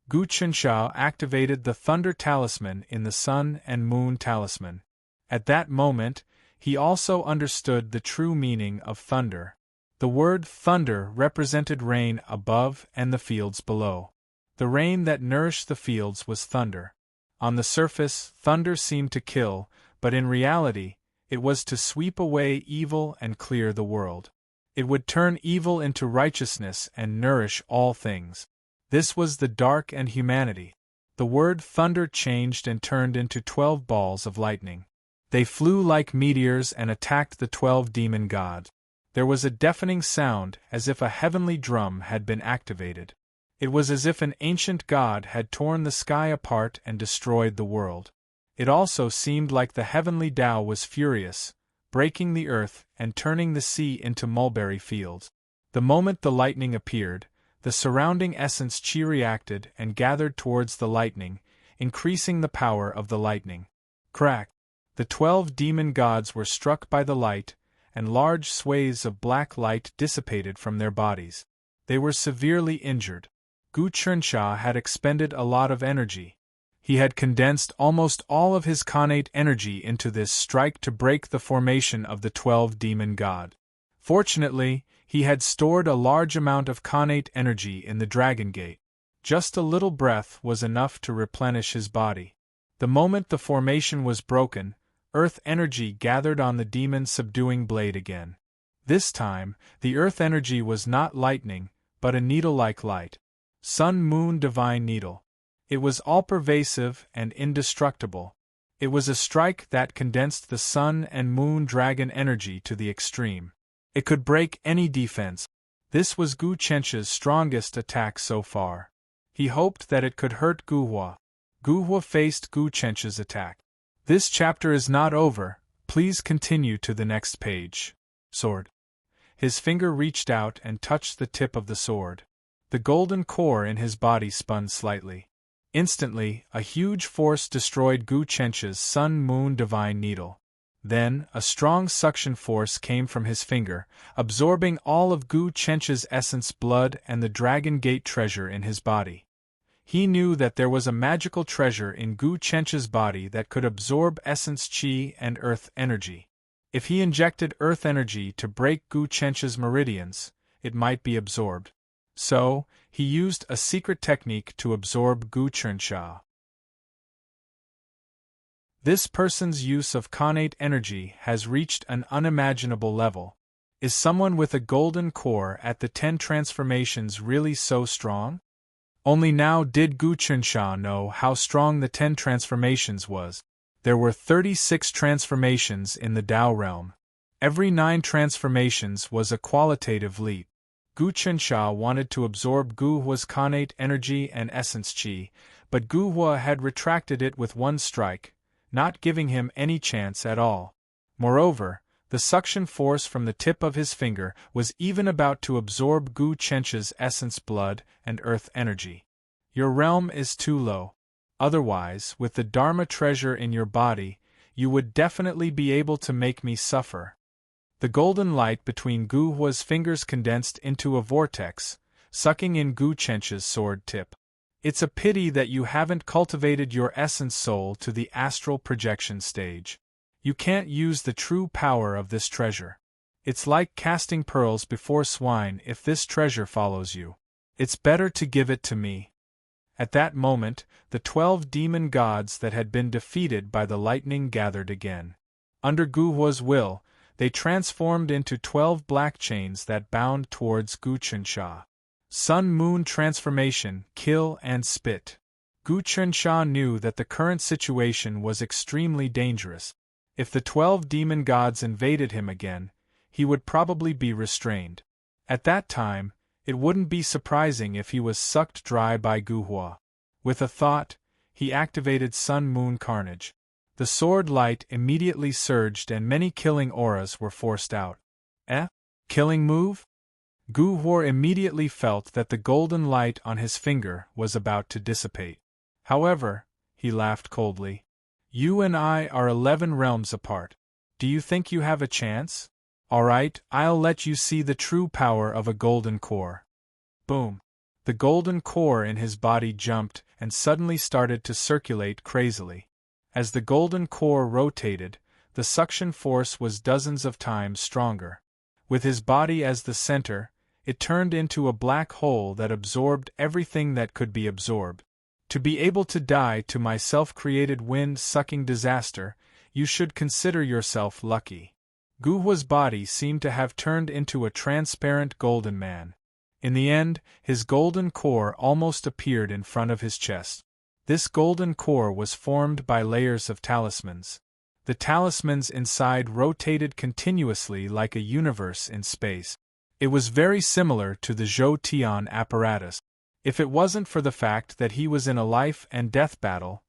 Gu Chunxia activated the thunder talisman in the sun and moon talisman. At that moment, he also understood the true meaning of thunder. The word thunder represented rain above and the fields below. The rain that nourished the fields was thunder. On the surface, thunder seemed to kill, but in reality, it was to sweep away evil and clear the world. It would turn evil into righteousness and nourish all things. This was the dark and humanity. The word thunder changed and turned into 12 balls of lightning. They flew like meteors and attacked the 12 demon gods. There was a deafening sound as if a heavenly drum had been activated. It was as if an ancient god had torn the sky apart and destroyed the world. It also seemed like the heavenly Tao was furious, breaking the earth and turning the sea into mulberry fields. The moment the lightning appeared, the surrounding essence qi reacted and gathered towards the lightning, increasing the power of the lightning. Crack! The 12 demon gods were struck by the light, and large swathes of black light dissipated from their bodies. They were severely injured. Gu Chunxia had expended a lot of energy. He had condensed almost all of his connate energy into this strike to break the formation of the 12 demon god. Fortunately, he had stored a large amount of connate energy in the Dragon Gate. Just a little breath was enough to replenish his body. The moment the formation was broken, earth energy gathered on the demon-subduing blade again. This time, the earth energy was not lightning, but a needle-like light. Sun-Moon Divine Needle. It was all-pervasive and indestructible. It was a strike that condensed the sun and moon dragon energy to the extreme. It could break any defense. This was Gu Chencha's strongest attack so far. He hoped that it could hurt Gu Hua. Gu Hua faced Gu Chencha's attack. This chapter is not over, please continue to the next page. Sword. His finger reached out and touched the tip of the sword. The golden core in his body spun slightly. Instantly, a huge force destroyed Gu Chencha's sun-moon divine needle. Then, a strong suction force came from his finger, absorbing all of Gu Chencha's essence blood and the Dragon Gate treasure in his body. He knew that there was a magical treasure in Gu Chencha's body that could absorb essence chi and earth energy. If he injected earth energy to break Gu Chencha's meridians, it might be absorbed. So, he used a secret technique to absorb Gu Chencha. This person's use of connate energy has reached an unimaginable level. Is someone with a golden core at the 10 transformations really so strong? Only now did Gu Chencha know how strong the 10 transformations was. There were 36 transformations in the Tao realm. Every 9 transformations was a qualitative leap. Gu Chencha wanted to absorb Gu Hua's connate energy and essence chi, but Gu Hua had retracted it with one strike, not giving him any chance at all. Moreover, the suction force from the tip of his finger was even about to absorb Gu Chencha's essence blood and earth energy. Your realm is too low. Otherwise, with the Dharma treasure in your body, you would definitely be able to make me suffer. The golden light between Gu Hua's fingers condensed into a vortex, sucking in Gu Chencha's sword tip. It's a pity that you haven't cultivated your essence soul to the astral projection stage. You can't use the true power of this treasure. It's like casting pearls before swine if this treasure follows you. It's better to give it to me. At that moment, the 12 demon gods that had been defeated by the lightning gathered again. Under Gu Hua's will, they transformed into 12 black chains that bound towards Gu Chencha. Sun-Moon transformation, kill and spit. Gu Chencha knew that the current situation was extremely dangerous. If the 12 demon gods invaded him again, he would probably be restrained. At that time, it wouldn't be surprising if he was sucked dry by Gu Hua. With a thought, he activated Sun-Moon Carnage. The sword light immediately surged and many killing auras were forced out. Killing move? Gu Hua immediately felt that the golden light on his finger was about to dissipate. However, he laughed coldly. You and I are 11 realms apart. Do you think you have a chance? Alright, I'll let you see the true power of a golden core. Boom. The golden core in his body jumped and suddenly started to circulate crazily. As the golden core rotated, the suction force was dozens of times stronger. With his body as the center, it turned into a black hole that absorbed everything that could be absorbed. To be able to die to my self-created wind-sucking disaster, you should consider yourself lucky. Gu Hua's body seemed to have turned into a transparent golden man. In the end, his golden core almost appeared in front of his chest. This golden core was formed by layers of talismans. The talismans inside rotated continuously like a universe in space. It was very similar to the Zhou Tian apparatus. If it wasn't for the fact that he was in a life and death battle,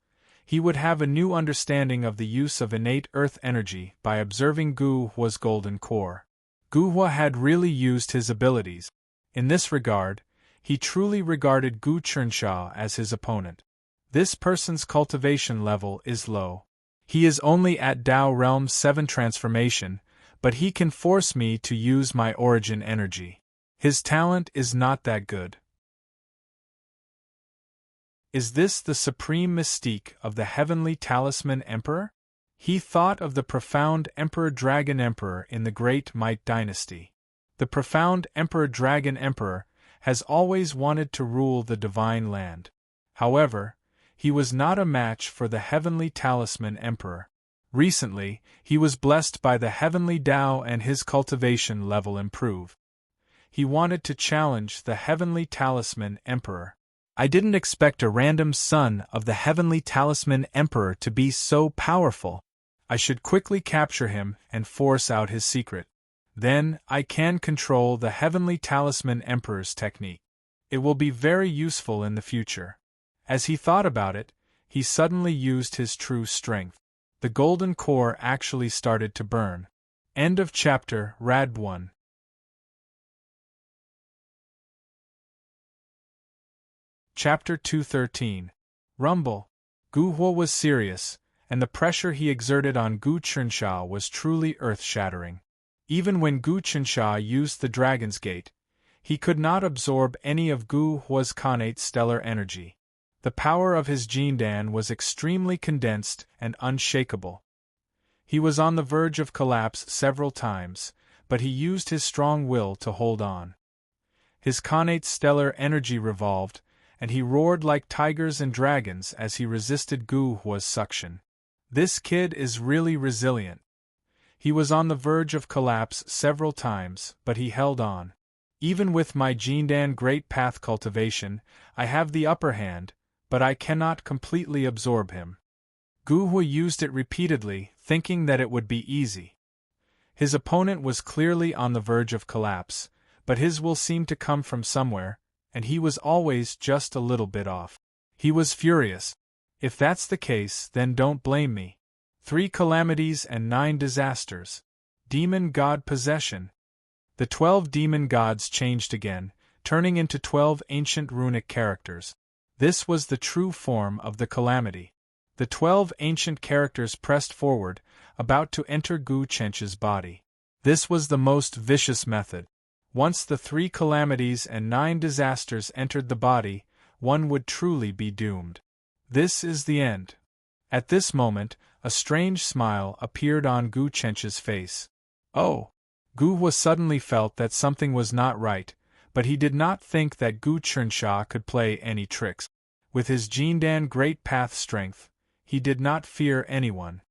he would have a new understanding of the use of innate earth energy by observing Gu Hua's golden core. Gu Hua had really used his abilities. In this regard, he truly regarded Gu Chencha as his opponent. This person's cultivation level is low. He is only at Tao Realm 7 transformation, but he can force me to use my origin energy. His talent is not that good. Is this the supreme mystique of the heavenly talisman emperor? He thought of the profound Emperor Dragon Emperor in the Great Might Dynasty. The profound Emperor Dragon Emperor has always wanted to rule the divine land. However, he was not a match for the heavenly talisman emperor. Recently, he was blessed by the heavenly Tao and his cultivation level improved. He wanted to challenge the heavenly talisman emperor. I didn't expect a random son of the heavenly talisman emperor to be so powerful. I should quickly capture him and force out his secret. Then, I can control the Heavenly Talisman Emperor's technique. It will be very useful in the future. As he thought about it, he suddenly used his true strength. The golden core actually started to burn. End of chapter. Rad 1. Chapter 213. Rumble. Gu Huo was serious, and the pressure he exerted on Gu Qinsha was truly earth-shattering. Even when Gu Qinsha used the Dragon's Gate, he could not absorb any of Gu Huo's connate stellar energy. The power of his Jindan was extremely condensed and unshakable. He was on the verge of collapse several times, but he used his strong will to hold on. His connate stellar energy revolved, and he roared like tigers and dragons as he resisted Gu Huo's suction. This kid is really resilient. He was on the verge of collapse several times, but he held on. Even with my Jindan Great Path cultivation, I have the upper hand, but I cannot completely absorb him. Gu Huo used it repeatedly, thinking that it would be easy. His opponent was clearly on the verge of collapse, but his will seemed to come from somewhere, and he was always just a little bit off. He was furious. If that's the case, then don't blame me. 3 calamities and 9 disasters. Demon God possession. The 12 demon gods changed again, turning into 12 ancient runic characters. This was the true form of the calamity. The 12 ancient characters pressed forward, about to enter Gu Qinsha's body. This was the most vicious method. Once the 3 calamities and 9 disasters entered the body, one would truly be doomed. This is the end. At this moment, a strange smile appeared on Gu Qinsha's face. Oh! Gu Huo suddenly felt that something was not right, but he did not think that Gu Qinsha could play any tricks. With his Jindan Great Path strength, he did not fear anyone.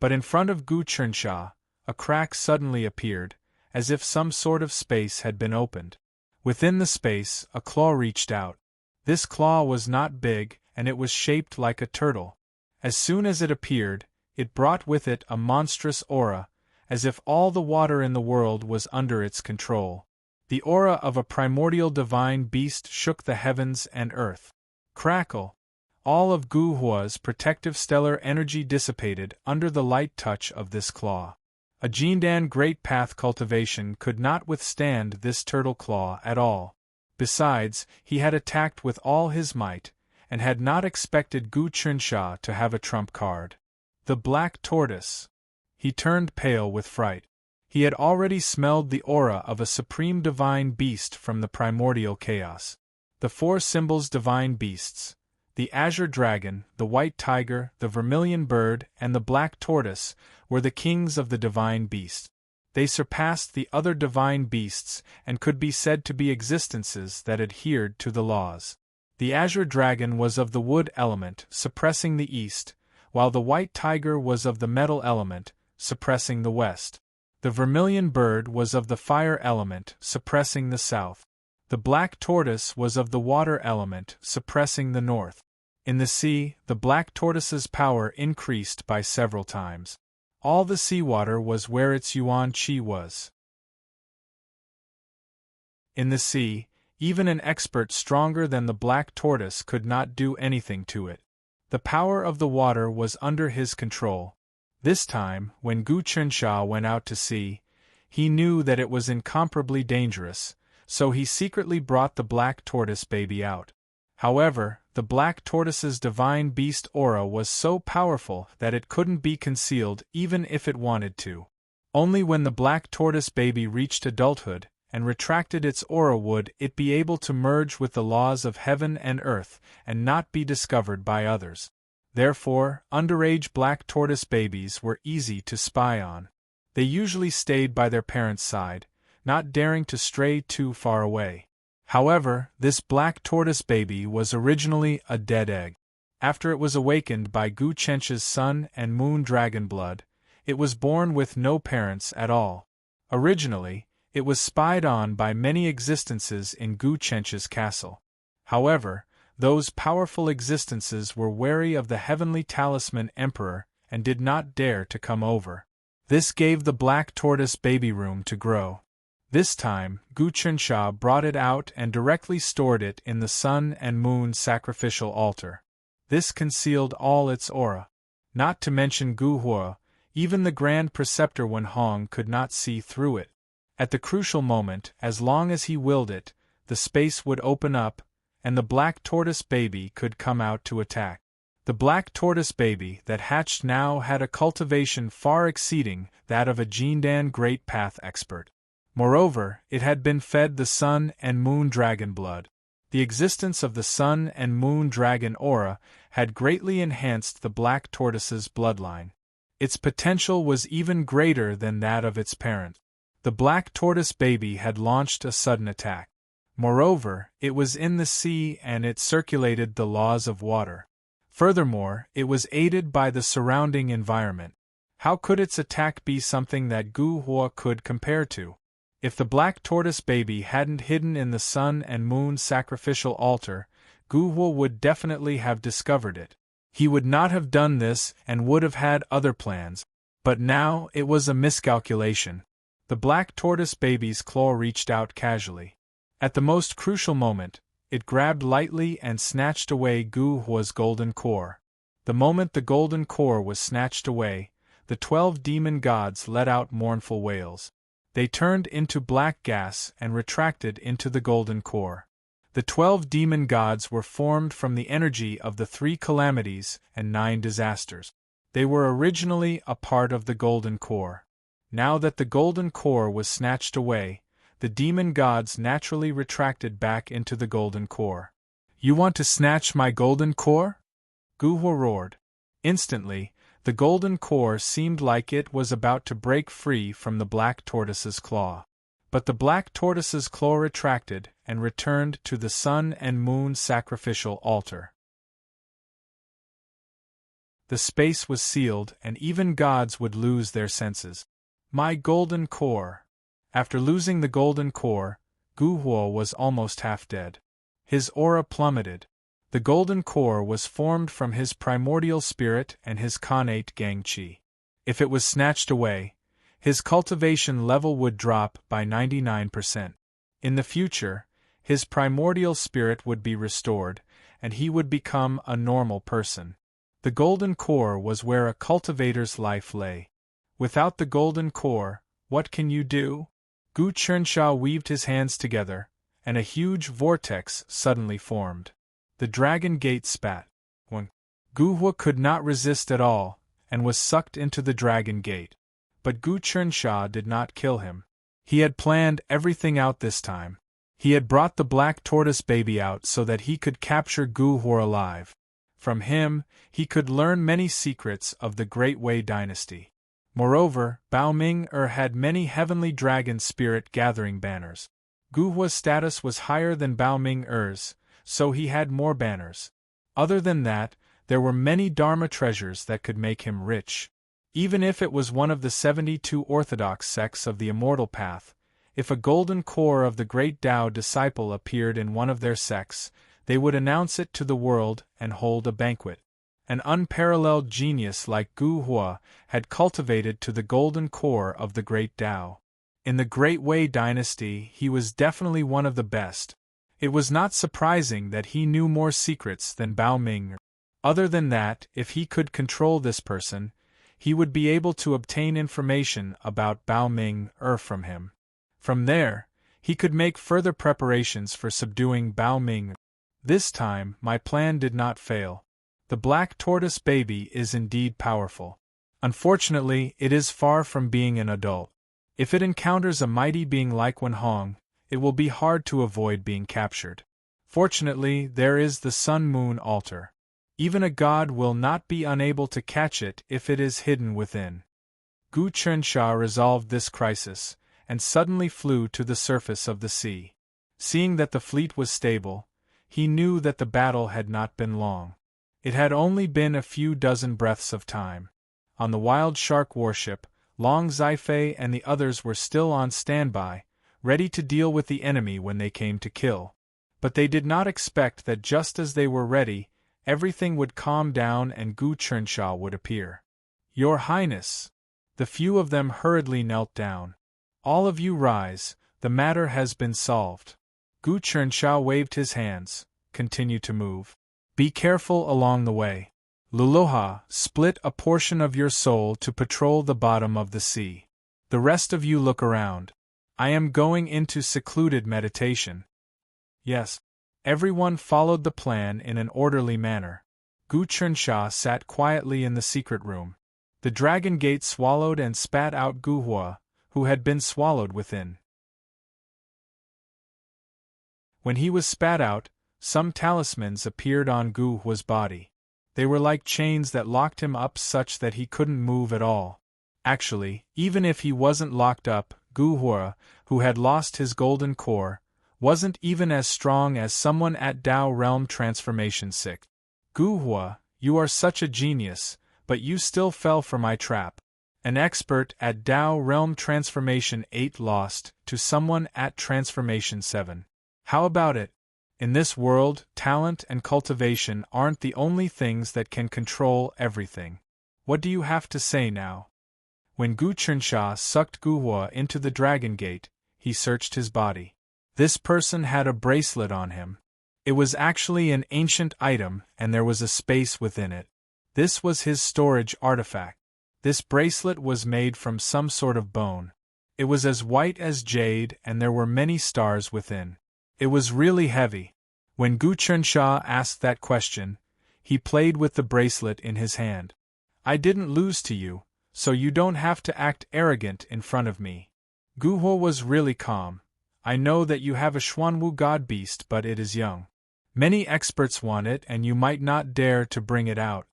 But in front of Gu Qinsha, a crack suddenly appeared, as if some sort of space had been opened. Within the space, a claw reached out. This claw was not big, and it was shaped like a turtle. As soon as it appeared, it brought with it a monstrous aura, as if all the water in the world was under its control. The aura of a primordial divine beast shook the heavens and earth. Crackle! All of Gu Huo's protective stellar energy dissipated under the light touch of this claw. A Jindan Great Path cultivation could not withstand this turtle claw at all. Besides, he had attacked with all his might, and had not expected Gu Qinsha to have a trump card. The black tortoise. He turned pale with fright. He had already smelled the aura of a supreme divine beast from the primordial chaos. The 4 symbols divine beasts, the azure dragon, the white tiger, the vermilion bird, and the black tortoise, were the kings of the divine beast. They surpassed the other divine beasts and could be said to be existences that adhered to the laws. The azure dragon was of the wood element, suppressing the east, while the white tiger was of the metal element, suppressing the west. The vermilion bird was of the fire element, suppressing the south. The black tortoise was of the water element, suppressing the north. In the sea, the black tortoise's power increased by several times. All the seawater was where its yuan qi was. In the sea, even an expert stronger than the black tortoise could not do anything to it. The power of the water was under his control. This time, when Gu Qinsha went out to sea, he knew that it was incomparably dangerous, so he secretly brought the black tortoise baby out. However, the black tortoise's divine beast aura was so powerful that it couldn't be concealed even if it wanted to. Only when the black tortoise baby reached adulthood and retracted its aura would it be able to merge with the laws of heaven and earth and not be discovered by others. Therefore, underage black tortoise babies were easy to spy on. They usually stayed by their parents' side, not daring to stray too far away. However, this black tortoise baby was originally a dead egg. After it was awakened by Gu Qinsha's sun and moon dragon blood, it was born with no parents at all. Originally, it was spied on by many existences in Gu Qinsha's castle. However, those powerful existences were wary of the Heavenly Talisman Emperor and did not dare to come over. This gave the black tortoise baby room to grow. This time, Gu Chensha brought it out and directly stored it in the sun and moon sacrificial altar. This concealed all its aura. Not to mention Gu Hua, even the Grand Preceptor Wen Hong could not see through it. At the crucial moment, as long as he willed it, the space would open up, and the black tortoise baby could come out to attack. The black tortoise baby that hatched now had a cultivation far exceeding that of a Jindan Great Path expert. Moreover, it had been fed the sun and moon dragon blood. The existence of the sun and moon dragon aura had greatly enhanced the black tortoise's bloodline. Its potential was even greater than that of its parent. The black tortoise baby had launched a sudden attack. Moreover, it was in the sea and it circulated the laws of water. Furthermore, it was aided by the surrounding environment. How could its attack be something that Gu Hua could compare to? If the black tortoise baby hadn't hidden in the sun and moon sacrificial altar, Gu Hua would definitely have discovered it. He would not have done this and would have had other plans, but now it was a miscalculation. The black tortoise baby's claw reached out casually. At the most crucial moment, it grabbed lightly and snatched away Gu Hua's golden core. The moment the golden core was snatched away, the 12 demon gods let out mournful wails. They turned into black gas and retracted into the golden core. The 12 demon gods were formed from the energy of the 3 calamities and 9 disasters. They were originally a part of the golden core. Now that the golden core was snatched away, the demon gods naturally retracted back into the golden core. "You want to snatch my golden core?" Gu Hua roared. Instantly, the golden core seemed like it was about to break free from the black tortoise's claw. But the black tortoise's claw retracted and returned to the sun and moon sacrificial altar. The space was sealed and even gods would lose their senses. My golden core. After losing the golden core, Gu Hua was almost half dead. His aura plummeted. The golden core was formed from his primordial spirit and his connate gang qi. If it was snatched away, his cultivation level would drop by 99%. In the future, his primordial spirit would be restored, and he would become a normal person. The golden core was where a cultivator's life lay. Without the golden core, what can you do? Gu Chensha weaved his hands together, and a huge vortex suddenly formed. The dragon gate spat. When Gu Hua could not resist at all, and was sucked into the dragon gate. But Gu Chensha did not kill him. He had planned everything out this time. He had brought the black tortoise baby out so that he could capture Gu Hua alive. From him, he could learn many secrets of the Great Wei dynasty. Moreover, Bao Ming-er had many heavenly dragon spirit gathering banners. Gu Hua's status was higher than Bao Ming-er's, so he had more banners. Other than that, there were many Dharma treasures that could make him rich. Even if it was one of the 72 orthodox sects of the Immortal Path, if a golden core of the great Tao disciple appeared in one of their sects, they would announce it to the world and hold a banquet. An unparalleled genius like Gu Hua had cultivated to the golden core of the great Tao. In the Great Wei dynasty, he was definitely one of the best. It was not surprising that he knew more secrets than Bao Ming. Other than that, if he could control this person, he would be able to obtain information about Bao Ming-er from him. From there, he could make further preparations for subduing Bao Ming. This time, my plan did not fail. The black tortoise baby is indeed powerful. Unfortunately, it is far from being an adult. If it encounters a mighty being like Wen Hong, it will be hard to avoid being captured. Fortunately, there is the sun-moon altar. Even a god will not be unable to catch it if it is hidden within. Gu Chensha resolved this crisis, and suddenly flew to the surface of the sea. Seeing that the fleet was stable, he knew that the battle had not been long. It had only been a few dozen breaths of time. On the wild shark warship, Long Zifei and the others were still on standby, ready to deal with the enemy when they came to kill. But they did not expect that just as they were ready, everything would calm down and Gu Chensha would appear. "Your Highness!" The few of them hurriedly knelt down. All of you rise, the matter has been solved. Gu Chernsha waved his hands, continue to move. Be careful along the way. Luloha, split a portion of your soul to patrol the bottom of the sea. The rest of you look around. I am going into secluded meditation. Yes. Everyone followed the plan in an orderly manner. Gu Chernsha sat quietly in the secret room. The dragon gate swallowed and spat out Gu Hua, who had been swallowed within. When he was spat out, some talismans appeared on Gu Hua's body. They were like chains that locked him up such that he couldn't move at all. Actually, even if he wasn't locked up, Gu Hua, who had lost his golden core, wasn't even as strong as someone at Tao Realm Transformation 6. Gu Hua, you are such a genius, but you still fell for my trap. An expert at Tao Realm Transformation 8 lost to someone at Transformation 7. How about it? In this world, talent and cultivation aren't the only things that can control everything. What do you have to say now? When Gu Chernsha sucked Gu Hua into the Dragon Gate, he searched his body. This person had a bracelet on him. It was actually an ancient item, and there was a space within it. This was his storage artifact. This bracelet was made from some sort of bone. It was as white as jade, and there were many stars within. It was really heavy. When Gu Chernsha asked that question, he played with the bracelet in his hand. I didn't lose to you, so you don't have to act arrogant in front of me. Gu Hua was really calm. I know that you have a Xuanwu god beast, but it is young. Many experts want it and you might not dare to bring it out.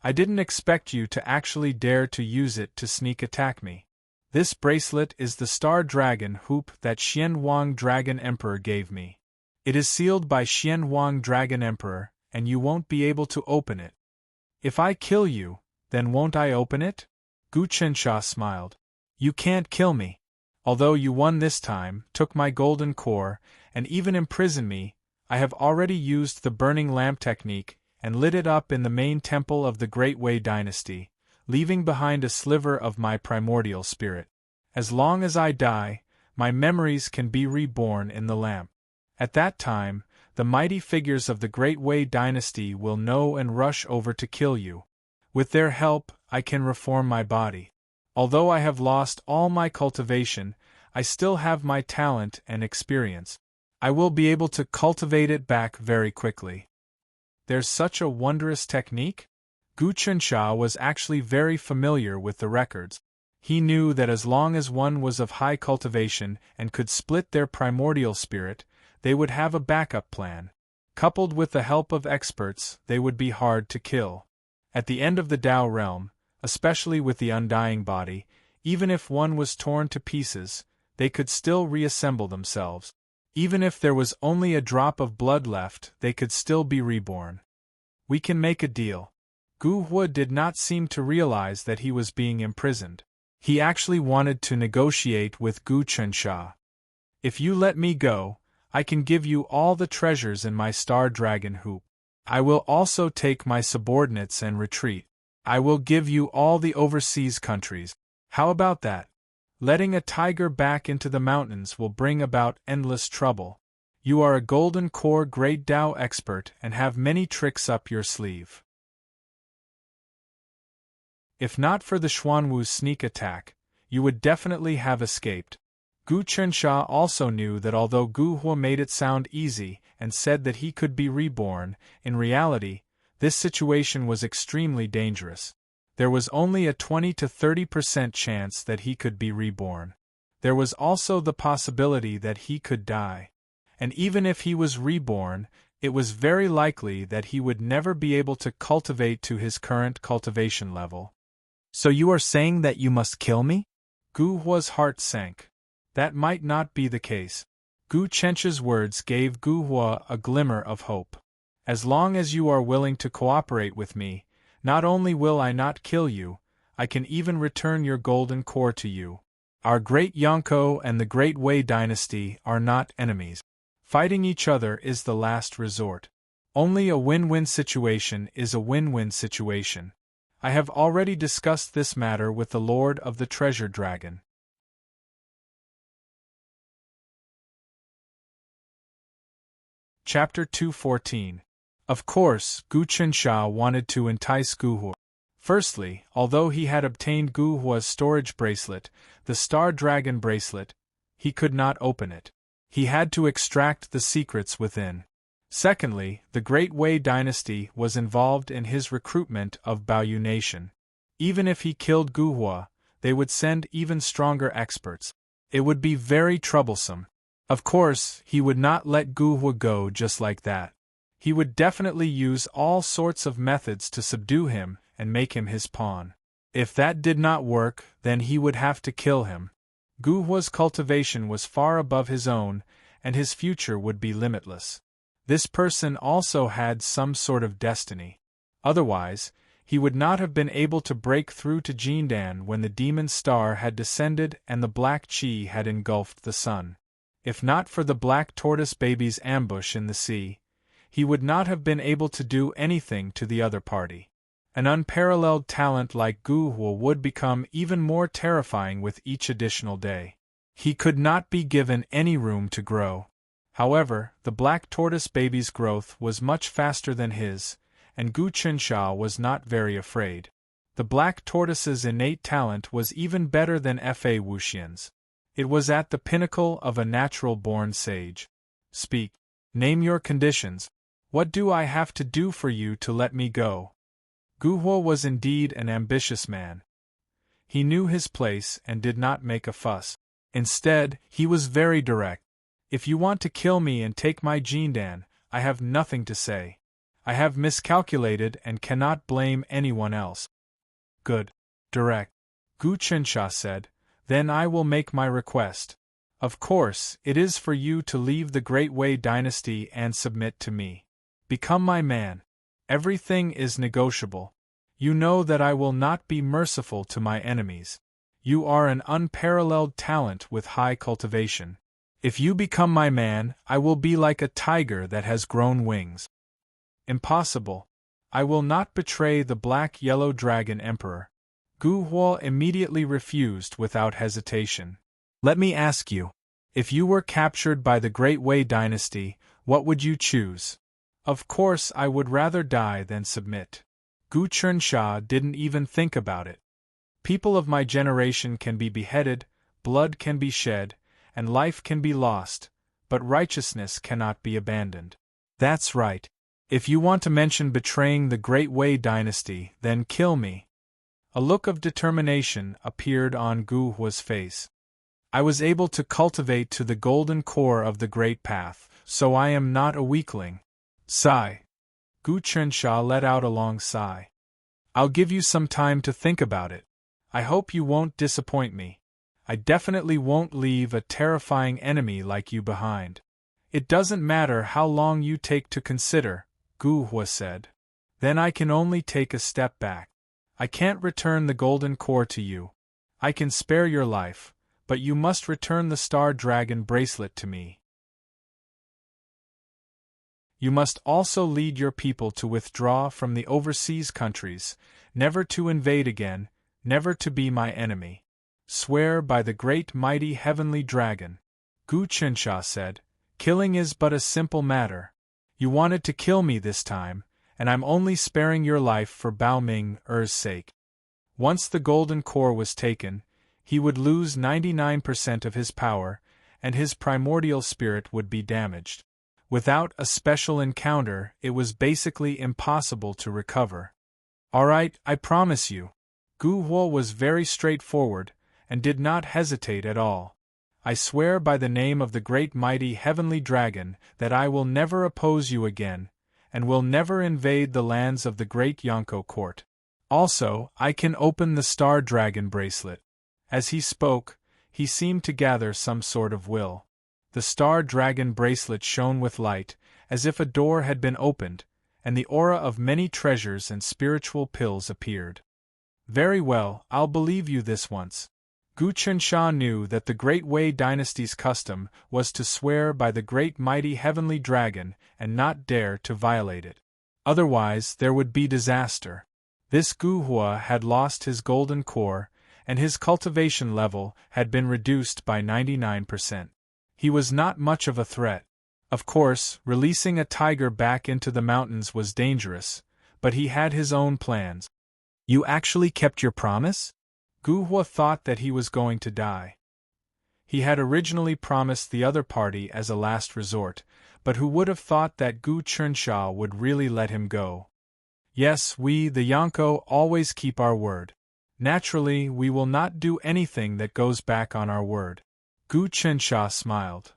I didn't expect you to actually dare to use it to sneak attack me. This bracelet is the Star Dragon hoop that Xianwang Dragon Emperor gave me. It is sealed by Xianwang Dragon Emperor, and you won't be able to open it. If I kill you, then won't I open it? Gu Chernsha smiled. You can't kill me. Although you won this time, took my golden core, and even imprisoned me, I have already used the burning lamp technique and lit it up in the main temple of the Great Wei dynasty, leaving behind a sliver of my primordial spirit. As long as I die, my memories can be reborn in the lamp. At that time, the mighty figures of the Great Wei dynasty will know and rush over to kill you. With their help, I can reform my body. Although I have lost all my cultivation, I still have my talent and experience. I will be able to cultivate it back very quickly. There's such a wondrous technique? Gu Chernsha was actually very familiar with the records. He knew that as long as one was of high cultivation and could split their primordial spirit, they would have a backup plan. Coupled with the help of experts, they would be hard to kill. At the end of the Tao realm, especially with the undying body, even if one was torn to pieces, they could still reassemble themselves. Even if there was only a drop of blood left, they could still be reborn. We can make a deal. Gu Hua did not seem to realize that he was being imprisoned. He actually wanted to negotiate with Gu Chernsha. If you let me go, I can give you all the treasures in my Star Dragon hoop. I will also take my subordinates and retreat. I will give you all the overseas countries. How about that? Letting a tiger back into the mountains will bring about endless trouble. You are a golden core great Tao expert and have many tricks up your sleeve. If not for the Xuanwu's sneak attack, you would definitely have escaped. Gu Chernsha also knew that although Gu Hua made it sound easy and said that he could be reborn, in reality, this situation was extremely dangerous. There was only a 20 to 30% chance that he could be reborn. There was also the possibility that he could die. And even if he was reborn, it was very likely that he would never be able to cultivate to his current cultivation level. So you are saying that you must kill me? Gu Hua's heart sank. That might not be the case. Gu Chernsha's words gave Gu Hua a glimmer of hope. As long as you are willing to cooperate with me, not only will I not kill you, I can even return your golden core to you. Our great Yonko and the Great Wei dynasty are not enemies. Fighting each other is the last resort. Only a win-win situation is a win-win situation. I have already discussed this matter with the Lord of the Treasure Dragon. Chapter 214. Of course, Gu Qinsha wanted to entice Guhua. Firstly, although he had obtained Guhua's storage bracelet, the Star Dragon bracelet, he could not open it. He had to extract the secrets within. Secondly, the Great Wei dynasty was involved in his recruitment of Baoyu Nation. Even if he killed Guhua, they would send even stronger experts. It would be very troublesome. Of course, he would not let Guhua go just like that. He would definitely use all sorts of methods to subdue him and make him his pawn. If that did not work, then he would have to kill him. Guhua's cultivation was far above his own, and his future would be limitless. This person also had some sort of destiny. Otherwise, he would not have been able to break through to Jindan when the demon star had descended and the black chi had engulfed the sun. If not for the black tortoise baby's ambush in the sea, he would not have been able to do anything to the other party. An unparalleled talent like Guhua would become even more terrifying with each additional day. He could not be given any room to grow. However, the black tortoise baby's growth was much faster than his, and Gu Qinsha was not very afraid. The black tortoise's innate talent was even better than Fa Wuxian's. It was at the pinnacle of a natural-born sage. Speak. Name your conditions. What do I have to do for you to let me go? Guhua was indeed an ambitious man. He knew his place and did not make a fuss. Instead, he was very direct. If you want to kill me and take my Jindan, I have nothing to say. I have miscalculated and cannot blame anyone else. Good. Direct. Gu Qinsha said. Then I will make my request. Of course, it is for you to leave the Great Wei dynasty and submit to me. Become my man. Everything is negotiable. You know that I will not be merciful to my enemies. You are an unparalleled talent with high cultivation. If you become my man, I will be like a tiger that has grown wings. Impossible. I will not betray the black-yellow dragon emperor. Guhua immediately refused without hesitation. Let me ask you, if you were captured by the Great Wei dynasty, what would you choose? Of course I would rather die than submit. Gu Qinsha didn't even think about it. People of my generation can be beheaded, blood can be shed, and life can be lost, but righteousness cannot be abandoned. That's right. If you want to mention betraying the Great Wei dynasty, then kill me. A look of determination appeared on Guhua's face. I was able to cultivate to the golden core of the Great Path, so I am not a weakling. Sigh. Gu Qinsha let out a long sigh. I'll give you some time to think about it. I hope you won't disappoint me. I definitely won't leave a terrifying enemy like you behind. It doesn't matter how long you take to consider, Guhua said. Then I can only take a step back. I can't return the golden core to you. I can spare your life, but you must return the Star Dragon bracelet to me. You must also lead your people to withdraw from the overseas countries, never to invade again, never to be my enemy. Swear by the great mighty heavenly dragon. Gu Qinsha said, killing is but a simple matter. You wanted to kill me this time, and I'm only sparing your life for Bao Ming Er's sake. Once the golden core was taken, he would lose 99% of his power, and his primordial spirit would be damaged. Without a special encounter, it was basically impossible to recover. Alright, I promise you. Guhua was very straightforward, and did not hesitate at all. I swear by the name of the great mighty heavenly dragon that I will never oppose you again, and will never invade the lands of the great Yonko court. Also, I can open the Star Dragon bracelet. As he spoke, he seemed to gather some sort of will. The Star Dragon bracelet shone with light, as if a door had been opened, and the aura of many treasures and spiritual pills appeared. Very well, I'll believe you this once. Gu Qinsha knew that the Great Wei dynasty's custom was to swear by the great mighty heavenly dragon and not dare to violate it. Otherwise there would be disaster. This Guhua had lost his golden core, and his cultivation level had been reduced by 99%. He was not much of a threat. Of course, releasing a tiger back into the mountains was dangerous, but he had his own plans. You actually kept your promise? Guhua thought that he was going to die. He had originally promised the other party as a last resort, but who would have thought that Gu Chensha would really let him go? Yes, we, the Yonko, always keep our word. Naturally, we will not do anything that goes back on our word. Gu Chensha smiled.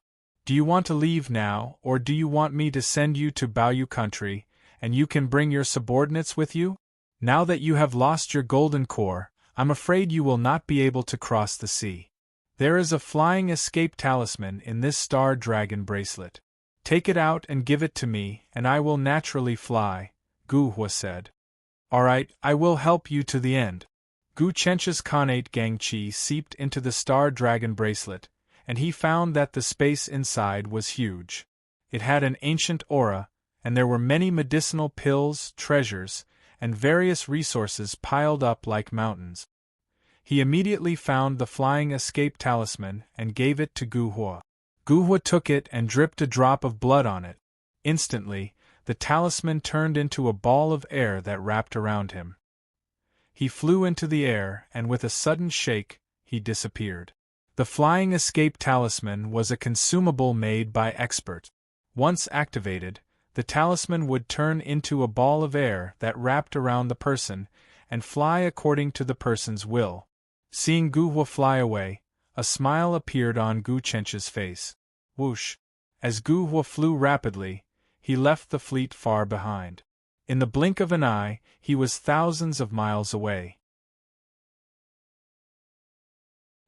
Do you want to leave now, or do you want me to send you to Baoyu country, and you can bring your subordinates with you? Now that you have lost your golden core, I'm afraid you will not be able to cross the sea. There is a flying escape talisman in this star dragon bracelet. Take it out and give it to me, and I will naturally fly, Guhua said. Alright, I will help you to the end. Gu Chencha's Khanate Gangchi seeped into the star dragon bracelet, and he found that the space inside was huge. It had an ancient aura, and there were many medicinal pills, treasures, and various resources piled up like mountains. He immediately found the flying escape talisman and gave it to Guhua. Guhua took it and dripped a drop of blood on it. Instantly, the talisman turned into a ball of air that wrapped around him. He flew into the air, and with a sudden shake, he disappeared. The flying escape talisman was a consumable made by experts. Once activated, the talisman would turn into a ball of air that wrapped around the person and fly according to the person's will. Seeing Guhua fly away, a smile appeared on Gu Chencha's face. Whoosh! As Guhua flew rapidly, he left the fleet far behind. In the blink of an eye, he was thousands of miles away.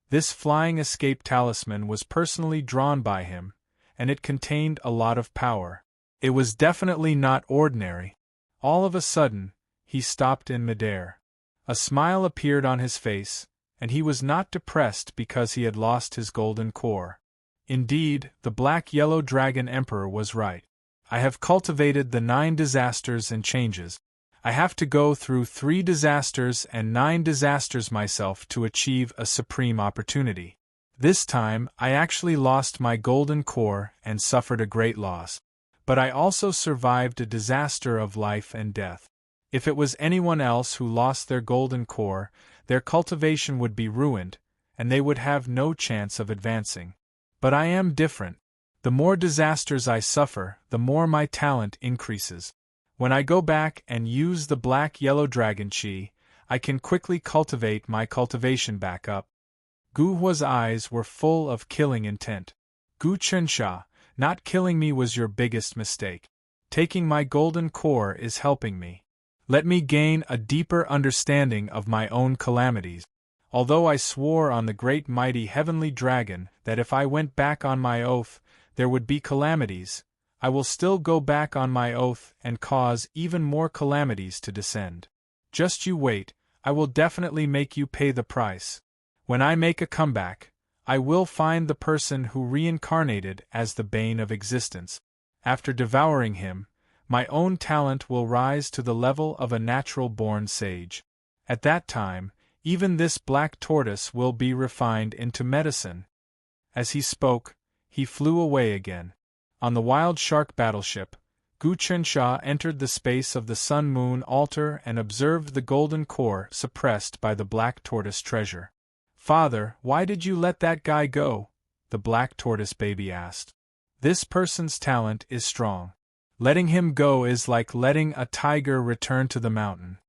This flying escape talisman was personally drawn by him, and it contained a lot of power. It was definitely not ordinary. All of a sudden, he stopped in midair. A smile appeared on his face, and he was not depressed because he had lost his golden core. Indeed, the black-yellow dragon emperor was right. I have cultivated the 9 disasters and changes. I have to go through 3 disasters and 9 disasters myself to achieve a supreme opportunity. This time, I actually lost my golden core and suffered a great loss. But I also survived a disaster of life and death. If it was anyone else who lost their golden core, their cultivation would be ruined, and they would have no chance of advancing. But I am different. The more disasters I suffer, the more my talent increases. When I go back and use the black-yellow dragon chi, I can quickly cultivate my cultivation back up. Guhua's eyes were full of killing intent. Gu Chensha, not killing me was your biggest mistake. Taking my golden core is helping me. Let me gain a deeper understanding of my own calamities. Although I swore on the great mighty heavenly dragon that if I went back on my oath, there would be calamities, I will still go back on my oath and cause even more calamities to descend. Just you wait, I will definitely make you pay the price. When I make a comeback, I will find the person who reincarnated as the bane of existence. After devouring him, my own talent will rise to the level of a natural-born sage. At that time, even this black tortoise will be refined into medicine. As he spoke, he flew away again. On the Wild Shark battleship, Gu Chensha entered the space of the Sun-Moon altar and observed the golden core suppressed by the black tortoise treasure. "Father, why did you let that guy go?" the black tortoise baby asked. "This person's talent is strong. Letting him go is like letting a tiger return to the mountain,"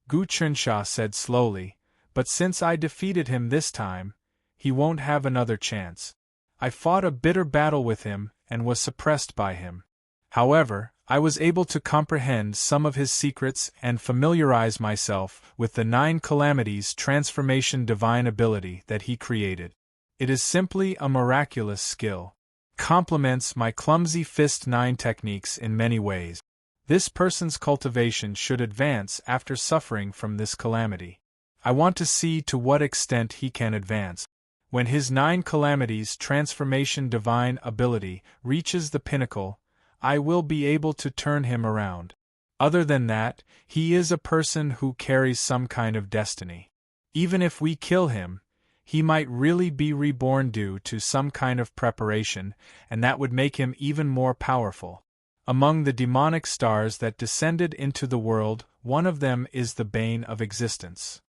Gu Chensha said slowly, "but since I defeated him this time, he won't have another chance. I fought a bitter battle with him and was suppressed by him. However, I was able to comprehend some of his secrets and familiarize myself with the 9 calamities transformation divine ability that he created. It is simply a miraculous skill. Complements my clumsy fist 9 techniques in many ways. This person's cultivation should advance after suffering from this calamity. I want to see to what extent he can advance. When his 9 calamities transformation divine ability reaches the pinnacle, I will be able to turn him around." Other than that, he is a person who carries some kind of destiny. Even if we kill him, he might really be reborn due to some kind of preparation, and that would make him even more powerful. Among the demonic stars that descended into the world, one of them is the bane of existence.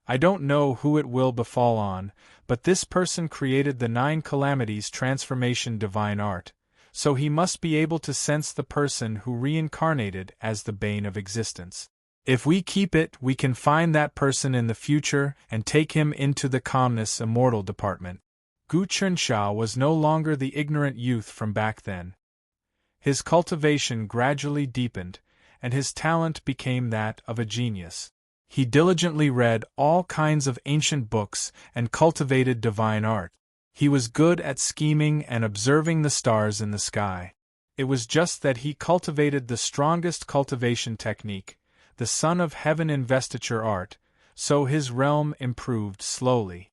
I don't know who it will befall on, but this person created the 9 calamities transformation divine art, so he must be able to sense the person who reincarnated as the bane of existence. If we keep it, we can find that person in the future and take him into the calmness immortal department. Gu Chunsha was no longer the ignorant youth from back then. His cultivation gradually deepened, and his talent became that of a genius. He diligently read all kinds of ancient books and cultivated divine art. He was good at scheming and observing the stars in the sky. It was just that he cultivated the strongest cultivation technique, the Son of Heaven investiture art, so his realm improved slowly.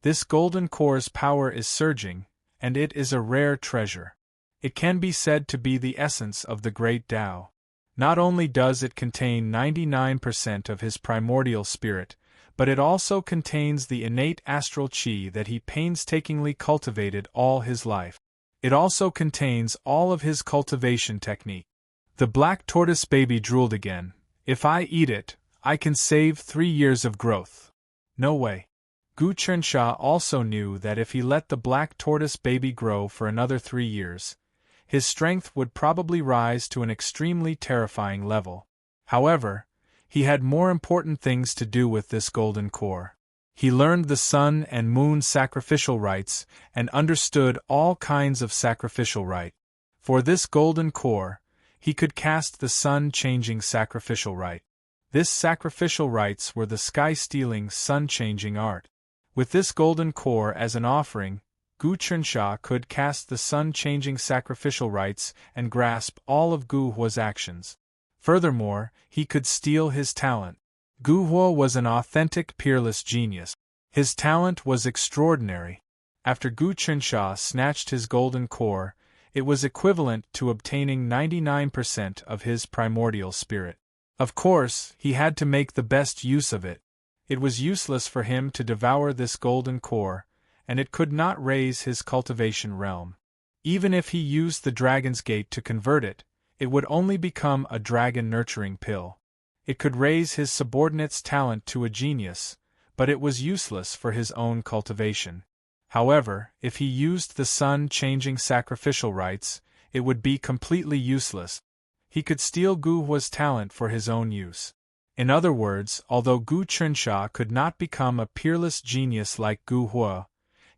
This golden core's power is surging, and it is a rare treasure. It can be said to be the essence of the great Tao. Not only does it contain 99% of his primordial spirit, but it also contains the innate astral chi that he painstakingly cultivated all his life. It also contains all of his cultivation technique. The black tortoise baby drooled again. If I eat it, I can save 3 years of growth. No way. Gu Chunsha also knew that if he let the black tortoise baby grow for another 3 years, his strength would probably rise to an extremely terrifying level. However, he had more important things to do with this golden core. He learned the sun and moon sacrificial rites and understood all kinds of sacrificial rite. For this golden core, he could cast the sun-changing sacrificial rite. This sacrificial rites were the sky-stealing sun-changing art. With this golden core as an offering, Gu Chunsha could cast the sun-changing sacrificial rites and grasp all of Gu Hua's actions. Furthermore, he could steal his talent. Gu Hua was an authentic peerless genius. His talent was extraordinary. After Gu Chunsha snatched his golden core, it was equivalent to obtaining 99% of his primordial spirit. Of course, he had to make the best use of it. It was useless for him to devour this golden core, and it could not raise his cultivation realm. Even if he used the dragon's gate to convert it, it would only become a dragon-nurturing pill. It could raise his subordinate's talent to a genius, but it was useless for his own cultivation. However, if he used the sun-changing sacrificial rites, it would be completely useless. He could steal Gu Hua's talent for his own use. In other words, although Gu Chunsha could not become a peerless genius like Gu Hua,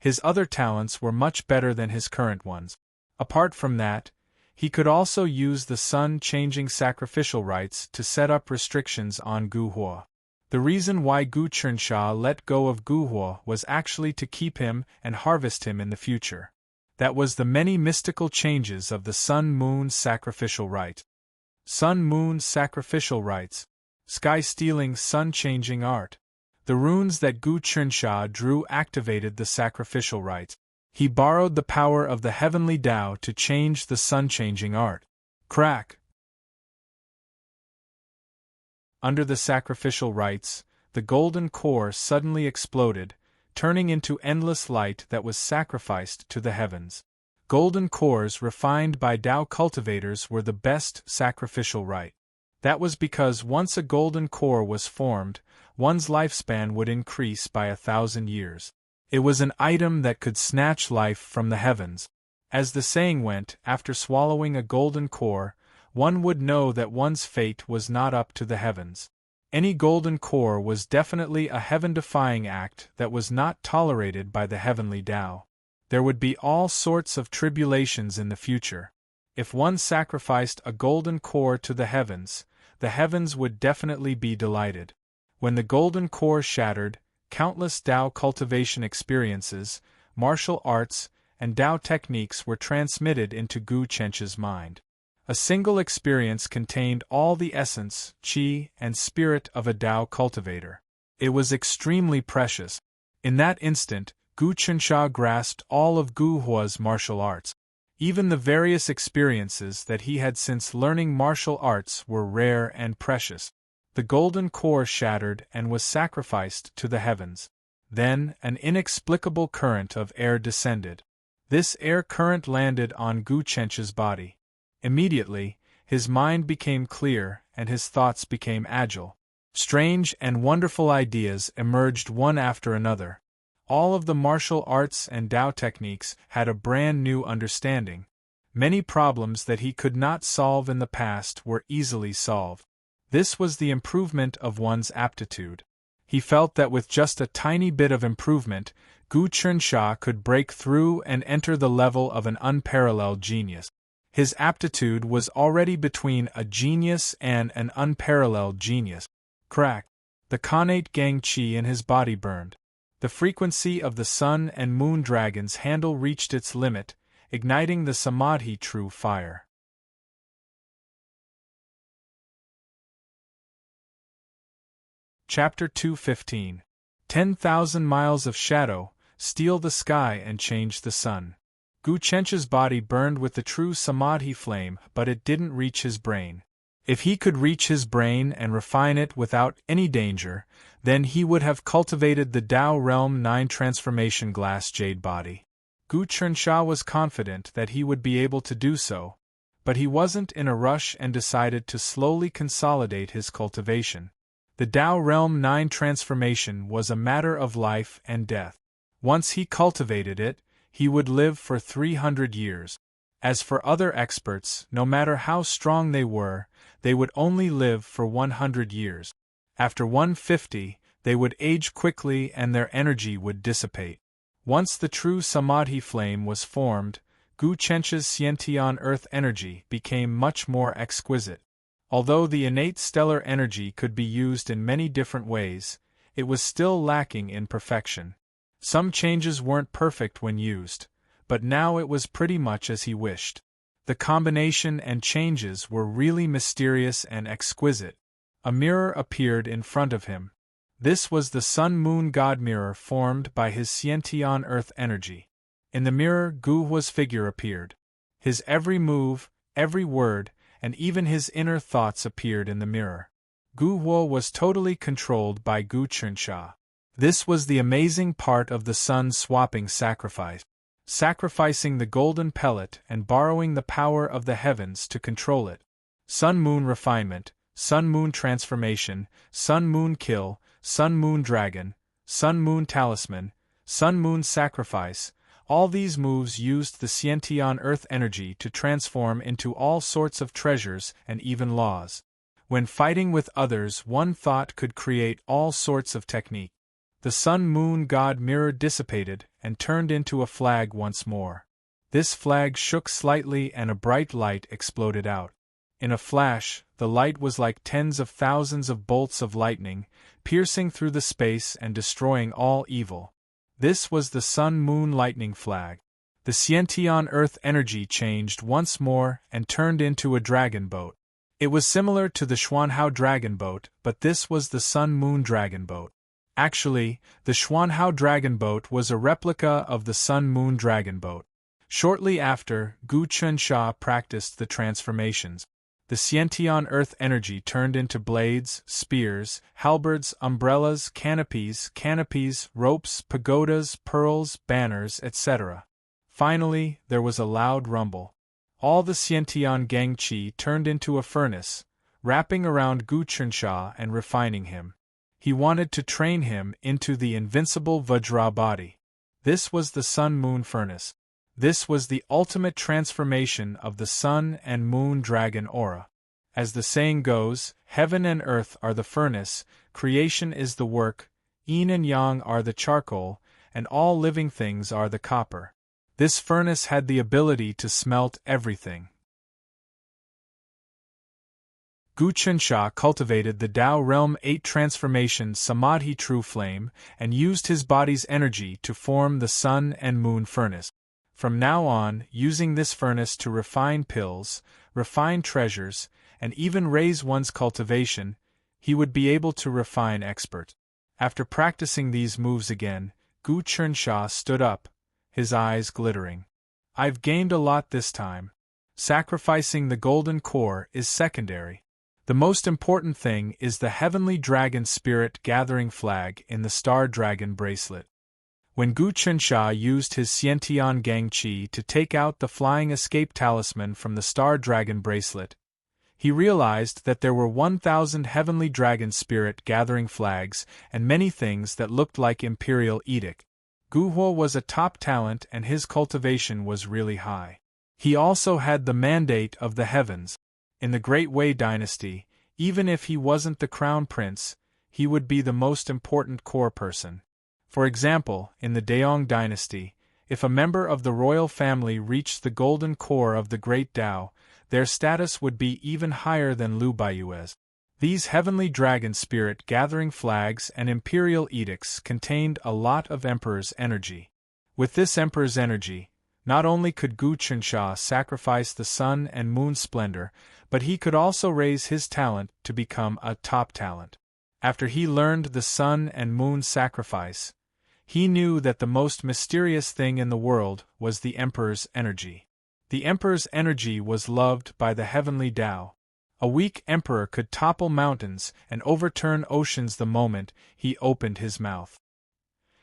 his other talents were much better than his current ones. Apart from that, he could also use the sun-changing sacrificial rites to set up restrictions on Gu Hua. The reason why Gu Chunsha let go of Gu Hua was actually to keep him and harvest him in the future. That was the many mystical changes of the sun-moon sacrificial rite. Sun-moon sacrificial rites. Sky-stealing sun-changing art. The runes that Gu Chunsha drew activated the sacrificial rites. He borrowed the power of the heavenly Tao to change the sun-changing art. Crack! Under the sacrificial rites, the golden core suddenly exploded, turning into endless light that was sacrificed to the heavens. Golden cores refined by Tao cultivators were the best sacrificial rite. That was because once a golden core was formed, one's lifespan would increase by 1,000 years. It was an item that could snatch life from the heavens. As the saying went, after swallowing a golden core, one would know that one's fate was not up to the heavens. Any golden core was definitely a heaven-defying act that was not tolerated by the heavenly Tao. There would be all sorts of tribulations in the future. If one sacrificed a golden core to the heavens would definitely be delighted. When the golden core shattered, countless Tao cultivation experiences, martial arts, and Tao techniques were transmitted into Gu Chunsha's mind. A single experience contained all the essence, qi, and spirit of a Tao cultivator. It was extremely precious. In that instant, Gu Chunsha grasped all of Gu Hua's martial arts. Even the various experiences that he had since learning martial arts were rare and precious. The golden core shattered and was sacrificed to the heavens. Then, an inexplicable current of air descended. This air current landed on Gu Chencha's body. Immediately, his mind became clear and his thoughts became agile. Strange and wonderful ideas emerged one after another. All of the martial arts and Tao techniques had a brand new understanding. Many problems that he could not solve in the past were easily solved. This was the improvement of one's aptitude. He felt that with just a tiny bit of improvement, Gu Chensha could break through and enter the level of an unparalleled genius. His aptitude was already between a genius and an unparalleled genius. Crack! The connate gang qi in his body burned. The frequency of the sun and moon dragon's handle reached its limit, igniting the samadhi true fire. Chapter 2:15. 10,000 miles of shadow, steal the sky and change the sun. Gu Chencha's body burned with the true samadhi flame, but it didn't reach his brain. If he could reach his brain and refine it without any danger, then he would have cultivated the Tao Realm 9 transformation glass jade body. Gu Chensha was confident that he would be able to do so, but he wasn't in a rush and decided to slowly consolidate his cultivation. The Tao Realm 9 transformation was a matter of life and death. Once he cultivated it, he would live for 300 years. As for other experts, no matter how strong they were, they would only live for 100 years. After 150, they would age quickly and their energy would dissipate. Once the true samadhi flame was formed, Gu Chencha's Xiantian earth energy became much more exquisite. Although the innate stellar energy could be used in many different ways, it was still lacking in perfection. Some changes weren't perfect when used, but now it was pretty much as he wished. The combination and changes were really mysterious and exquisite. A mirror appeared in front of him. This was the Sun-Moon God mirror formed by his Xiantian earth energy. In the mirror, Gu's figure appeared. His every move, every word, and even his inner thoughts appeared in the mirror. Gu Huo was totally controlled by Gu Chensha. This was the amazing part of the sun-swapping sacrifice. Sacrificing the golden pellet and borrowing the power of the heavens to control it. Sun-Moon refinement, Sun-Moon transformation, Sun-Moon kill, Sun-Moon dragon, Sun-Moon talisman, Sun-Moon sacrifice. All these moves used the Xiantian earth energy to transform into all sorts of treasures and even laws. When fighting with others, one thought could create all sorts of technique. The Sun-Moon God mirror dissipated and turned into a flag once more. This flag shook slightly and a bright light exploded out. In a flash, the light was like tens of thousands of bolts of lightning, piercing through the space and destroying all evil. This was the Sun-Moon lightning flag. The Xiantian earth energy changed once more and turned into a dragon boat. It was similar to the Xuanhao dragon boat, but this was the Sun-Moon dragon boat. Actually, the Xuanhao dragon boat was a replica of the Sun-Moon dragon boat. Shortly after, Gu Chensha practiced the transformations. The Xiantian earth energy turned into blades, spears, halberds, umbrellas, canopies, ropes, pagodas, pearls, banners, etc. Finally, there was a loud rumble. All the Xiantian Gangqi turned into a furnace, wrapping around Gu Chensha and refining him. He wanted to train him into the invincible Vajra body. This was the Sun-Moon furnace. This was the ultimate transformation of the Sun and Moon dragon aura. As the saying goes, heaven and earth are the furnace, creation is the work, yin and yang are the charcoal, and all living things are the copper. This furnace had the ability to smelt everything. Gu Chensha cultivated the Tao Realm 8 transformation Samadhi True Flame and used his body's energy to form the Sun and Moon furnace. From now on, using this furnace to refine pills, refine treasures, and even raise one's cultivation, he would be able to refine experts. After practicing these moves again, Gu Chensha stood up, his eyes glittering. I've gained a lot this time. Sacrificing the golden core is secondary. The most important thing is the heavenly dragon spirit gathering flag in the star dragon bracelet. When Gu Chunsha used his Xiantian Gang Qi to take out the flying escape talisman from the star dragon bracelet, he realized that there were 1,000 heavenly dragon spirit gathering flags and many things that looked like imperial edict. Gu Huo was a top talent and his cultivation was really high. He also had the mandate of the heavens. In the Great Wei dynasty, even if he wasn't the crown prince, he would be the most important core person. For example, in the Daong dynasty, if a member of the royal family reached the golden core of the Great Tao, their status would be even higher than Liu Baiyue's. These heavenly dragon spirit gathering flags and imperial edicts contained a lot of emperor's energy. With this emperor's energy, not only could Gu Chunsha sacrifice the sun and moon splendor, but he could also raise his talent to become a top talent. After he learned the sun and moon sacrifice, he knew that the most mysterious thing in the world was the emperor's energy. The emperor's energy was loved by the heavenly Tao. A weak emperor could topple mountains and overturn oceans the moment he opened his mouth.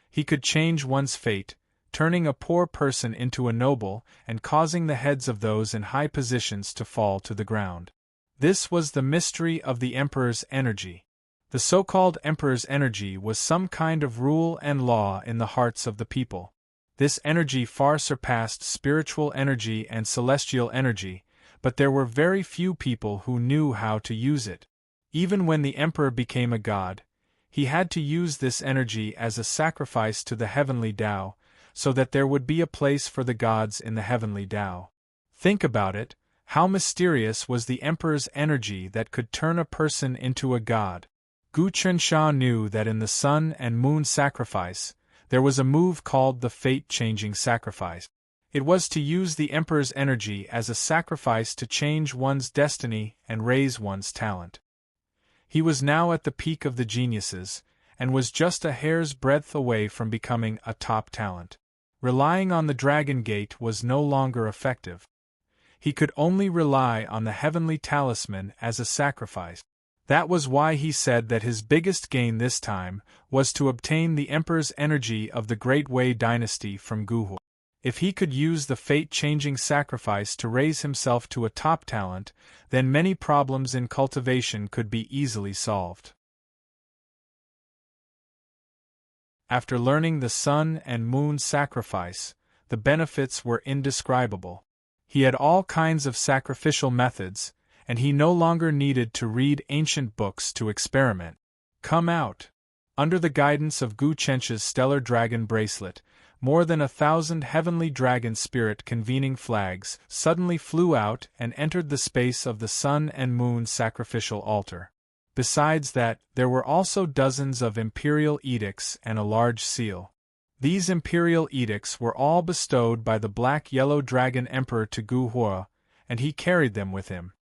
He could change one's fate, turning a poor person into a noble and causing the heads of those in high positions to fall to the ground. This was the mystery of the emperor's energy. The so-called emperor's energy was some kind of rule and law in the hearts of the people. This energy far surpassed spiritual energy and celestial energy, but there were very few people who knew how to use it. Even when the emperor became a god, he had to use this energy as a sacrifice to the heavenly Tao, so that there would be a place for the gods in the heavenly Tao. Think about it, how mysterious was the emperor's energy that could turn a person into a god. Gu Chunsha knew that in the sun and moon sacrifice, there was a move called the fate-changing sacrifice. It was to use the emperor's energy as a sacrifice to change one's destiny and raise one's talent. He was now at the peak of the geniuses, and was just a hair's breadth away from becoming a top talent. Relying on the Dragon Gate was no longer effective. He could only rely on the heavenly talisman as a sacrifice. That was why he said that his biggest gain this time was to obtain the emperor's energy of the Great Wei dynasty from Gu Huo. If he could use the fate-changing sacrifice to raise himself to a top talent, then many problems in cultivation could be easily solved. After learning the sun and moon sacrifice, the benefits were indescribable. He had all kinds of sacrificial methods, and he no longer needed to read ancient books to experiment. Come out! Under the guidance of Gu Chensha's stellar dragon bracelet, more than 1,000 heavenly dragon spirit convening flags suddenly flew out and entered the space of the sun and moon sacrificial altar. Besides that, there were also dozens of imperial edicts and a large seal. These imperial edicts were all bestowed by the black-yellow dragon emperor to Gu Huo, and he carried them with him.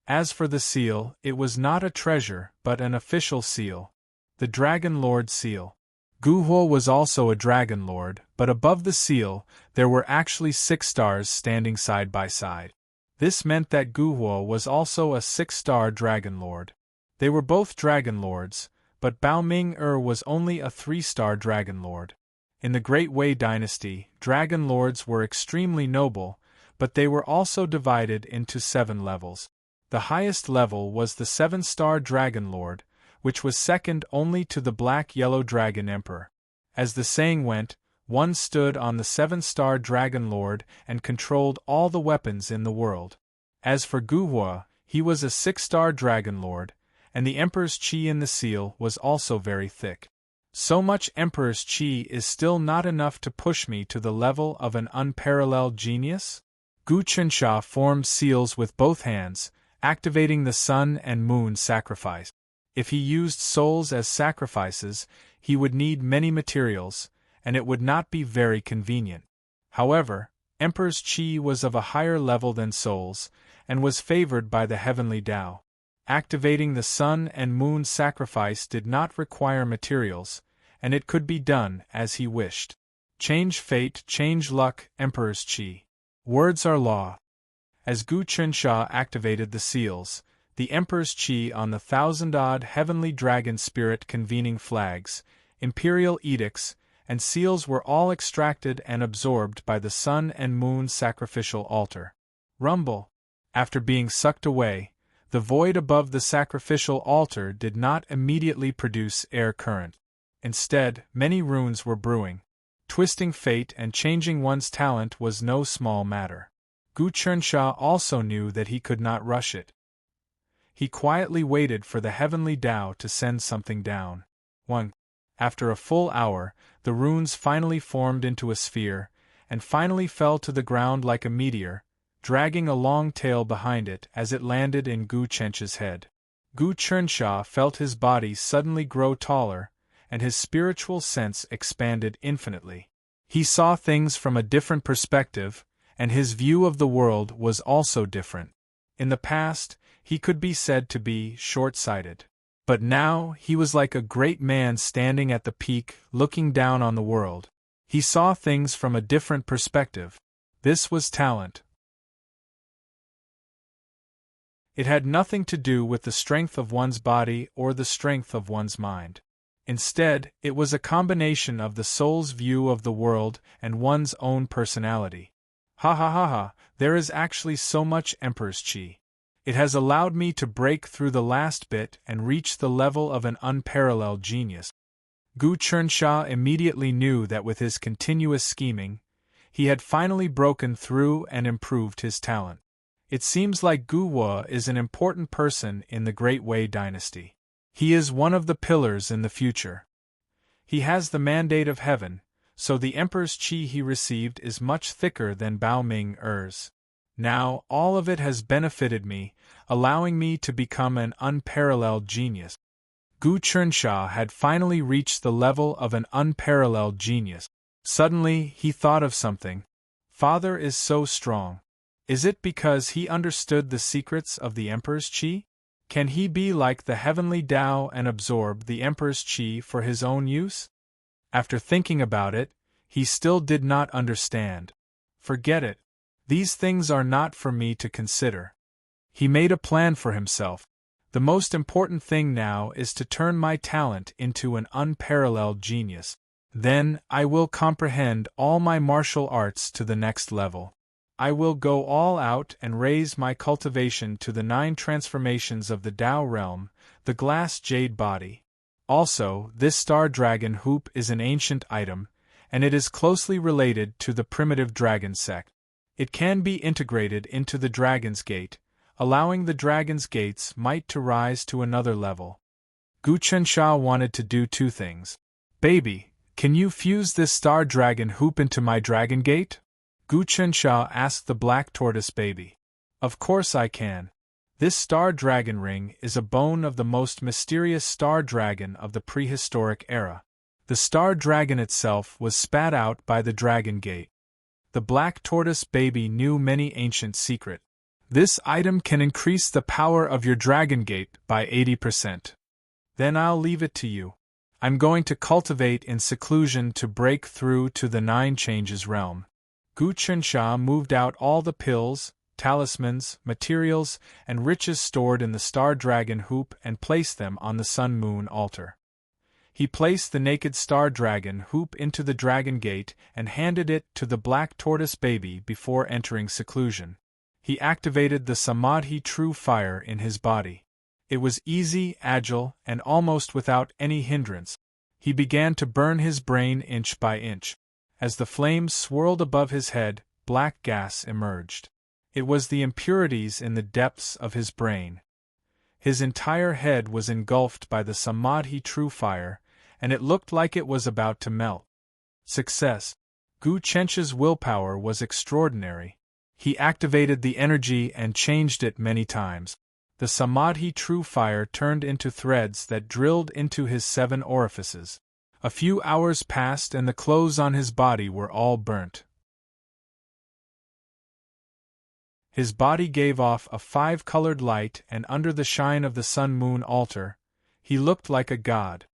As for the seal, it was not a treasure but an official seal. The Dragon Lord seal. Gu Huo was also a Dragon Lord, but above the seal, there were actually 6 stars standing side by side. This meant that Gu Huo was also a 6-star Dragon Lord. They were both Dragon Lords, but Bao Ming-er was only a 3-star Dragon Lord. In the Great Wei dynasty, Dragon Lords were extremely noble, but they were also divided into 7 levels. The highest level was the 7-star Dragon Lord, which was second only to the black-yellow Dragon Emperor. As the saying went, one stood on the 7-star Dragon Lord and controlled all the weapons in the world. As for Gu Huo, he was a 6-star Dragon Lord, and the Emperor's Qi in the seal was also very thick. So much Emperor's Qi is still not enough to push me to the level of an unparalleled genius? Gu Chunsha formed seals with both hands, activating the sun and moon sacrifice. If he used souls as sacrifices, he would need many materials, and it would not be very convenient. However, Emperor's Qi was of a higher level than souls, and was favored by the heavenly Tao. Activating the sun and moon sacrifice did not require materials, and it could be done as he wished. Change fate, change luck, Emperor's Qi. Words are law. As Gu Chunsha activated the seals, the Emperor's Qi on the 1,000-odd heavenly dragon spirit convening flags, imperial edicts, and seals were all extracted and absorbed by the sun and moon sacrificial altar. Rumble. After being sucked away, the void above the sacrificial altar did not immediately produce air current. Instead, many runes were brewing. Twisting fate and changing one's talent was no small matter. Gu Chunsha also knew that he could not rush it. He quietly waited for the heavenly Tao to send something down. 1. After a full hour, the runes finally formed into a sphere, and finally fell to the ground like a meteor, dragging a long tail behind it as it landed in Gu Chensha's head. Gu Chunsha felt his body suddenly grow taller, and his spiritual sense expanded infinitely. He saw things from a different perspective, and his view of the world was also different. In the past, he could be said to be short-sighted. But now he was like a great man standing at the peak, looking down on the world. He saw things from a different perspective. This was talent. It had nothing to do with the strength of one's body or the strength of one's mind. Instead, it was a combination of the soul's view of the world and one's own personality. Ha ha ha ha, there is actually so much Emperor's Qi. It has allowed me to break through the last bit and reach the level of an unparalleled genius. Gu Chunsha immediately knew that with his continuous scheming, he had finally broken through and improved his talent. It seems like Gu Wu is an important person in the Great Wei dynasty. He is one of the pillars in the future. He has the mandate of heaven, so the Emperor's Qi he received is much thicker than Bao Ming Er's. Now, all of it has benefited me, allowing me to become an unparalleled genius. Gu Chunsha had finally reached the level of an unparalleled genius. Suddenly, he thought of something. Father is so strong. Is it because he understood the secrets of the Emperor's Qi? Can he be like the heavenly Tao and absorb the Emperor's Qi for his own use? After thinking about it, he still did not understand. Forget it. These things are not for me to consider. He made a plan for himself. The most important thing now is to turn my talent into an unparalleled genius. Then, I will comprehend all my martial arts to the next level. I will go all out and raise my cultivation to the 9 transformations of the Tao realm, the glass jade body. Also, this star dragon hoop is an ancient item, and it is closely related to the primitive dragon sect. It can be integrated into the Dragon's Gate, allowing the Dragon's Gate's might to rise to another level. Gu Chunsha wanted to do 2 things. Baby, can you fuse this star dragon hoop into my Dragon Gate? Gu Chunsha asked the black tortoise baby. Of course I can. This star dragon ring is a bone of the most mysterious star dragon of the prehistoric era. The star dragon itself was spat out by the Dragon Gate. The black tortoise baby knew many ancient secrets. This item can increase the power of your Dragon Gate by 80%. Then I'll leave it to you. I'm going to cultivate in seclusion to break through to the 9 changes realm. Gu Chunsha moved out all the pills, talismans, materials, and riches stored in the star dragon hoop and placed them on the sun-moon altar. He placed the naked star dragon hoop into the Dragon Gate and handed it to the black tortoise baby before entering seclusion. He activated the Samadhi true fire in his body. It was easy, agile, and almost without any hindrance. He began to burn his brain inch by inch. As the flames swirled above his head, black gas emerged. It was the impurities in the depths of his brain. His entire head was engulfed by the Samadhi true fire, and it looked like it was about to melt. Success. Gu Chensha's willpower was extraordinary. He activated the energy and changed it many times. The Samadhi true fire turned into threads that drilled into his 7 orifices. A few hours passed and the clothes on his body were all burnt. His body gave off a 5-colored light, and under the shine of the sun-moon altar, he looked like a god.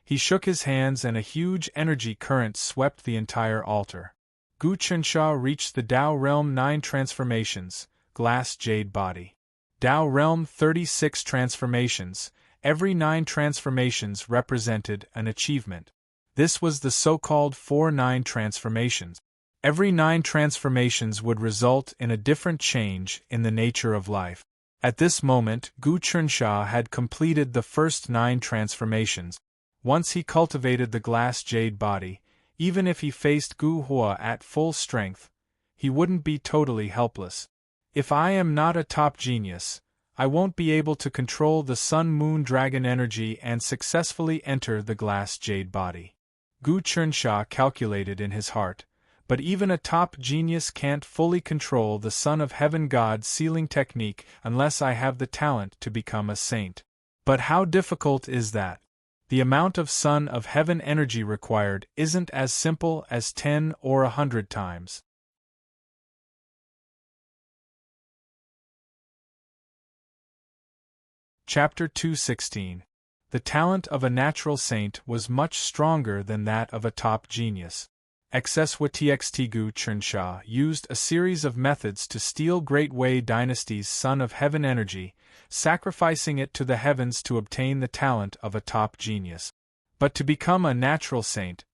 He shook his hands and a huge energy current swept the entire altar. Gu Chunsha reached the Tao Realm 9 transformations, glass jade body. Tao Realm 36 transformations, every 9 transformations represented an achievement. This was the so-called 4-9 transformations. Every 9 transformations would result in a different change in the nature of life. At this moment, Gu Chunsha had completed the first 9 transformations. Once he cultivated the glass jade body, even if he faced Gu Hua at full strength, he wouldn't be totally helpless. If I am not a top genius, I won't be able to control the sun-moon dragon energy and successfully enter the glass jade body. Gu Chunsha calculated in his heart, but even a top genius can't fully control the Son of Heaven God sealing technique unless I have the talent to become a saint. But how difficult is that? The amount of Son of Heaven energy required isn't as simple as 10 or 100 times. Chapter 2:16. The talent of a natural saint was much stronger than that of a top genius. XSWTXT Gu Chunsha used a series of methods to steal Great Wei Dynasty's Son of Heaven energy, sacrificing it to the heavens to obtain the talent of a top genius. But to become a natural saint,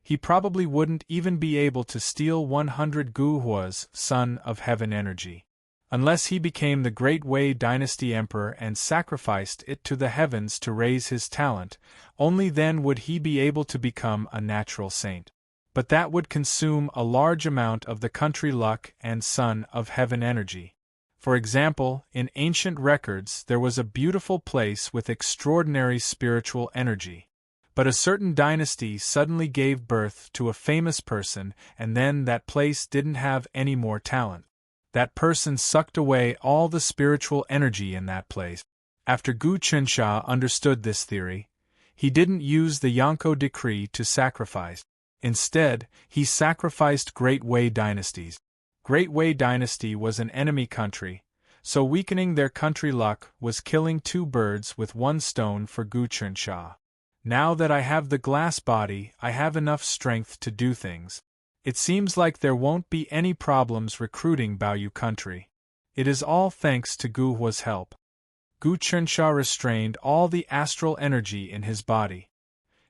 he probably wouldn't even be able to steal 100 Gu Hua's Son of Heaven energy. Unless he became the Great Wei Dynasty Emperor and sacrificed it to the heavens to raise his talent, only then would he be able to become a natural saint. But that would consume a large amount of the country luck and Son of Heaven energy. For example, in ancient records there was a beautiful place with extraordinary spiritual energy. But a certain dynasty suddenly gave birth to a famous person, and then that place didn't have any more talent. That person sucked away all the spiritual energy in that place. After Gu Chunsha understood this theory, he didn't use the Yonko decree to sacrifice. Instead, he sacrificed Great Wei dynasties. Great Wei dynasty was an enemy country, so weakening their country luck was killing 2 birds with 1 stone for Gu Chunsha. Now that I have the glass body, I have enough strength to do things. It seems like there won't be any problems recruiting Baoyu country. It is all thanks to Gu Hua's help. Gu Chunsha restrained all the astral energy in his body.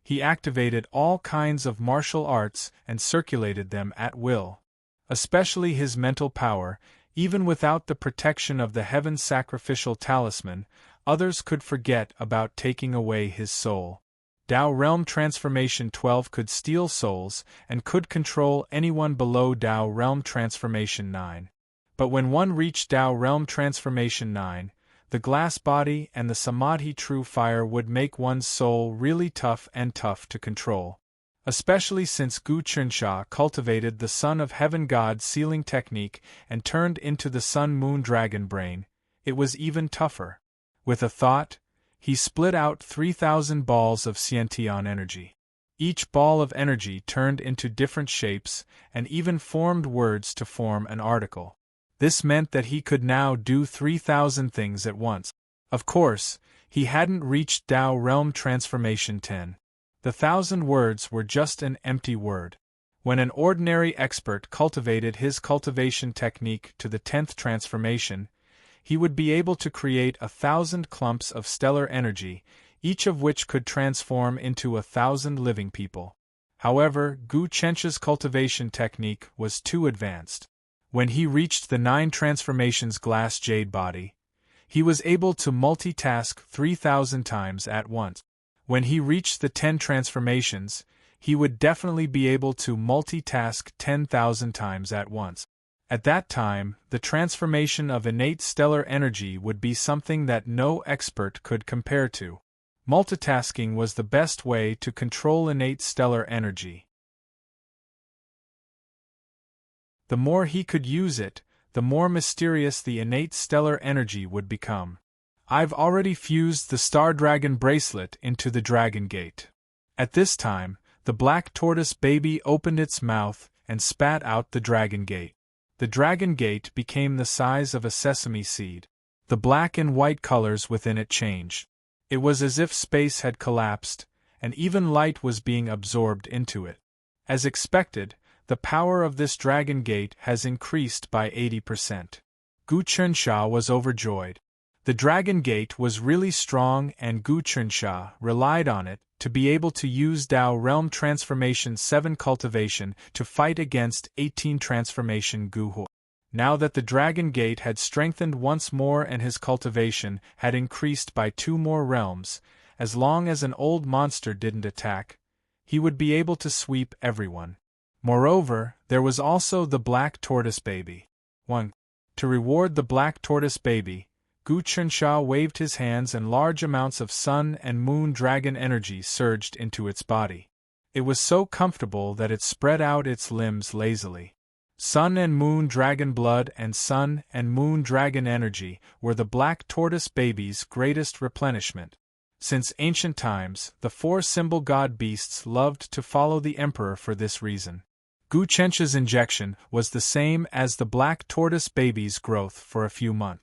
He activated all kinds of martial arts and circulated them at will. Especially his mental power, even without the protection of the heaven sacrificial talisman, others could forget about taking away his soul. Tao Realm Transformation 12 could steal souls and could control anyone below Tao Realm Transformation 9. But when one reached Tao Realm Transformation 9, the glass body and the Samadhi true fire would make one's soul really tough to control. Especially since Gu Chunsha cultivated the Son of Heaven God sealing technique and turned into the Sun-Moon Dragon brain, it was even tougher. With a thought, he split out 3,000 balls of Xiantian energy. Each ball of energy turned into different shapes and even formed words to form an article. This meant that he could now do 3,000 things at once. Of course, he hadn't reached Tao Realm Transformation 10. The 1,000 words were just an empty word. When an ordinary expert cultivated his cultivation technique to the 10th transformation, he would be able to create 1,000 clumps of stellar energy, each of which could transform into 1,000 living people. However, Gu Chunsha's cultivation technique was too advanced. When he reached the 9 transformations glass jade body, he was able to multitask 3,000 times at once. When he reached the 10 transformations, he would definitely be able to multitask 10,000 times at once. At that time, the transformation of innate stellar energy would be something that no expert could compare to. Multitasking was the best way to control innate stellar energy. The more he could use it, the more mysterious the innate stellar energy would become. I've already fused the Star Dragon bracelet into the Dragon Gate. At this time, the black tortoise baby opened its mouth and spat out the Dragon Gate. The Dragon Gate became the size of a sesame seed. The black and white colors within it changed. It was as if space had collapsed, and even light was being absorbed into it. As expected, the power of this dragon gate has increased by 80%. Gu Chunsha was overjoyed. The dragon gate was really strong and Gu Chunsha relied on it to be able to use Dao Realm Transformation 7 cultivation to fight against 18 Transformation Gu Hu. Now that the dragon gate had strengthened once more and his cultivation had increased by 2 more realms, as long as an old monster didn't attack, he would be able to sweep everyone. Moreover, there was also the Black Tortoise Baby. 1. To reward the Black Tortoise Baby, Gu Chunsha waved his hands and large amounts of sun and moon dragon energy surged into its body. It was so comfortable that it spread out its limbs lazily. Sun and moon dragon blood and sun and moon dragon energy were the Black Tortoise Baby's greatest replenishment. Since ancient times, the 4 symbol god beasts loved to follow the emperor for this reason. Gu Chunsha's injection was the same as the Black Tortoise Baby's growth for a few months.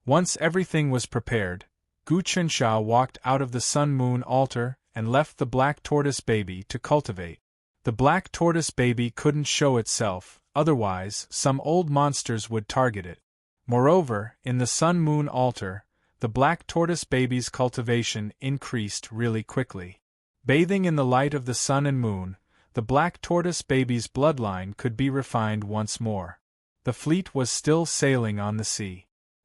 Once everything was prepared, Gu Chunsha walked out of the Sun-Moon altar and left the Black Tortoise Baby to cultivate. The Black Tortoise Baby couldn't show itself, otherwise some old monsters would target it. Moreover, in the Sun-Moon altar, the Black Tortoise Baby's cultivation increased really quickly. Bathing in the light of the sun and moon, the Black Tortoise Baby's bloodline could be refined once more. The fleet was still sailing on the sea.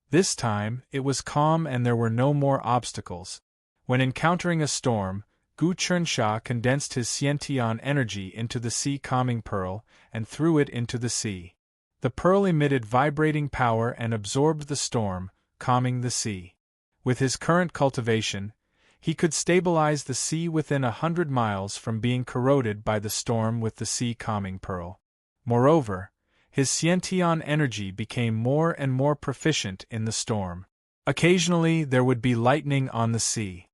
This time, it was calm and there were no more obstacles. When encountering a storm, Gu Chunsha condensed his Xiantian energy into the sea calming pearl and threw it into the sea. The pearl emitted vibrating power and absorbed the storm, calming the sea. With his current cultivation, he could stabilize the sea within 100 miles from being corroded by the storm with the sea calming pearl. Moreover, his Xiantian energy became more and more proficient in the storm. Occasionally there would be lightning on the sea.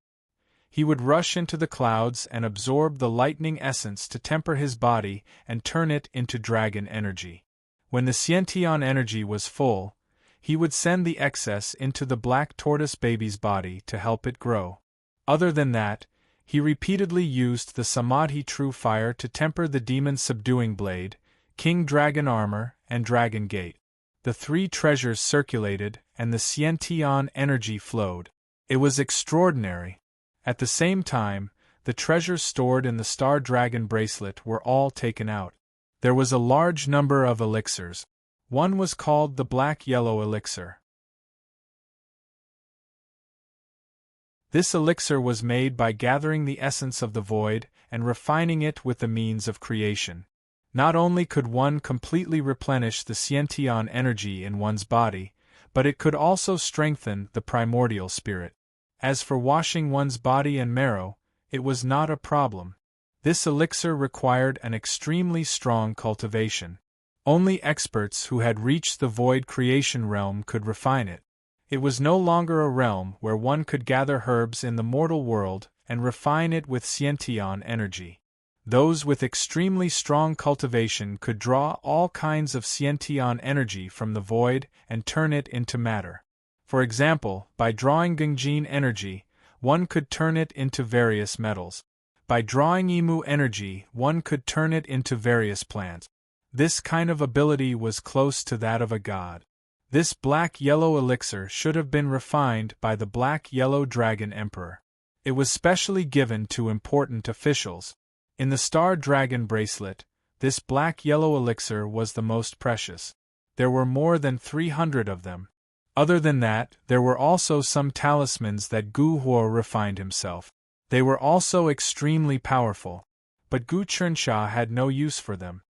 He would rush into the clouds and absorb the lightning essence to temper his body and turn it into dragon energy. When the Xiantian energy was full, he would send the excess into the Black Tortoise Baby's body to help it grow. Other than that, he repeatedly used the Samadhi True Fire to temper the Demon's Subduing Blade, King Dragon Armor, and Dragon Gate. The 3 treasures circulated and the Xiantian energy flowed. It was extraordinary. At the same time, the treasures stored in the Star Dragon bracelet were all taken out. There was a large number of elixirs. One was called the Black-Yellow Elixir. This elixir was made by gathering the essence of the void and refining it with the means of creation. Not only could one completely replenish the Xiantian energy in one's body, but it could also strengthen the primordial spirit. As for washing one's body and marrow, it was not a problem. This elixir required an extremely strong cultivation. Only experts who had reached the void creation realm could refine it. It was no longer a realm where one could gather herbs in the mortal world and refine it with Xiantian energy. Those with extremely strong cultivation could draw all kinds of Xiantian energy from the void and turn it into matter. For example, by drawing Gungjin energy, one could turn it into various metals. By drawing Emu energy, one could turn it into various plants. This kind of ability was close to that of a god. This black-yellow elixir should have been refined by the Black-Yellow Dragon Emperor. It was specially given to important officials. In the Star Dragon bracelet, this black-yellow elixir was the most precious. There were more than 300 of them. Other than that, there were also some talismans that Gu Huo refined himself. They were also extremely powerful. But Gu Chunsha had no use for them.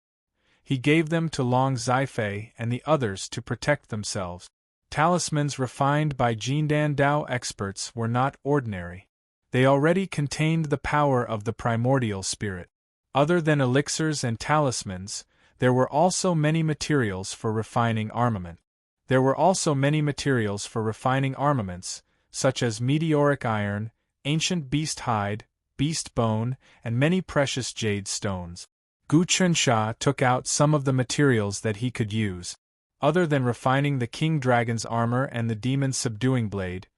He gave them to Long Zifei and the others to protect themselves. Talismans refined by Jindan Dao experts were not ordinary. They already contained the power of the primordial spirit. Other than elixirs and talismans, there were also many materials for refining armament. There were also many materials for refining armaments, such as meteoric iron, ancient beast hide, beast bone, and many precious jade stones. Gu Chunsha took out some of the materials that he could use. Other than refining the King Dragon's armor and the Demon's Subduing Blade,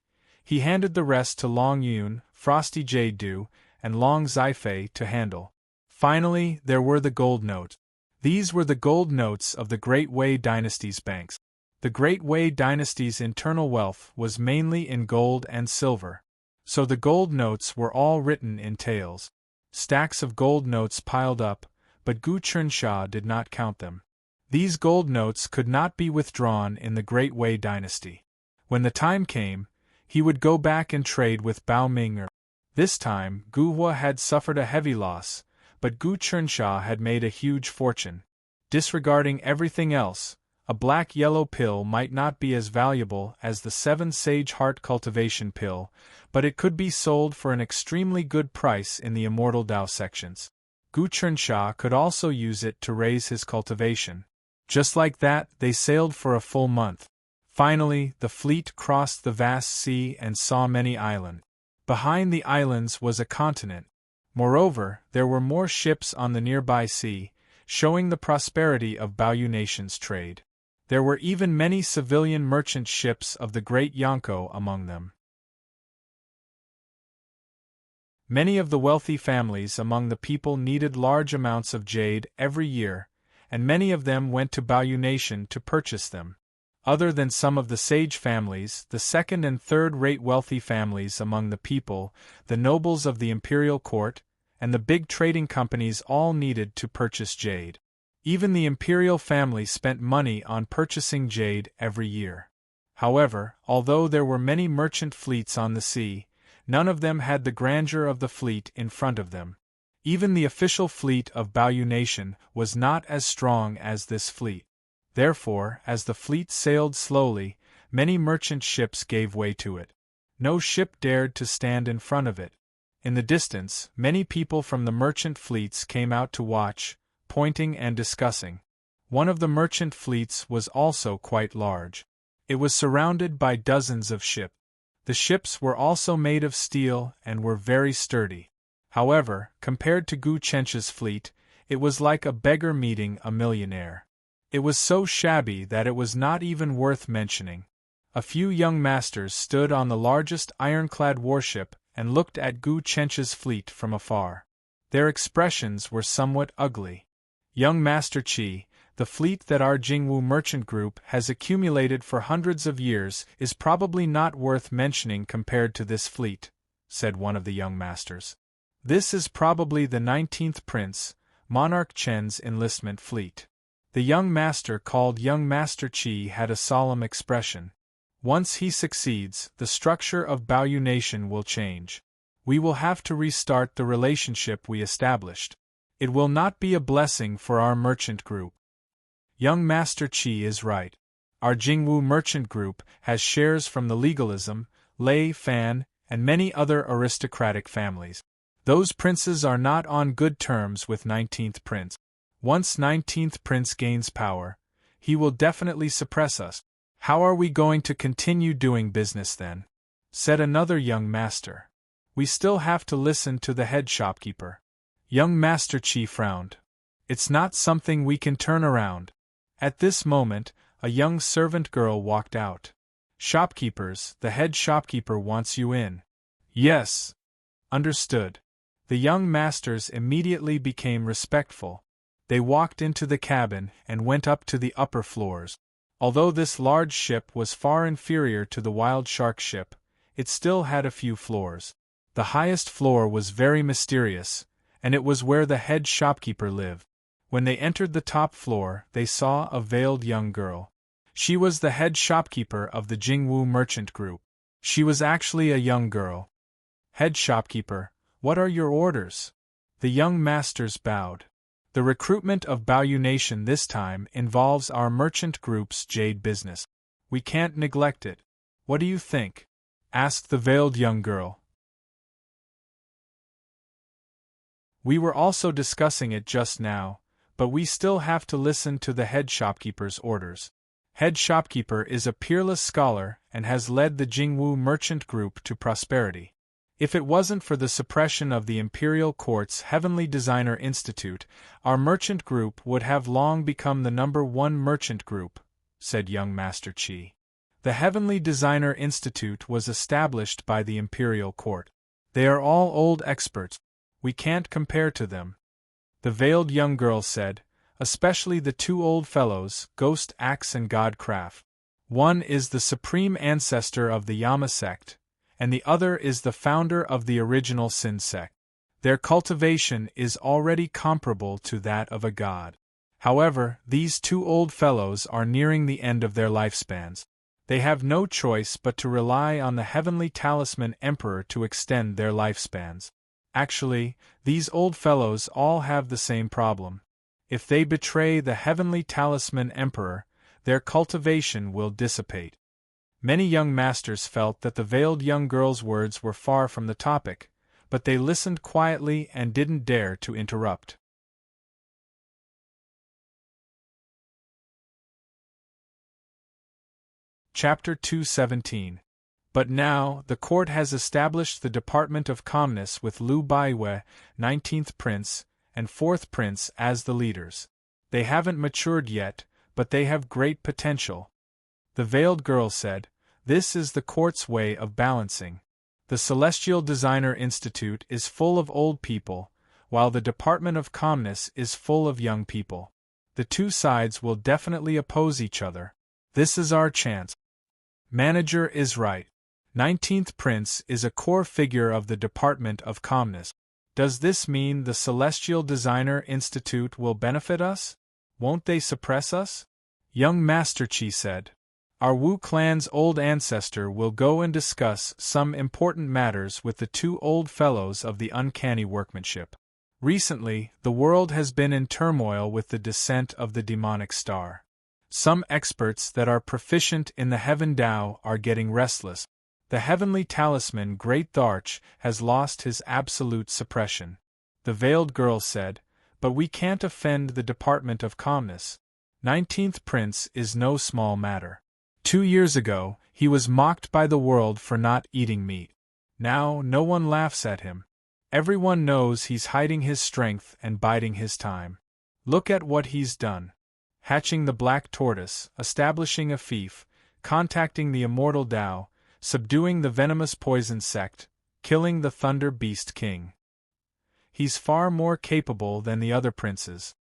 he handed the rest to Long Yun, Frosty Jade Dew, and Long Zifei to handle. Finally, there were the gold notes. These were the gold notes of the Great Wei Dynasty's banks. The Great Wei Dynasty's internal wealth was mainly in gold and silver. So the gold notes were all written in taels. Stacks of gold notes piled up, but Gu Chunxia did not count them. These gold notes could not be withdrawn in the Great Wei Dynasty. When the time came, he would go back and trade with Bao Ming. This time, Gu Hua had suffered a heavy loss, but Gu Chunxia had made a huge fortune. Disregarding everything else, a black-yellow pill might not be as valuable as the 7 Sage Heart Cultivation Pill, but it could be sold for an extremely good price in the Immortal Dao sections. Gu Chunxia could also use it to raise his cultivation. Just like that, they sailed for a full month. Finally, the fleet crossed the vast sea and saw many islands. Behind the islands was a continent. Moreover, there were more ships on the nearby sea, showing the prosperity of Baoyu Nation's trade. There were even many civilian merchant ships of the Great Yonko among them. Many of the wealthy families among the people needed large amounts of jade every year, and many of them went to Baoyu Nation to purchase them. Other than some of the sage families, the second- and third-rate wealthy families among the people, the nobles of the imperial court, and the big trading companies all needed to purchase jade. Even the imperial family spent money on purchasing jade every year. However, although there were many merchant fleets on the sea, none of them had the grandeur of the fleet in front of them. Even the official fleet of Baoyu Nation was not as strong as this fleet. Therefore, as the fleet sailed slowly, many merchant ships gave way to it. No ship dared to stand in front of it. In the distance, many people from the merchant fleets came out to watch, pointing and discussing. One of the merchant fleets was also quite large. It was surrounded by dozens of ships. The ships were also made of steel and were very sturdy. However, compared to Gu Chenchia's fleet, it was like a beggar meeting a millionaire. It was so shabby that it was not even worth mentioning. A few young masters stood on the largest ironclad warship and looked at Gu Chenchia's fleet from afar. Their expressions were somewhat ugly. Young Master Qi, the fleet that our Jingwu merchant group has accumulated for hundreds of years is probably not worth mentioning compared to this fleet, said one of the young masters. This is probably the 19th Prince, Monarch Chen's enlistment fleet. The young master called Young Master Qi had a solemn expression. Once he succeeds, the structure of Baoyu Nation will change. We will have to restart the relationship we established. It will not be a blessing for our merchant group. Young Master Qi is right. Our Jingwu merchant group has shares from the Legalism, Lei Fan, and many other aristocratic families. Those princes are not on good terms with 19th Prince. Once 19th Prince gains power, he will definitely suppress us. How are we going to continue doing business then? Said another young master. We still have to listen to the head shopkeeper. Young Master Qi frowned. It's not something we can turn around. At this moment, a young servant girl walked out. Shopkeepers, the head shopkeeper wants you in. Yes. Understood. The young masters immediately became respectful. They walked into the cabin and went up to the upper floors. Although this large ship was far inferior to the Wild Shark ship, it still had a few floors. The highest floor was very mysterious, and it was where the head shopkeeper lived. When they entered the top floor, they saw a veiled young girl. She was the head shopkeeper of the Jingwu merchant group. She was actually a young girl. Head shopkeeper, what are your orders? The young masters bowed. The recruitment of Baoyu Nation this time involves our merchant group's jade business. We can't neglect it. What do you think? Asked the veiled young girl. We were also discussing it just now, but we still have to listen to the head shopkeeper's orders. Head shopkeeper is a peerless scholar and has led the Jingwu merchant group to prosperity. If it wasn't for the suppression of the Imperial Court's Heavenly Designer Institute, our merchant group would have long become the #1 merchant group, said young Master Qi. The Heavenly Designer Institute was established by the Imperial Court. They are all old experts. We can't compare to them. The veiled young girl said, especially the two old fellows, Ghost Axe and God Craft. One is the supreme ancestor of the Yama sect, and the other is the founder of the original Sin sect. Their cultivation is already comparable to that of a god. However, these two old fellows are nearing the end of their lifespans. They have no choice but to rely on the heavenly talisman emperor to extend their lifespans. Actually, these old fellows all have the same problem. If they betray the heavenly talisman emperor, their cultivation will dissipate. Many young masters felt that the veiled young girl's words were far from the topic, but they listened quietly and didn't dare to interrupt. Chapter 217. But now, the court has established the Department of Calmness with Liu Baiwei, 19th Prince, and 4th Prince as the leaders. They haven't matured yet, but they have great potential. The veiled girl said, "This is the court's way of balancing. The Celestial Designer Institute is full of old people, while the Department of Calmness is full of young people. The two sides will definitely oppose each other. This is our chance." Manager is right. 19th Prince is a core figure of the Department of Calmness. Does this mean the Celestial Designer Institute will benefit us? Won't they suppress us? Young Master Qi said. Our Wu clan's old ancestor will go and discuss some important matters with the two old fellows of the uncanny workmanship. Recently, the world has been in turmoil with the descent of the demonic star. Some experts that are proficient in the Heaven Tao are getting restless. The heavenly talisman Great Tharch has lost his absolute suppression. The veiled girl said, "But we can't offend the Department of Calmness. 19th Prince is no small matter. 2 years ago, he was mocked by the world for not eating meat. Now, no one laughs at him. Everyone knows he's hiding his strength and biding his time. Look at what he's done. Hatching the black tortoise, establishing a fief, contacting the immortal Tao, subduing the venomous poison sect, killing the Thunder Beast King. He's far more capable than the other princes.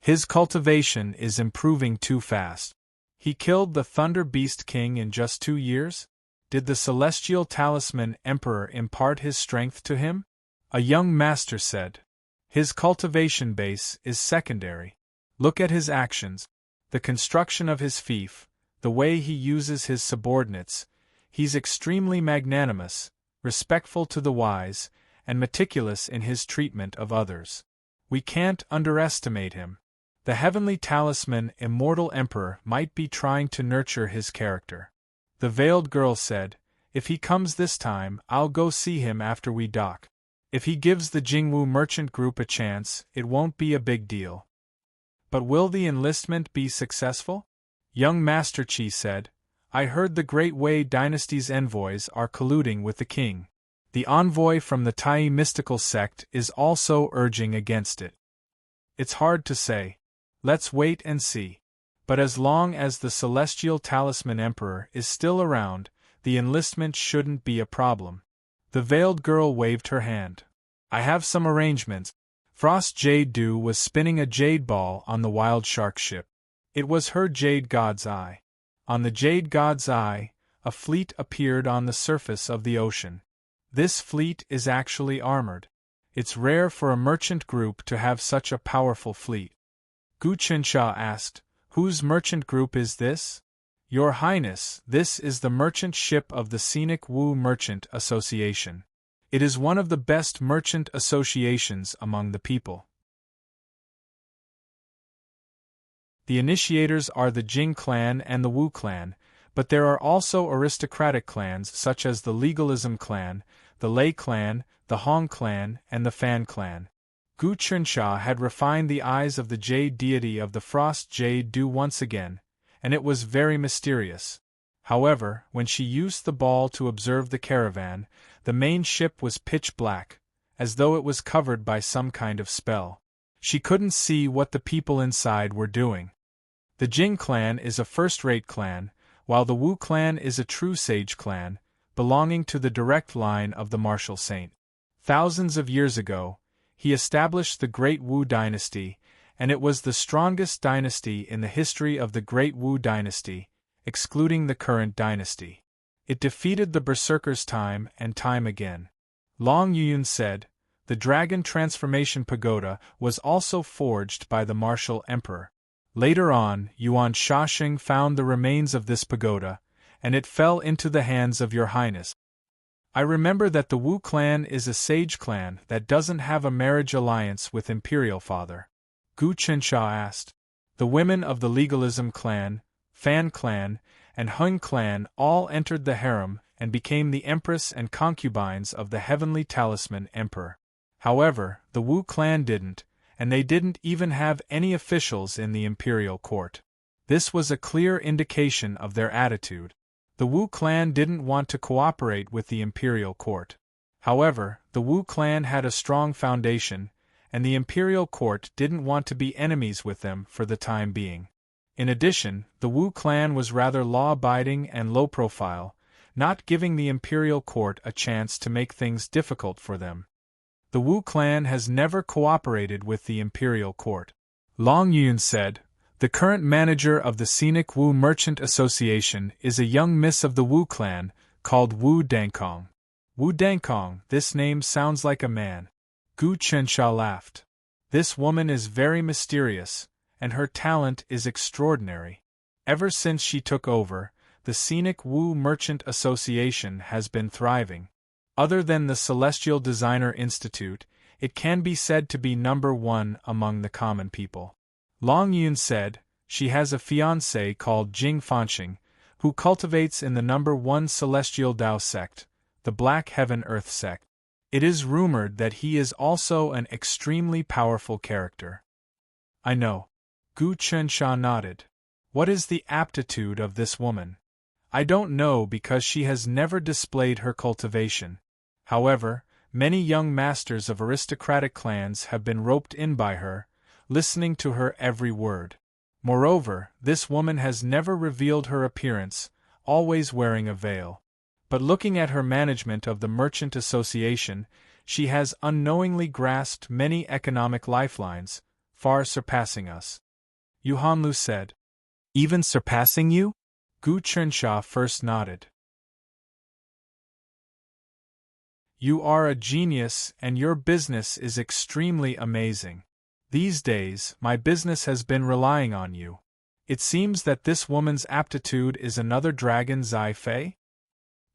His cultivation is improving too fast. He killed the Thunder Beast King in just 2 years? Did the Celestial Talisman Emperor impart his strength to him?" A young master said. "His cultivation base is secondary. Look at his actions, the construction of his fief, the way he uses his subordinates. He's extremely magnanimous, respectful to the wise, and meticulous in his treatment of others. We can't underestimate him. The heavenly talisman Immortal Emperor might be trying to nurture his character." The veiled girl said, "If he comes this time, I'll go see him after we dock. If he gives the Jingwu merchant group a chance, it won't be a big deal." "But will the enlistment be successful?" Young Master Qi said, "I heard the Great Wei dynasty's envoys are colluding with the king. The envoy from the Tai mystical sect is also urging against it. It's hard to say. Let's wait and see. But as long as the Celestial Talisman Emperor is still around, the enlistment shouldn't be a problem." The veiled girl waved her hand. "I have some arrangements." Frost Jade Dew was spinning a jade ball on the Wild Shark ship. It was her Jade God's Eye. On the Jade God's Eye, a fleet appeared on the surface of the ocean. This fleet is actually armored. It's rare for a merchant group to have such a powerful fleet. Gu Qinsha asked, "Whose merchant group is this?" "Your Highness, this is the merchant ship of the Scenic Wu Merchant Association. It is one of the best merchant associations among the people. The initiators are the Jing clan and the Wu clan, but there are also aristocratic clans such as the Legalism clan, the Lei clan, the Hong clan, and the Fan clan." Gu Qinsha had refined the eyes of the jade deity of the Frost Jade Dew once again, and it was very mysterious. However, when she used the ball to observe the caravan, the main ship was pitch black, as though it was covered by some kind of spell. She couldn't see what the people inside were doing. The Jing clan is a first-rate clan, while the Wu clan is a true sage clan, belonging to the direct line of the martial saint. Thousands of years ago, he established the Great Wu dynasty, and it was the strongest dynasty in the history of the Great Wu dynasty, excluding the current dynasty. It defeated the berserkers time and time again. Long Yuyun said, the Dragon Transformation Pagoda was also forged by the martial emperor. Later on, Yuan Shashing found the remains of this pagoda, and it fell into the hands of your highness. I remember that the Wu clan is a sage clan that doesn't have a marriage alliance with Imperial Father. Gu Qinsha asked. The women of the Legalism clan, Fan clan, and Hun clan all entered the harem and became the empress and concubines of the Heavenly Talisman Emperor. However, the Wu clan didn't, and they didn't even have any officials in the imperial court. This was a clear indication of their attitude. The Wu clan didn't want to cooperate with the imperial court. However, the Wu clan had a strong foundation, and the imperial court didn't want to be enemies with them for the time being. In addition, the Wu clan was rather law-abiding and low-profile, not giving the imperial court a chance to make things difficult for them. The Wu clan has never cooperated with the imperial court. Long Yun said, the current manager of the Scenic Wu Merchant Association is a young miss of the Wu clan, called Wu Dankong. Wu Dankong, this name sounds like a man. Gu Qinsha laughed. This woman is very mysterious, and her talent is extraordinary. Ever since she took over, the Scenic Wu Merchant Association has been thriving. Other than the Celestial Designer Institute, it can be said to be number one among the common people. Long Yun said, she has a fiancé called Jing Fanxing, who cultivates in the number one Celestial Dao sect, the Black Heaven Earth sect. It is rumored that he is also an extremely powerful character. I know. Gu Qinsha nodded. What is the aptitude of this woman? I don't know because she has never displayed her cultivation. However, many young masters of aristocratic clans have been roped in by her, listening to her every word. Moreover, this woman has never revealed her appearance, always wearing a veil. But looking at her management of the Merchant Association, she has unknowingly grasped many economic lifelines, far surpassing us. Yu Hanlu said. Even surpassing you? Gu Qinsha first nodded. You are a genius and your business is extremely amazing. These days, my business has been relying on you. It seems that this woman's aptitude is another dragon Zai Fei?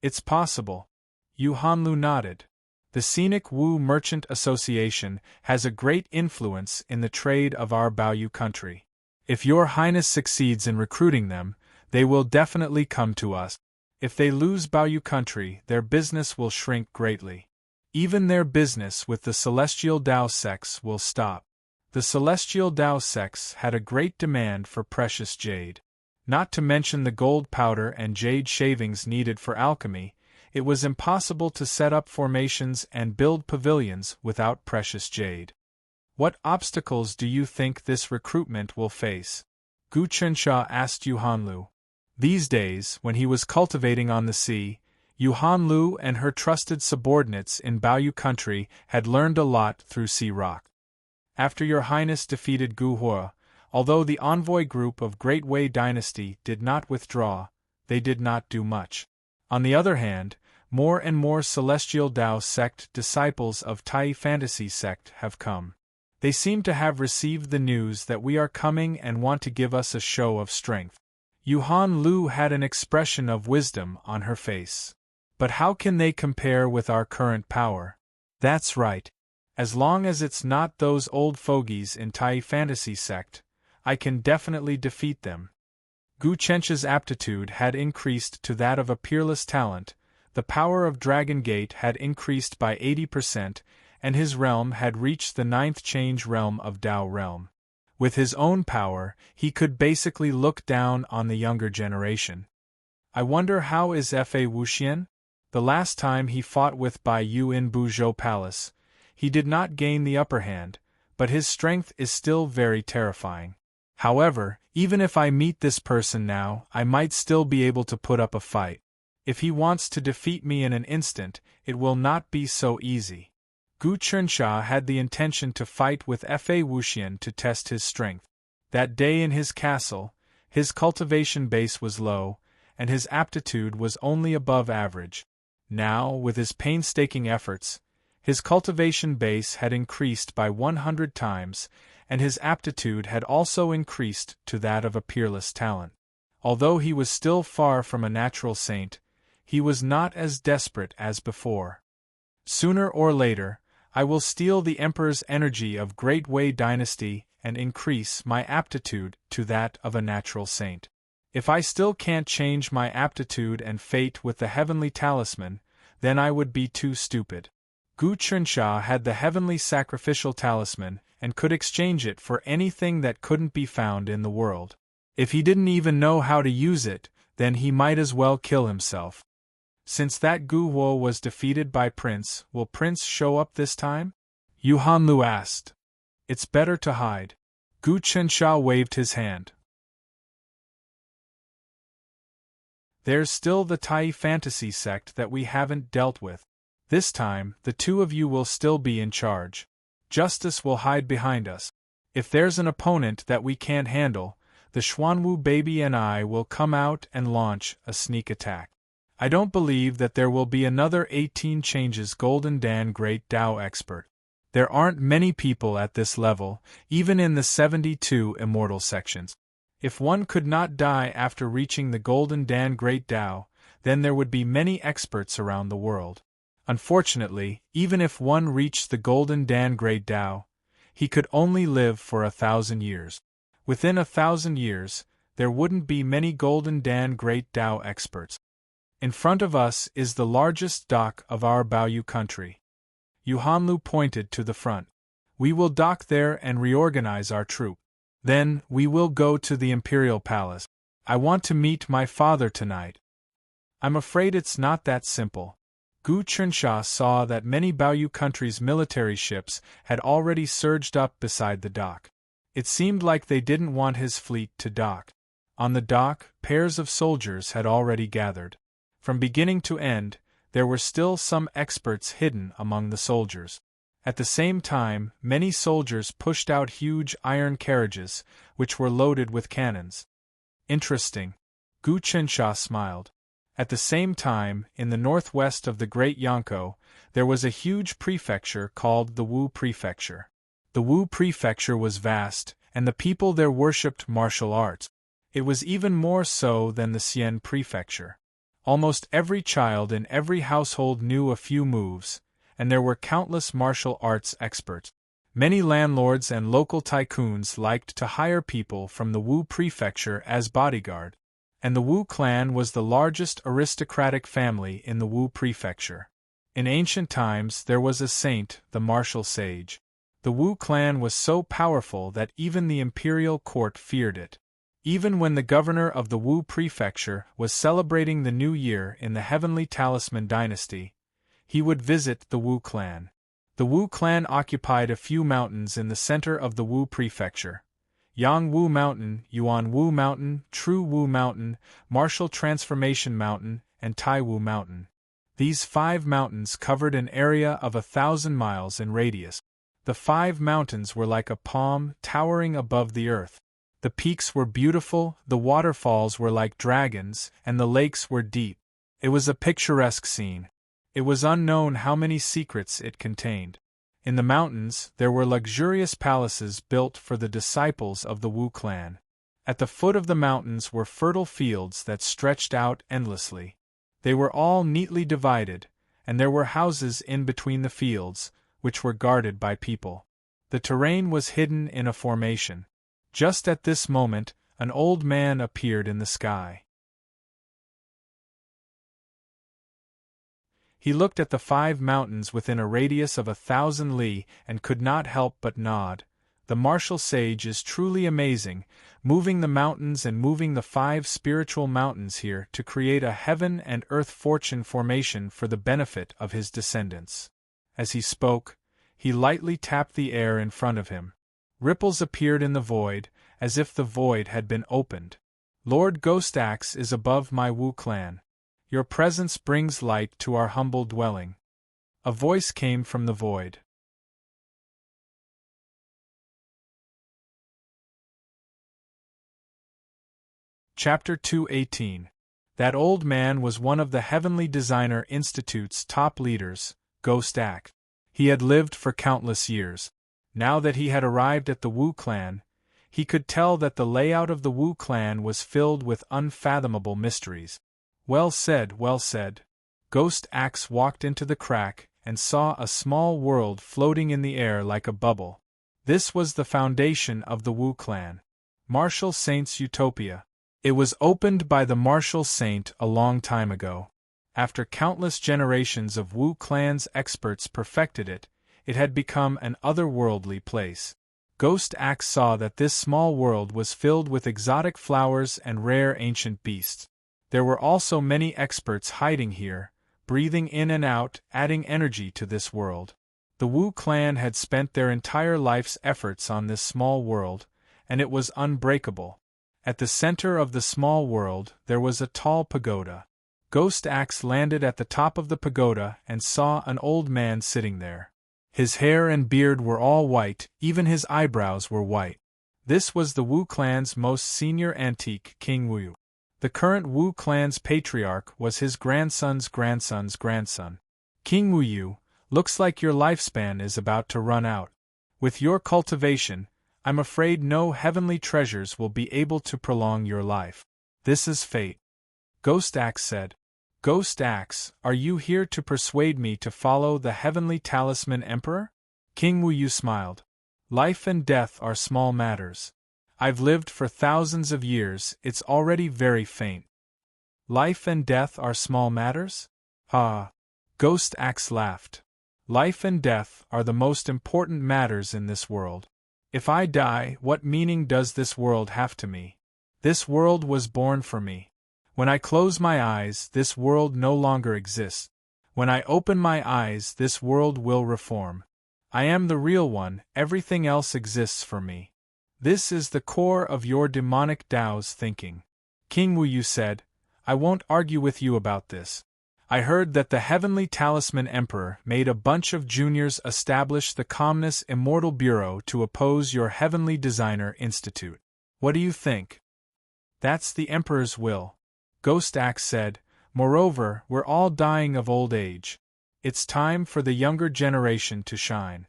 It's possible. Yu Hanlu nodded. The Scenic Wu Merchant Association has a great influence in the trade of our Baoyu country. If your highness succeeds in recruiting them, they will definitely come to us. If they lose Baoyu country, their business will shrink greatly. Even their business with the Celestial Dao sects will stop. The Celestial Dao sects had a great demand for precious jade. Not to mention the gold powder and jade shavings needed for alchemy, it was impossible to set up formations and build pavilions without precious jade. What obstacles do you think this recruitment will face? Gu Qinsha asked Yu Hanlu. These days, when he was cultivating on the sea, Yu Hanlu and her trusted subordinates in Baoyu country had learned a lot through Sea Rock. After your highness defeated Gu Hua, although the envoy group of Great Wei dynasty did not withdraw, they did not do much. On the other hand, more and more Celestial Dao sect disciples of Tai Fantasy sect have come. They seem to have received the news that we are coming and want to give us a show of strength. Yu Hanlu had an expression of wisdom on her face. But how can they compare with our current power? That's right. As long as it's not those old fogies in Tai Fantasy sect, I can definitely defeat them. Gu Qinsha's aptitude had increased to that of a peerless talent, the power of Dragon Gate had increased by 80%, and his realm had reached the 9th change realm of Dao realm. With his own power, he could basically look down on the younger generation. I wonder how is Fa Wuxian? The last time he fought with Bai Yu in Buzhou Palace, he did not gain the upper hand, but his strength is still very terrifying. However, even if I meet this person now, I might still be able to put up a fight. If he wants to defeat me in an instant, it will not be so easy. Gu Chunxia had the intention to fight with Fa Wuxian to test his strength. That day in his castle, his cultivation base was low, and his aptitude was only above average. Now, with his painstaking efforts, his cultivation base had increased by 100 times, and his aptitude had also increased to that of a peerless talent. Although he was still far from a natural saint, he was not as desperate as before. Sooner or later, I will steal the Emperor's energy of Great Wei Dynasty and increase my aptitude to that of a natural saint. If I still can't change my aptitude and fate with the heavenly talisman, then I would be too stupid. Gu Chunxia had the heavenly sacrificial talisman and could exchange it for anything that couldn't be found in the world. If he didn't even know how to use it, then he might as well kill himself. Since that Gu Wo was defeated by Prince, will Prince show up this time? Yu Hanlu asked. It's better to hide. Gu Chunxia waved his hand. There's still the Tai fantasy sect that we haven't dealt with. This time, the two of you will still be in charge. Justice will hide behind us. If there's an opponent that we can't handle, the Xuanwu baby and I will come out and launch a sneak attack. I don't believe that there will be another 18 changes Golden Dan Great Tao expert. There aren't many people at this level, even in the 72 immortal sections. If one could not die after reaching the Golden Dan Great Tao, then there would be many experts around the world. Unfortunately, even if one reached the Golden Dan Great Tao, he could only live for 1,000 years. Within 1,000 years, there wouldn't be many Golden Dan Great Tao experts. In front of us is the largest dock of our Baoyu country. Yu Hanlu pointed to the front. We will dock there and reorganize our troop. Then, we will go to the Imperial Palace. I want to meet my father tonight. I'm afraid it's not that simple. Gu Chunxia saw that many Baoyu countries' military ships had already surged up beside the dock. It seemed like they didn't want his fleet to dock. On the dock, pairs of soldiers had already gathered. From beginning to end, there were still some experts hidden among the soldiers. At the same time, many soldiers pushed out huge iron carriages, which were loaded with cannons. Interesting. Gu Chunxia smiled. At the same time, in the northwest of the Great Yonko, there was a huge prefecture called the Wu Prefecture. The Wu Prefecture was vast, and the people there worshipped martial arts. It was even more so than the Xian Prefecture. Almost every child in every household knew a few moves, and there were countless martial arts experts. Many landlords and local tycoons liked to hire people from the Wu Prefecture as bodyguard, and the Wu clan was the largest aristocratic family in the Wu Prefecture. In ancient times there was a saint, the martial sage. The Wu clan was so powerful that even the imperial court feared it. Even when the governor of the Wu Prefecture was celebrating the new year in the Heavenly Talisman dynasty, he would visit the Wu clan. The Wu clan occupied a few mountains in the center of the Wu Prefecture: Yang Wu Mountain, Yuan Wu Mountain, True Wu Mountain, Martial Transformation Mountain, and Tai Wu Mountain. These 5 mountains covered an area of 1,000 miles in radius. The 5 mountains were like a palm towering above the earth. The peaks were beautiful, the waterfalls were like dragons, and the lakes were deep. It was a picturesque scene. It was unknown how many secrets it contained. In the mountains, there were luxurious palaces built for the disciples of the Wu clan. At the foot of the mountains were fertile fields that stretched out endlessly. They were all neatly divided, and there were houses in between the fields, which were guarded by people. The terrain was hidden in a formation. Just at this moment, an old man appeared in the sky. He looked at the 5 mountains within a radius of 1,000 li and could not help but nod. The martial sage is truly amazing, moving the mountains and moving the 5 spiritual mountains here to create a heaven and earth fortune formation for the benefit of his descendants. As he spoke, he lightly tapped the air in front of him. Ripples appeared in the void, as if the void had been opened. Lord Ghost Axe is above my Wu clan. Your presence brings light to our humble dwelling. A voice came from the void. Chapter 218. That old man was one of the Heavenly Designer Institute's top leaders, Ghost Axe. He had lived for countless years. Now that he had arrived at the Wu clan, he could tell that the layout of the Wu clan was filled with unfathomable mysteries. Well said, well said. Ghost Axe walked into the crack and saw a small world floating in the air like a bubble. This was the foundation of the Wu clan. Martial Saint's Utopia. It was opened by the Martial Saint a long time ago. After countless generations of Wu clan's experts perfected it, it had become an otherworldly place. Ghost Axe saw that this small world was filled with exotic flowers and rare ancient beasts. There were also many experts hiding here, breathing in and out, adding energy to this world. The Wu clan had spent their entire life's efforts on this small world, and it was unbreakable. At the center of the small world there was a tall pagoda. Ghost Axe landed at the top of the pagoda and saw an old man sitting there. His hair and beard were all white, even his eyebrows were white. This was the Wu clan's most senior antique, King Wu. The current Wu clan's patriarch was his grandson's grandson's grandson. King Wu, looks like your lifespan is about to run out. With your cultivation, I'm afraid no heavenly treasures will be able to prolong your life. This is fate. Ghost Axe said. Ghost Axe, are you here to persuade me to follow the heavenly talisman emperor? King Wu smiled. Life and death are small matters. I've lived for thousands of years, it's already very faint. Life and death are small matters? Ha! Ghost Axe laughed. Life and death are the most important matters in this world. If I die, what meaning does this world have to me? This world was born for me. When I close my eyes, this world no longer exists. When I open my eyes, this world will reform. I am the real one, everything else exists for me. This is the core of your demonic Tao's thinking. King Wu said, I won't argue with you about this. I heard that the Heavenly Talisman Emperor made a bunch of juniors establish the Calmness Immortal Bureau to oppose your Heavenly Designer Institute. What do you think? That's the Emperor's will. Ghost Axe said, moreover, we're all dying of old age. It's time for the younger generation to shine.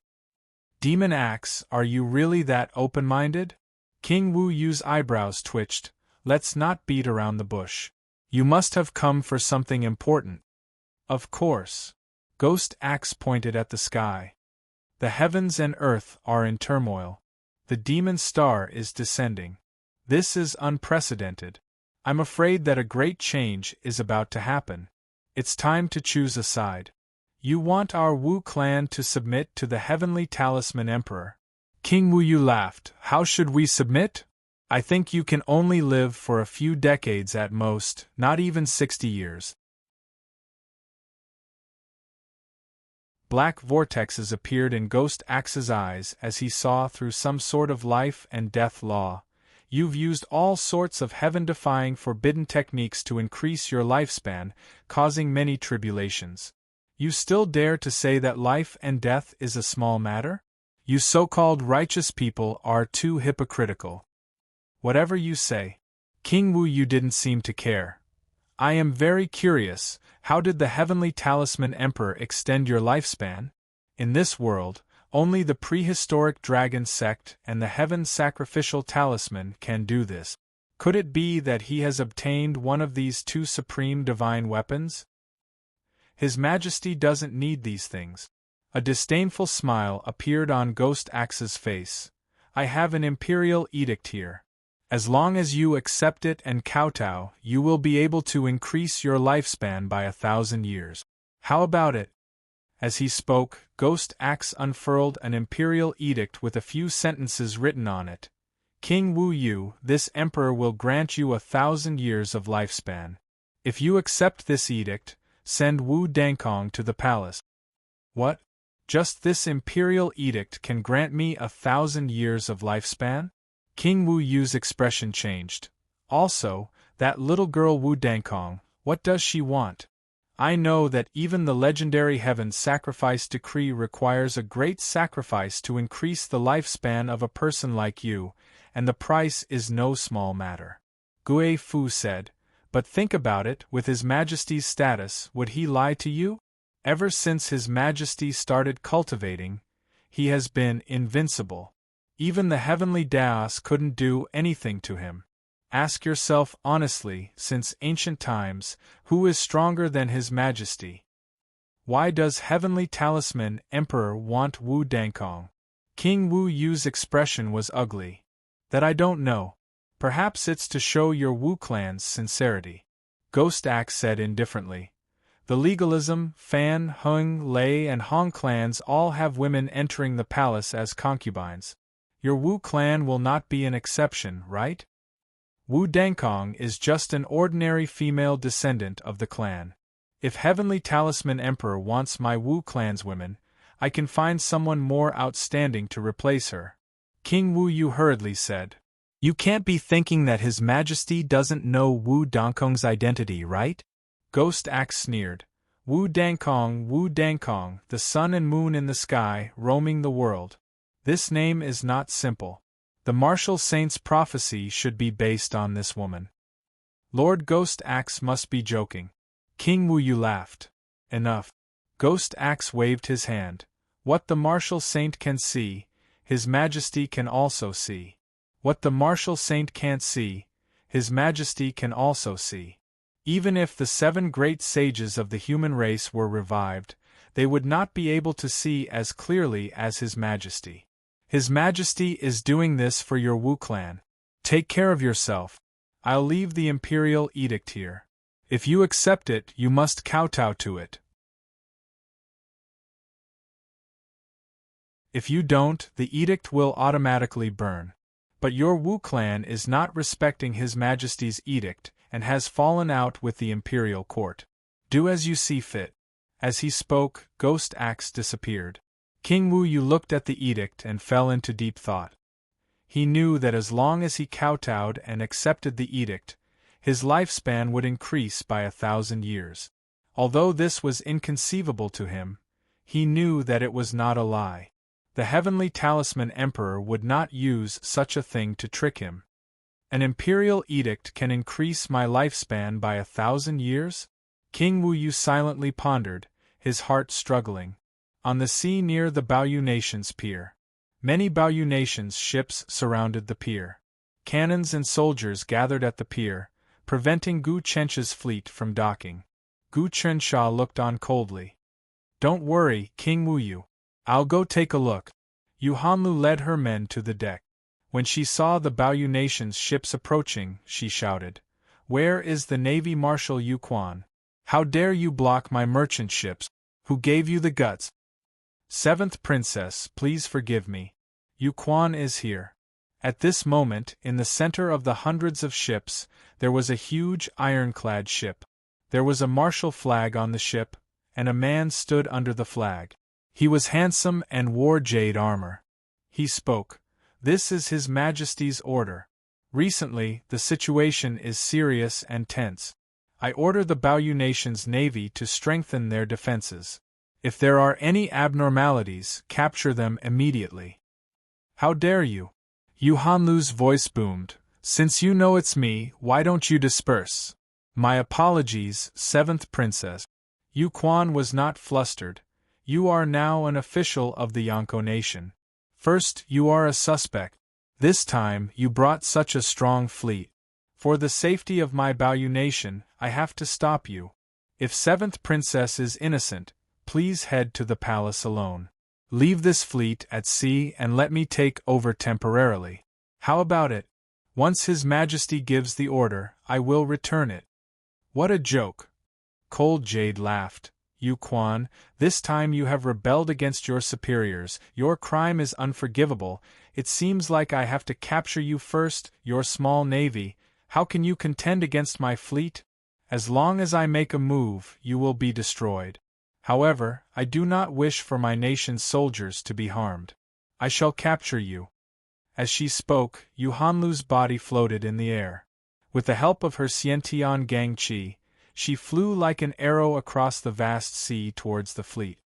Demon Axe, are you really that open-minded? King Wu's eyebrows twitched. Let's not beat around the bush. You must have come for something important. Of course. Ghost Axe pointed at the sky. The heavens and earth are in turmoil. The demon star is descending. This is unprecedented. I'm afraid that a great change is about to happen. It's time to choose a side. You want our Wu clan to submit to the Heavenly Talisman Emperor. King Wu laughed. How should we submit? I think you can only live for a few decades at most, not even 60 years. Black vortexes appeared in Ghost Axe's eyes as he saw through some sort of life and death law. You've used all sorts of heaven-defying forbidden techniques to increase your lifespan, causing many tribulations. You still dare to say that life and death is a small matter? You so-called righteous people are too hypocritical. Whatever you say. King Wu didn't seem to care. I am very curious, how did the Heavenly Talisman Emperor extend your lifespan? In this world, only the prehistoric dragon sect and the Heaven Sacrificial Talisman can do this. Could it be that he has obtained one of these two supreme divine weapons? His Majesty doesn't need these things. A disdainful smile appeared on Ghost Axe's face. I have an imperial edict here. As long as you accept it and kowtow, you will be able to increase your lifespan by 1,000 years. How about it? As he spoke, Ghost Axe unfurled an imperial edict with a few sentences written on it. King Wu, this emperor will grant you 1,000 years of lifespan. If you accept this edict, send Wu Dankong to the palace. What? Just this imperial edict can grant me 1,000 years of lifespan? King Wu's expression changed. Also, that little girl Wu Dankong, what does she want? I know that even the legendary Heaven Sacrifice Decree requires a great sacrifice to increase the lifespan of a person like you, and the price is no small matter. Gui Fu said, but think about it, with His Majesty's status, would he lie to you? Ever since His Majesty started cultivating, he has been invincible. Even the heavenly Daos couldn't do anything to him. Ask yourself honestly, since ancient times, who is stronger than His Majesty? Why does Heavenly Talisman Emperor want Wu Dankong? King Wu Yu's expression was ugly. That I don't know. Perhaps it's to show your Wu clan's sincerity. Ghost Axe said indifferently. The Legalism, Fan, Hung, Lei and Hong clans all have women entering the palace as concubines. Your Wu clan will not be an exception, right? Wu Dankong is just an ordinary female descendant of the clan. If Heavenly Talisman Emperor wants my Wu clan's women, I can find someone more outstanding to replace her. King Wu Yu hurriedly said. You can't be thinking that His Majesty doesn't know Wu Dankong's identity, right? Ghost Axe sneered. Wu Dankong, the sun and moon in the sky, roaming the world. This name is not simple. The martial saint's prophecy should be based on this woman. Lord Ghost Axe must be joking. King Wu Yu laughed. Enough. Ghost Axe waved his hand. What the martial saint can see, His Majesty can also see. What the martial saint can't see, His Majesty can also see. Even if the 7 great sages of the human race were revived, they would not be able to see as clearly as His Majesty. His Majesty is doing this for your Wu clan. Take care of yourself. I'll leave the imperial edict here. If you accept it, you must kowtow to it. If you don't, the edict will automatically burn. But your Wu clan is not respecting His Majesty's edict, and has fallen out with the imperial court. Do as you see fit. As he spoke, Ghost Axe disappeared. King Wu Yu looked at the edict and fell into deep thought. He knew that as long as he kowtowed and accepted the edict, his lifespan would increase by 1,000 years. Although this was inconceivable to him, he knew that it was not a lie. The Heavenly Talisman Emperor would not use such a thing to trick him. An imperial edict can increase my lifespan by 1,000 years? King Wu Yu silently pondered, his heart struggling. On the sea near the Baoyu Nation's pier. Many Baoyu Nation's ships surrounded the pier. Cannons and soldiers gathered at the pier, preventing Gu Chencha's fleet from docking. Gu Chensha looked on coldly. Don't worry, King Wu Yu. I'll go take a look. Yu Hanlu led her men to the deck. When she saw the Baoyu Nation's ships approaching, she shouted, Where is the Navy Marshal Yu Quan? How dare you block my merchant ships? Who gave you the guts? 7th Princess, please forgive me. Yu Quan is here. At this moment, in the center of the hundreds of ships, there was a huge ironclad ship. There was a martial flag on the ship, and a man stood under the flag. He was handsome and wore jade armor. He spoke. This is His Majesty's order. Recently, the situation is serious and tense. I order the Baoyu Nation's navy to strengthen their defenses. If there are any abnormalities, capture them immediately. How dare you? Yu Hanlu's voice boomed. Since you know it's me, why don't you disperse? My apologies, 7th Princess. Yu Quan was not flustered. You are now an official of the Yonko Nation. First, you are a suspect. This time, you brought such a strong fleet. For the safety of my Baoyu Nation, I have to stop you. If 7th Princess is innocent, please head to the palace alone. Leave this fleet at sea and let me take over temporarily. How about it? Once His Majesty gives the order, I will return it. What a joke! Cold Jade laughed. Yu Quan, this time you have rebelled against your superiors. Your crime is unforgivable. It seems like I have to capture you first, your small navy. How can you contend against my fleet? As long as I make a move, you will be destroyed. However, I do not wish for my nation's soldiers to be harmed. I shall capture you. As she spoke, Yu Hanlu's body floated in the air. With the help of her Xiantian Gang Qi, she flew like an arrow across the vast sea towards the fleet.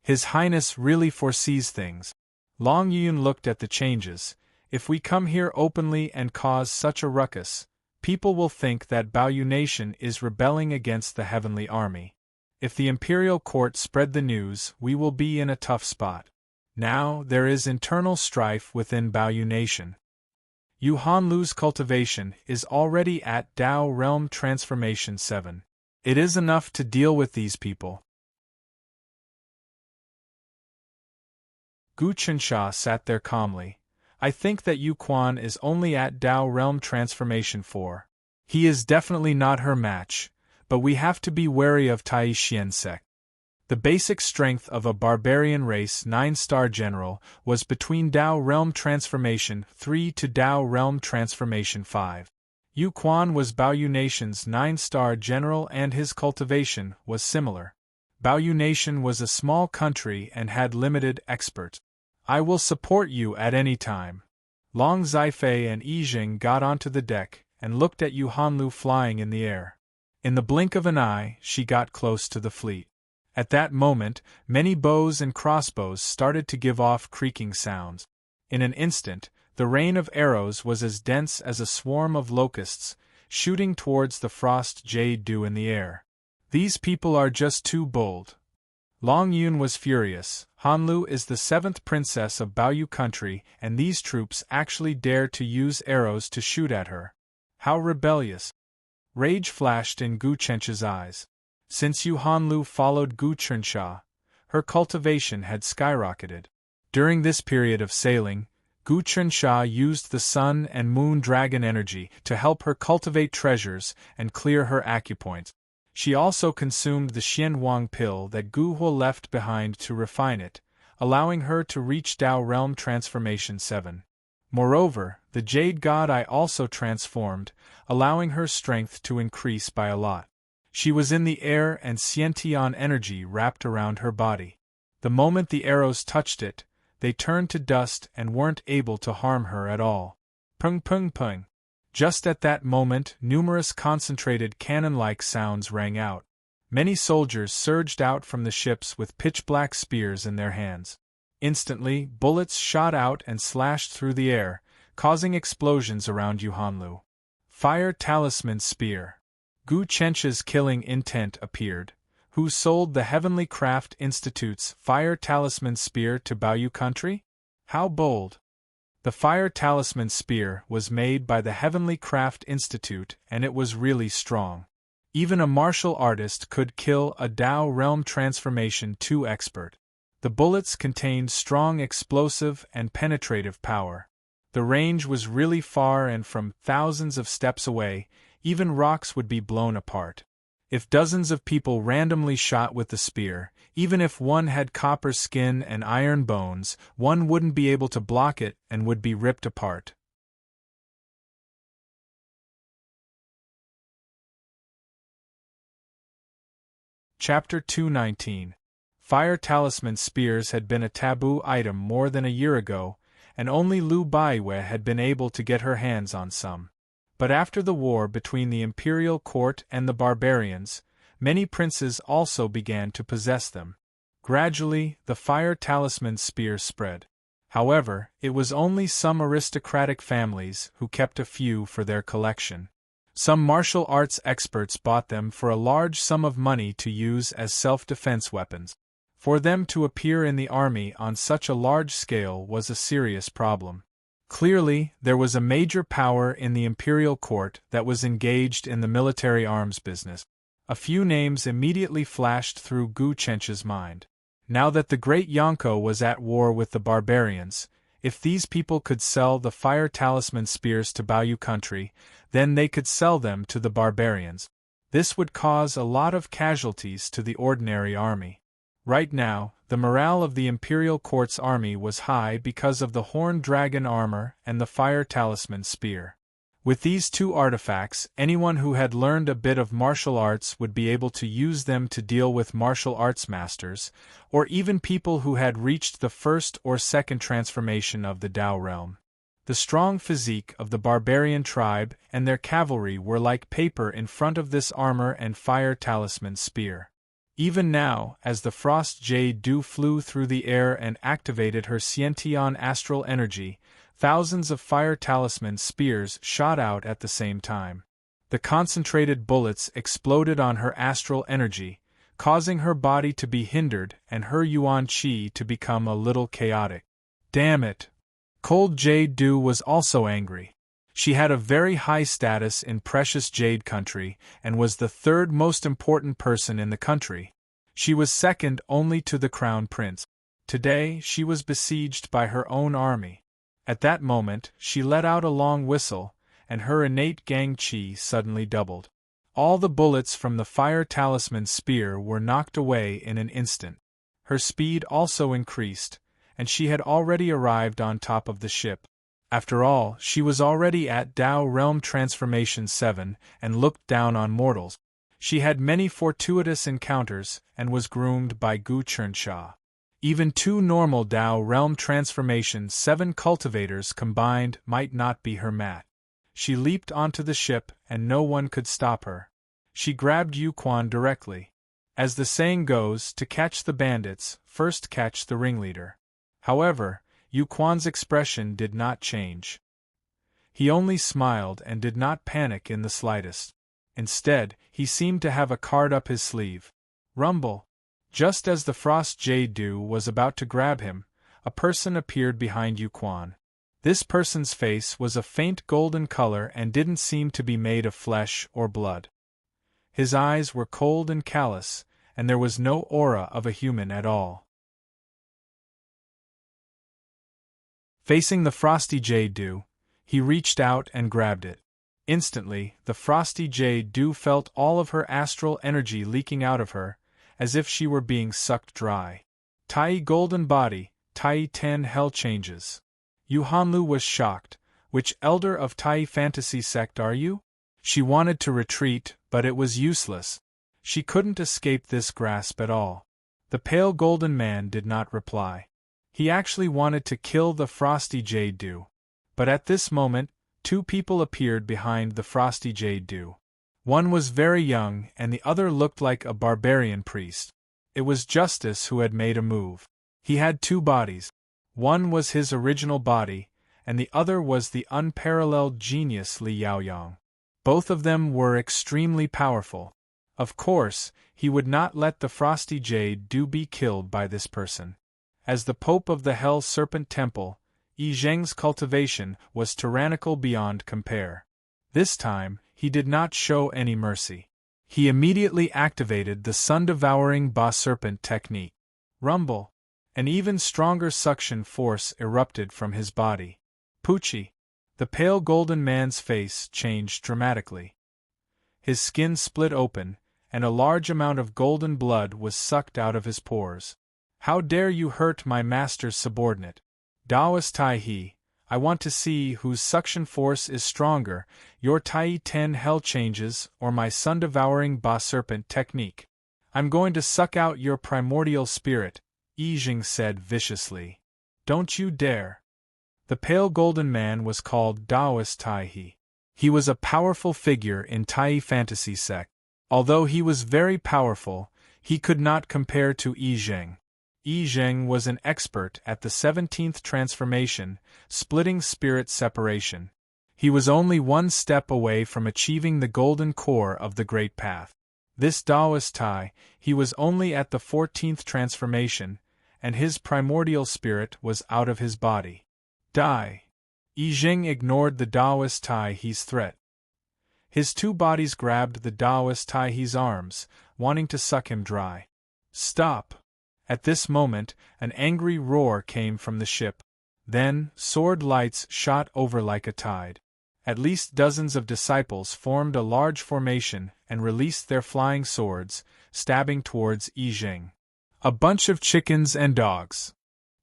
His Highness really foresees things. Long Yun looked at the changes. If we come here openly and cause such a ruckus, people will think that Baoyu Nation is rebelling against the heavenly army. If the imperial court spread the news, we will be in a tough spot. Now, there is internal strife within Baoyu Nation. Yu Hanlu's cultivation is already at Dao Realm Transformation 7. It is enough to deal with these people. Gu Qinsha sat there calmly. I think that Yu Quan is only at Dao Realm Transformation 4. He is definitely not her match, but we have to be wary of Tai Xian Sek. The basic strength of a barbarian race 9-star general was between Dao Realm Transformation 3 to Dao Realm Transformation 5. Yu Quan was Baoyu Nation's 9-star general and his cultivation was similar. Baoyu Nation was a small country and had limited experts. I will support you at any time. Long Zifei and Yijing got onto the deck and looked at Yu Hanlu flying in the air. In the blink of an eye, she got close to the fleet. At that moment, many bows and crossbows started to give off creaking sounds. In an instant, the rain of arrows was as dense as a swarm of locusts, shooting towards the frost jade dew in the air. These people are just too bold. Long Yun was furious. Hanlu is the 7th princess of Baoyu country, and these troops actually dare to use arrows to shoot at her. How rebellious! Rage flashed in Gu Chencha's eyes. Since Yu Hanlu followed Gu Qinsha, her cultivation had skyrocketed. During this period of sailing, Gu Qinsha used the sun and moon dragon energy to help her cultivate treasures and clear her acupoints. She also consumed the Xian Wang pill that Gu Huo left behind to refine it, allowing her to reach Dao Realm Transformation 7. Moreover, the Jade God Eye also transformed, allowing her strength to increase by a lot. She was in the air and Xiantian energy wrapped around her body. The moment the arrows touched it, they turned to dust and weren't able to harm her at all. Pung pung pung. Just at that moment, numerous concentrated cannon-like sounds rang out. Many soldiers surged out from the ships with pitch-black spears in their hands. Instantly, bullets shot out and slashed through the air, causing explosions around Yu Hanlu. Fire Talisman Spear. Gu Chencha's killing intent appeared. Who sold the Heavenly Craft Institute's Fire Talisman Spear to Baoyu country? How bold! The Fire Talisman Spear was made by the Heavenly Craft Institute and it was really strong. Even a martial artist could kill a Dao Realm Transformation 2 expert. The bullets contained strong explosive and penetrative power. The range was really far and from thousands of steps away, even rocks would be blown apart. If dozens of people randomly shot with the spear, even if one had copper skin and iron bones, one wouldn't be able to block it and would be ripped apart. Chapter 219. Fire Talisman Spears had been a taboo item more than a year ago, and only Lu Baiwei had been able to get her hands on some. But after the war between the imperial court and the barbarians, many princes also began to possess them. Gradually, the Fire Talisman Spear spread. However, it was only some aristocratic families who kept a few for their collection. Some martial arts experts bought them for a large sum of money to use as self-defense weapons. For them to appear in the army on such a large scale was a serious problem. Clearly, there was a major power in the imperial court that was engaged in the military arms business. A few names immediately flashed through Gu Chencha's mind. Now that the great Yonko was at war with the barbarians, if these people could sell the Fire Talisman Spears to Baoyu country, then they could sell them to the barbarians. This would cause a lot of casualties to the ordinary army. Right now, the morale of the Imperial Court's army was high because of the Horned Dragon armor and the Fire Talisman Spear. With these two artifacts, anyone who had learned a bit of martial arts would be able to use them to deal with martial arts masters, or even people who had reached the first or second transformation of the Dao realm. The strong physique of the barbarian tribe and their cavalry were like paper in front of this armor and Fire Talisman Spear. Even now, as the frost jade dew flew through the air and activated her Xiantian astral energy, thousands of Fire Talisman Spears shot out at the same time. The concentrated bullets exploded on her astral energy, causing her body to be hindered and her yuan qi to become a little chaotic. Damn it! Cold Jade Du was also angry. She had a very high status in precious jade country and was the third most important person in the country. She was second only to the crown prince. Today she was besieged by her own army. At that moment she let out a long whistle, and her innate gang qi suddenly doubled. All the bullets from the fire talisman spear were knocked away in an instant. Her speed also increased, and she had already arrived on top of the ship. After all, she was already at Dao Realm Transformation 7 and looked down on mortals. She had many fortuitous encounters and was groomed by Gu Churnsha. Even two normal Dao Realm Transformation 7 cultivators combined might not be her match. She leaped onto the ship and no one could stop her. She grabbed Yuquan directly. As the saying goes, to catch the bandits, first catch the ringleader. However, Yuquan's expression did not change. He only smiled and did not panic in the slightest. Instead, he seemed to have a card up his sleeve. Rumble! Just as the Frost Jade Du was about to grab him, a person appeared behind Yuquan. This person's face was a faint golden color and didn't seem to be made of flesh or blood. His eyes were cold and callous, and there was no aura of a human at all. Facing the Frosty Jade Du, he reached out and grabbed it. Instantly, the Frosty Jade Du felt all of her astral energy leaking out of her, as if she were being sucked dry. Tai Golden Body, Tai Ten Hell Changes. Yu Hanlu was shocked. Which elder of Tai Fantasy sect are you? She wanted to retreat, but it was useless. She couldn't escape this grasp at all. The pale golden man did not reply. He actually wanted to kill the Frosty Jade Du. But at this moment, two people appeared behind the Frosty Jade Du. One was very young and the other looked like a barbarian priest. It was Justice who had made a move. He had two bodies. One was his original body, and the other was the unparalleled genius Li Yaoyang. Both of them were extremely powerful. Of course, he would not let the Frosty Jade Du be killed by this person. As the Pope of the Hell Serpent Temple, Yi Zheng's cultivation was tyrannical beyond compare. This time, he did not show any mercy. He immediately activated the sun-devouring Ba Serpent technique. Rumble! An even stronger suction force erupted from his body. Poochie! The pale golden man's face changed dramatically. His skin split open, and a large amount of golden blood was sucked out of his pores. How dare you hurt my master's subordinate? Daoist Tai He, I want to see whose suction force is stronger, your Tai Ten Hell Changes or my sun-devouring Ba Serpent technique. I'm going to suck out your primordial spirit, Yi Jing said viciously. Don't you dare. The pale golden man was called Daoist Tai He. He was a powerful figure in Tai Fantasy sect. Although he was very powerful, he could not compare to Yi Zheng. Yi Zheng was an expert at the 17th transformation, splitting spirit separation. He was only one step away from achieving the golden core of the Great Path. This Daoist Tai, he was only at the 14th transformation, and his primordial spirit was out of his body. Die! Yi Zheng ignored the Daoist Tai He's threat. His two bodies grabbed the Daoist Tai He's arms, wanting to suck him dry. Stop! At this moment, an angry roar came from the ship. Then, sword lights shot over like a tide. At least dozens of disciples formed a large formation and released their flying swords, stabbing towards Yi Zheng. A bunch of chickens and dogs.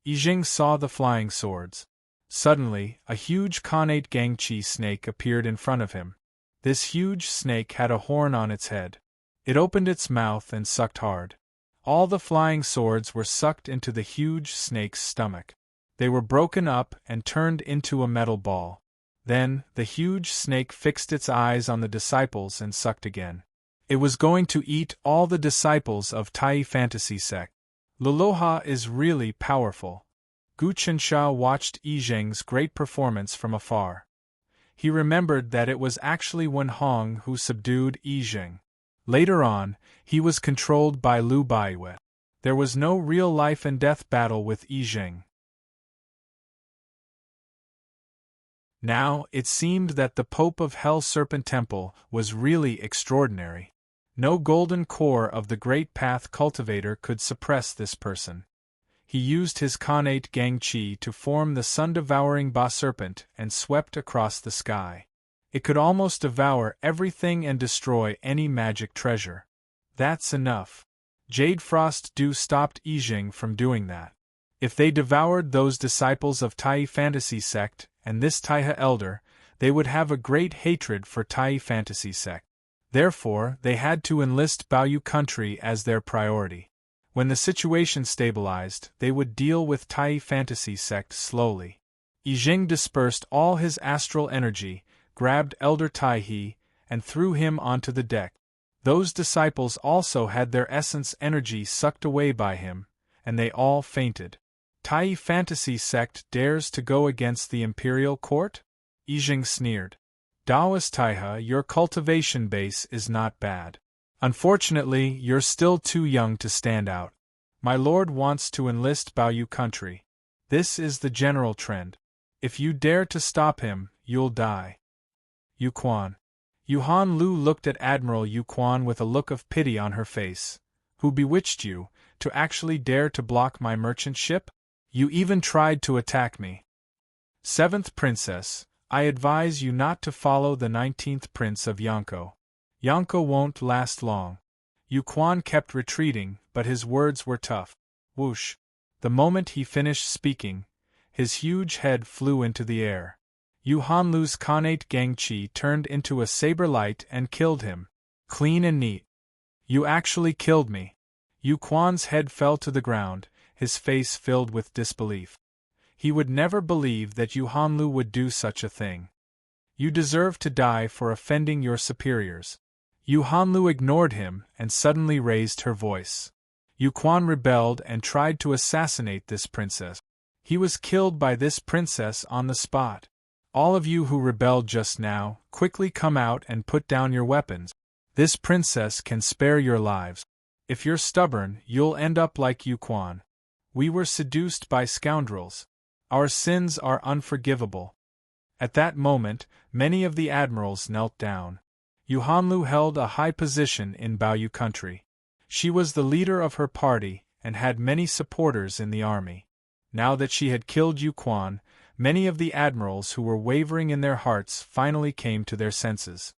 Yi Zheng saw the flying swords. Suddenly, a huge Khanate Gangchi snake appeared in front of him. This huge snake had a horn on its head. It opened its mouth and sucked hard. All the flying swords were sucked into the huge snake's stomach. They were broken up and turned into a metal ball. Then, the huge snake fixed its eyes on the disciples and sucked again. It was going to eat all the disciples of Tai Fantasy sect. Loloha is really powerful. Gu Chensha watched Yi Zheng's great performance from afar. He remembered that it was actually Wen Hong who subdued Yi Jing. Later on, he was controlled by Lu Baiwei. There was no real life and death battle with Yi Jing. Now, it seemed that the Pope of Hell Serpent Temple was really extraordinary. No golden core of the Great Path cultivator could suppress this person. He used his connate Gang Qi to form the sun-devouring Ba Serpent and swept across the sky. It could almost devour everything and destroy any magic treasure. That's enough. Jade Frost Dew stopped Yi Jing from doing that. If they devoured those disciples of Tai Fantasy Sect and this Taihe elder, they would have a great hatred for Tai Fantasy Sect. Therefore, they had to enlist Baoyu country as their priority. When the situation stabilized, they would deal with Tai Fantasy Sect slowly. Yi Jing dispersed all his astral energy, grabbed Elder Taihe, and threw him onto the deck. Those disciples also had their essence energy sucked away by him, and they all fainted. Tai Fantasy Sect dares to go against the Imperial Court? Yi Jing sneered. Daoist Taihe, your cultivation base is not bad. Unfortunately, you're still too young to stand out. My lord wants to enlist Baoyu country. This is the general trend. If you dare to stop him, you'll die. Yu Quan. Yuhan Lu looked at Admiral Yu Quan with a look of pity on her face. Who bewitched you, to actually dare to block my merchant ship? You even tried to attack me. 7th Princess, I advise you not to follow the 19th Prince of Yonko. Yonko won't last long. Yu Quan kept retreating, but his words were tough. Whoosh! The moment he finished speaking, his huge head flew into the air. Yu Hanlu's connate Gang Qi turned into a saber light and killed him. Clean and neat. You actually killed me. Yu Quan's head fell to the ground, his face filled with disbelief. He would never believe that Yu Hanlu would do such a thing. You deserve to die for offending your superiors. Yu Hanlu ignored him and suddenly raised her voice. Yu Quan rebelled and tried to assassinate this princess. He was killed by this princess on the spot. All of you who rebelled just now, quickly come out and put down your weapons. This princess can spare your lives. If you're stubborn, you'll end up like Yu Quan. We were seduced by scoundrels. Our sins are unforgivable. At that moment, many of the admirals knelt down. Yu Hanlu held a high position in Baoyu country. She was the leader of her party and had many supporters in the army. Now that she had killed Yu Quan, many of the admirals who were wavering in their hearts finally came to their senses.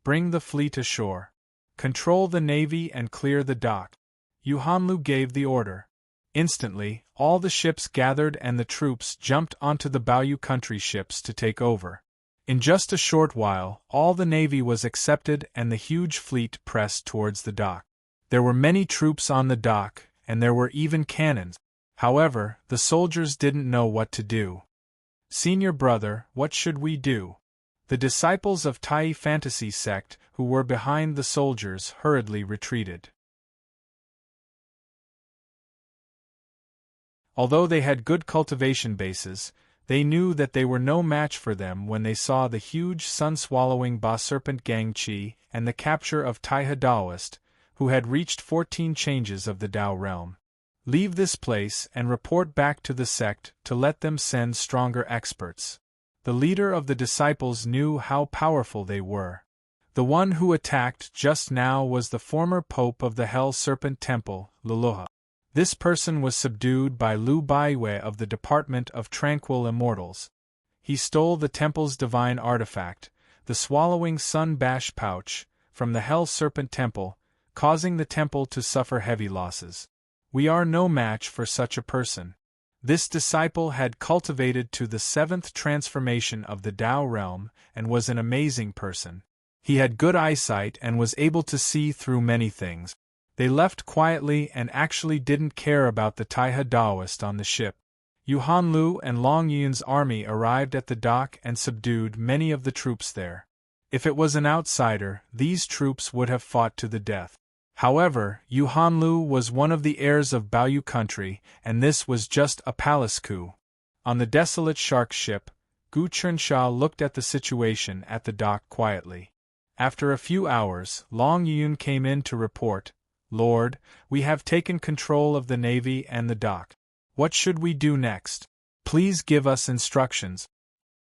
Bring the fleet ashore. Control the navy and clear the dock. Yu Hanlu gave the order. Instantly, all the ships gathered and the troops jumped onto the Baoyu country ships to take over. In just a short while, all the navy was accepted and the huge fleet pressed towards the dock. There were many troops on the dock, and there were even cannons. However, the soldiers didn't know what to do. Senior brother, what should we do? The disciples of Tai Fantasy Sect, who were behind the soldiers, hurriedly retreated. Although they had good cultivation bases, they knew that they were no match for them when they saw the huge sun-swallowing Ba Serpent Gang Qi and the capture of Taihe Daoist, who had reached 14 changes of the Dao realm. Leave this place and report back to the sect to let them send stronger experts. The leader of the disciples knew how powerful they were. The one who attacked just now was the former pope of the Hell Serpent Temple, Luluha. This person was subdued by Lu Baiwei of the Department of Tranquil Immortals. He stole the temple's divine artifact, the swallowing sun bash pouch, from the Hell Serpent Temple, causing the temple to suffer heavy losses. We are no match for such a person. This disciple had cultivated to the 7th transformation of the Dao realm and was an amazing person. He had good eyesight and was able to see through many things. They left quietly and actually didn't care about the Taihe Daoist on the ship. Yu Hanlu and Long Yun's army arrived at the dock and subdued many of the troops there. If it was an outsider, these troops would have fought to the death. However, Yu Hanlu was one of the heirs of Baoyu country, and this was just a palace coup. On the desolate shark ship, Gu Chunxia looked at the situation at the dock quietly. After a few hours, Long Yun came in to report, "Lord, we have taken control of the navy and the dock. What should we do next? Please give us instructions.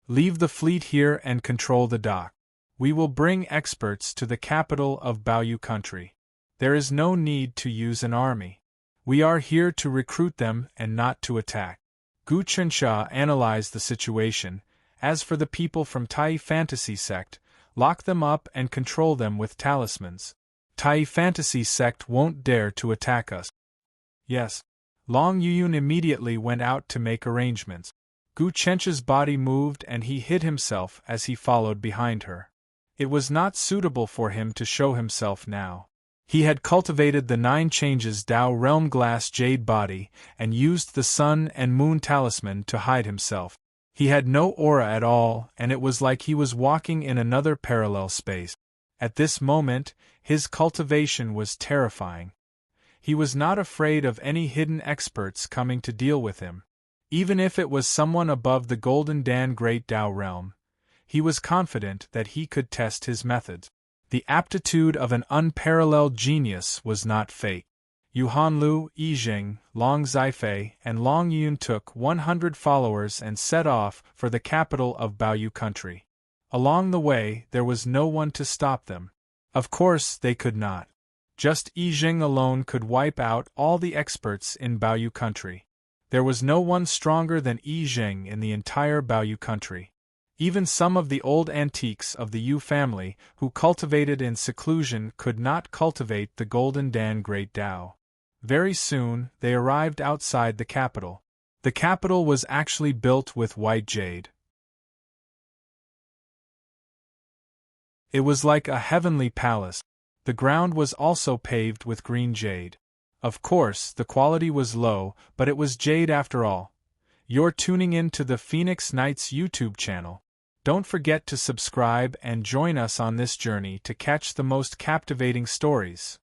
Leave the fleet here and control the dock. We will bring experts to the capital of Baoyu country. There is no need to use an army. We are here to recruit them and not to attack." Gu Chunxia analyzed the situation. As for the people from Tai Fantasy Sect, lock them up and control them with talismans. Tai Fantasy Sect won't dare to attack us. Yes. Long Yun immediately went out to make arrangements. Gu Chencha's body moved and he hid himself as he followed behind her. It was not suitable for him to show himself now. He had cultivated the 9 changes Dao Realm Glass Jade body and used the Sun and Moon talisman to hide himself. He had no aura at all, and it was like he was walking in another parallel space. At this moment, his cultivation was terrifying. He was not afraid of any hidden experts coming to deal with him. Even if it was someone above the Golden Dan Great Dao realm, he was confident that he could test his methods. The aptitude of an unparalleled genius was not fake. Yuhanlu, Yijing, Long Zifei, and Long Yun took 100 followers and set off for the capital of Baoyu country. Along the way, there was no one to stop them. Of course, they could not. Just Yijing alone could wipe out all the experts in Baoyu country. There was no one stronger than Yijing in the entire Baoyu country. Even some of the old antiques of the Yu family, who cultivated in seclusion, could not cultivate the Golden Dan Great Dao. Very soon, they arrived outside the capital. The capital was actually built with white jade. It was like a heavenly palace. The ground was also paved with green jade. Of course, the quality was low, but it was jade after all. You're tuning in to the Phoenix Knights YouTube channel. Don't forget to subscribe and join us on this journey to catch the most captivating stories.